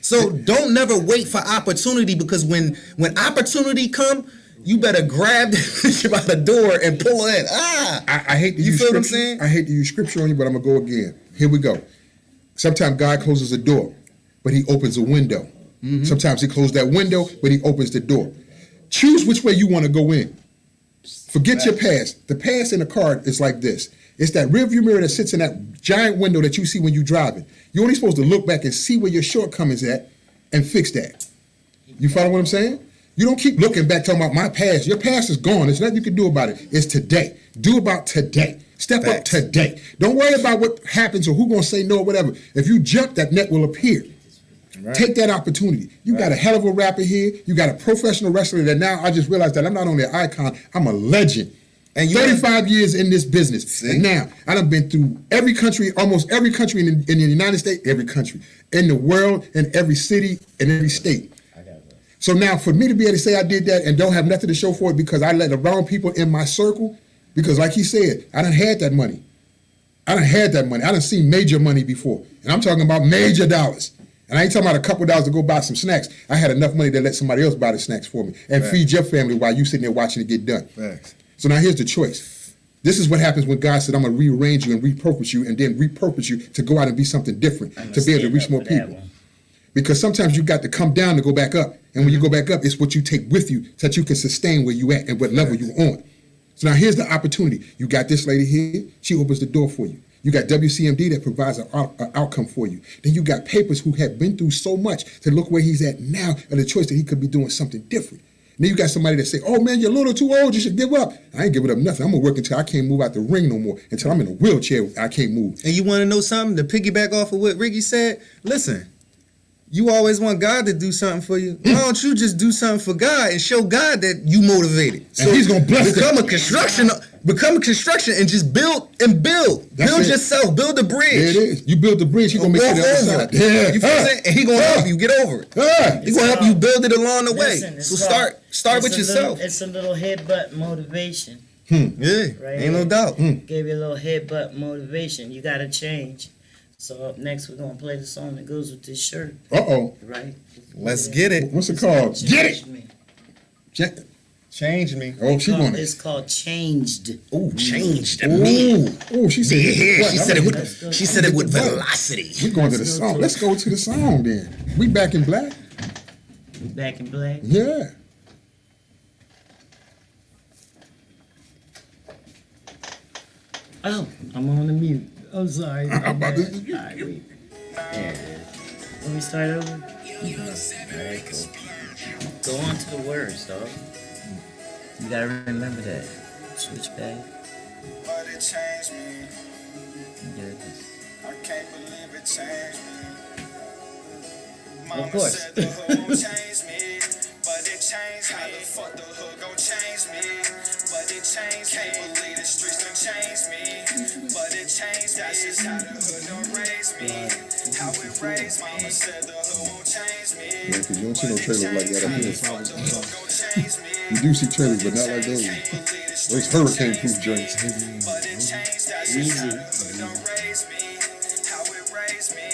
So don't never wait for opportunity, because when opportunity come, you better grab the by the door and pull it in. I hate to You use feel what I'm scripture. saying? I hate to use scripture on you, but I'm gonna go again. Here we go. Sometimes God closes a door, but He opens a window. Sometimes He closes that window, but He opens the door. Choose which way you want to go in. Forget your past. The past in a car is like this. It's that rearview mirror that sits in that giant window that you see when you're driving. You're only supposed to look back and see where your shortcomings at and fix that. You follow what I'm saying? You don't keep looking back talking about my past. Your past is gone. There's nothing you can do about it. It's today. Do about today. Step up today. Don't worry about what happens or who's going to say no or whatever. If you jump, that net will appear. Right. Take that opportunity. You got a hell of a rapper here. You got a professional wrestler that now I just realized that I'm not only an icon, I'm a legend. And 35 years in this business. See? And now, I done been through every country, almost every country in the United States, every country, in the world, in every city, in every state. So now, for me to be able to say I did that and don't have nothing to show for it because I let the wrong people in my circle, because like he said, I done had that money. I done seen major money before. And I'm talking about major dollars. And I ain't talking about a couple dollars to go buy some snacks. I had enough money to let somebody else buy the snacks for me and feed your family while you sitting there watching it get done. Facts. So now here's the choice. This is what happens when God said, I'm going to rearrange you and repurpose you and then repurpose you to go out and be something different, to be able to reach more people. Because sometimes you got to come down to go back up. And when you go back up, it's what you take with you so that you can sustain where you at and what level you on. So now here's the opportunity. You got this lady here. She opens the door for you. You got WCMD that provides an outcome for you. Then you got Papers who have been through so much to look where he's at now and the choice that he could be doing something different. And then you got somebody that say, oh man, you're a little too old, you should give up. I ain't giving up nothing. I'm gonna work until I can't move out the ring no more, until I'm in a wheelchair, I can't move. And you wanna know something? To piggyback off of what Ricky said, listen, you always want God to do something for you. Why don't you just do something for God and show God that you motivated? So and he's gonna bless Become a construction and just build and build. Build yourself, build a bridge. There it is. You build the bridge, he's gonna make it the other side. Yeah. You feel what I'm saying? And he's gonna help you get over it. He's gonna help you build it along the way. So start with yourself. It's a little headbutt motivation. Yeah, right? Ain't no doubt. Gave you a little headbutt motivation. You gotta change. So up next we're gonna play the song that goes with this shirt. Uh-oh. Right? Let's get it. What's it called? Get it! Changed me. Oh, she going. It's called Changed. Ooh, changed me. Oh, she said. Yeah, what? she I'm said it gonna with get she said it with What? velocity. We going to the song. Let's go to the song then. We back in black. We back in black. Yeah. Oh, I'm on the mute. I'm sorry. I'm about to- There it is. Let me start over. Very cool. Go on to the words, dog. You gotta remember that. Switch back. But it changed me. Yes. I can't believe it changed me. Of course. Said the hood won't change me, but it changed me. How the fuck the hood gon' change me? But it changed me. Can't believe the streets done changed me, but it changed me. That's just how the hood done raised me. How it raised me. Mama said the hood won't change me. Yeah, because you don't see no trailers like that up here. Fuck the hood gon' change me. You do see trailers, but not like those. Those hurricane-proof joints. But it changed, that's just how the hood done raised me. How it raised me.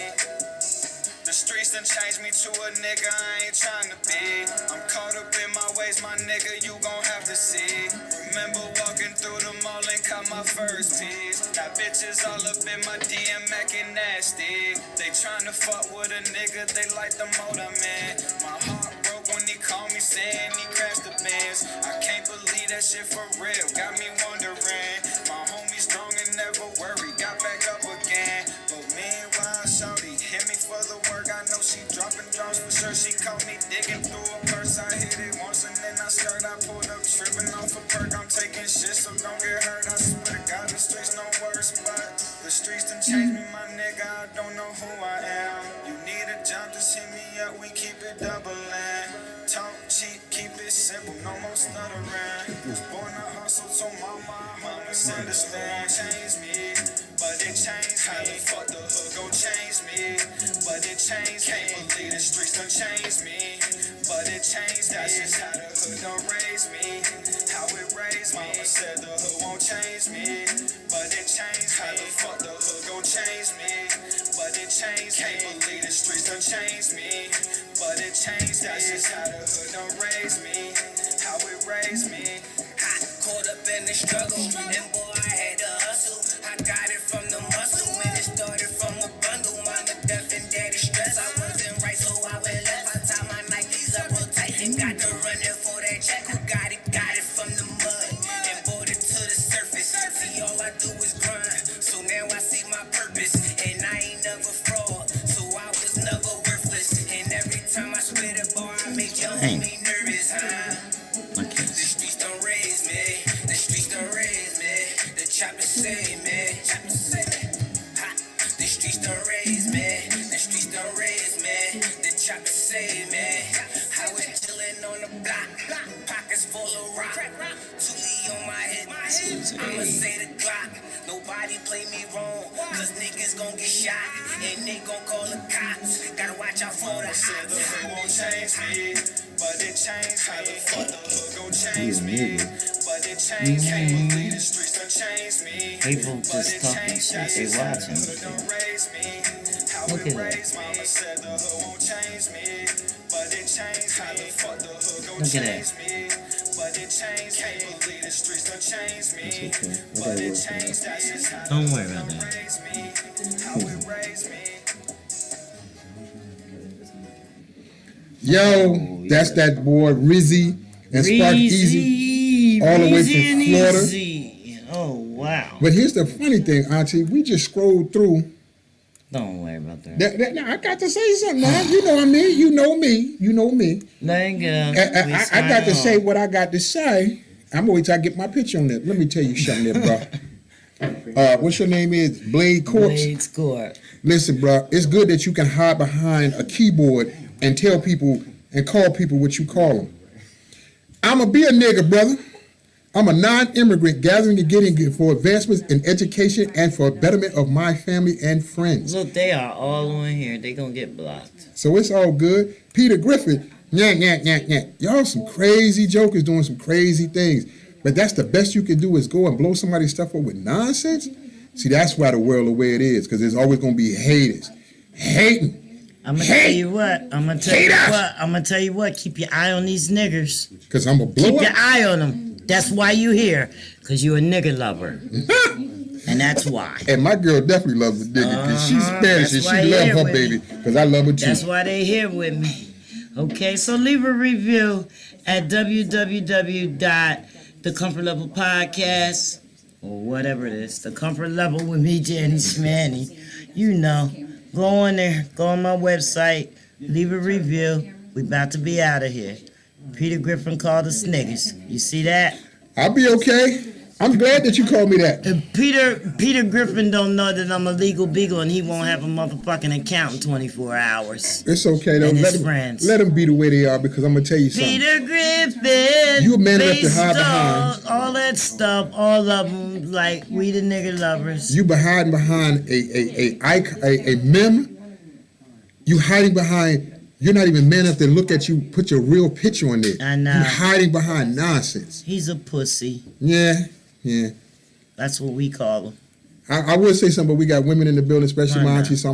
The streets done changed me to a nigga I ain't tryna be. I'm caught up in my ways, my nigga, you gon' have to see. Remember walking through the mall and caught my first piece. Got bitches all up in my DM acting nasty. They tryna fuck with a nigga, they like the mode I'm in. My heart broke when he called me saying he crashed the Benz. I can't believe that shit for real, got me wondering. My homie strong and never worry, got back up again. But meanwhile, shawty hit me for the work. I know she dropping drops for sure. She caught me digging through a purse. I hit it once and then I skirt. I pulled up tripping off a perk. I'm taking shit, so don't get hurt. I swear to God, the streets no worse, but the streets done changed me, my nigga. I don't know who I am. You need a job, just hit me up. We keep it doubling. Talk cheap, keep it simple, no more stuttering. Was born to hustle, so mama misunderstand. Change me, but it changed me. How the fuck the hood gon' change me? But it changed. Can't believe the streets done changed me. But it changed. That's just how the hood done raised me. How it raised me. Mama said the hood won't change me. But it changed. How the fuck the hood gon' change me? But it changed. Can't believe the streets done changed me. But it changed. That's just how the hood done raised me. How it raised me. Hot, caught up in the struggle, and boy I had to hustle. I got it from the muscle, and it started from the bundle. Mama death and daddy stress. I wasn't right, so I went left. I tied my Nikes up real tight and got to running for that check. Who got it from the mud and brought it to the surface. See, all I do is grind, so now I see my purpose, and I ain't never fraud, so I was never worthless. And every time I spit a bar, I make your homie nervous, huh? The streets don't raise me. The streets don't raise me. The choppers say me. Choppers say me. Ha. The streets don't raise me. The streets don't raise me. The choppers say me. How we chillin' on the block. Pockets full of rock. Toolie on my head. I'ma say the Glock. Nobody play me wrong, cause niggas gon' get shot and they gon' call the cops. Gotta watch out for the hops. The hood won't change me, but it changed. How the fuck the hood gon' change me? But it changed. Can't believe the streets done changed me. People But just it talking changed. shit, That's they just how the watching. hood done raised me. How Look it at that. raised me. Mama said the hood won't change me, but it changed. How the fuck the hood gon' Look at that. change me? But it changed. Can't believe the streets done changed me. That's okay. I But gotta it work on changed. that. That's just how Don't the worry hood about done that. raised me. How it raised me. Yo, that's that boy Rizzy and Spark Easy, all the way from Breezy and Florida. Easy. Oh wow! But here's the funny thing, Auntie. We just scrolled through. Don't worry about that. Now, I got to say something, man. You know what I mean? You know me. You know me. There you go. I got to say what I got to say. I'm always trying to get my picture on that. Let me tell you something there, bro. What's your name is? Blade Corpse? Blades Court. Listen, bro, it's good that you can hide behind a keyboard and tell people and call people what you call them. I'ma be a nigga, brother. I'm a non-immigrant gathering and getting for advancements in education and for betterment of my family and friends. Look, they are all on here. They gonna get blocked. So it's all good. Peter Griffin, y'all some crazy jokers doing some crazy things. But that's the best you can do is go and blow somebody's stuff up with nonsense. See, that's why the world the way it is, because there's always going to be haters. Hating. I'm gonna tell you what. I'm gonna tell you what. Keep your eye on these niggers. Cause I'm a blow Keep your up. eye on them. That's why you here. Cause you a nigger lover. And that's why. And my girl definitely loves the nigga because she's Spanish and That's why she he love here her with baby me. because I love her too. That's why they here with me. Okay, so leave a review at www.the Comfort Level Podcast or whatever it is. The Comfort Level with me, Jannyshmanny. You know, go on there, go on my website, leave a review. We about to be out of here. Peter Griffin called us niggas. You see that? I'll be okay. I'm glad that you called me that. Peter Griffin don't know that I'm a legal beagle and he won't have a motherfucking account in 24 hours. It's okay though. And his Let friends. them be the way they are because I'm gonna tell you something. Peter Griffin, You a man enough to Face hide Dog, behind. all that stuff, all of them, like we the nigga lovers. You hiding behind a meme. You hiding behind. You're not even man enough to look at you. Put your real picture on there. I know. You hiding behind nonsense. He's a pussy. Yeah. That's what we call him. I would say something, but we got women in the building, especially Why my not? auntie. So I'm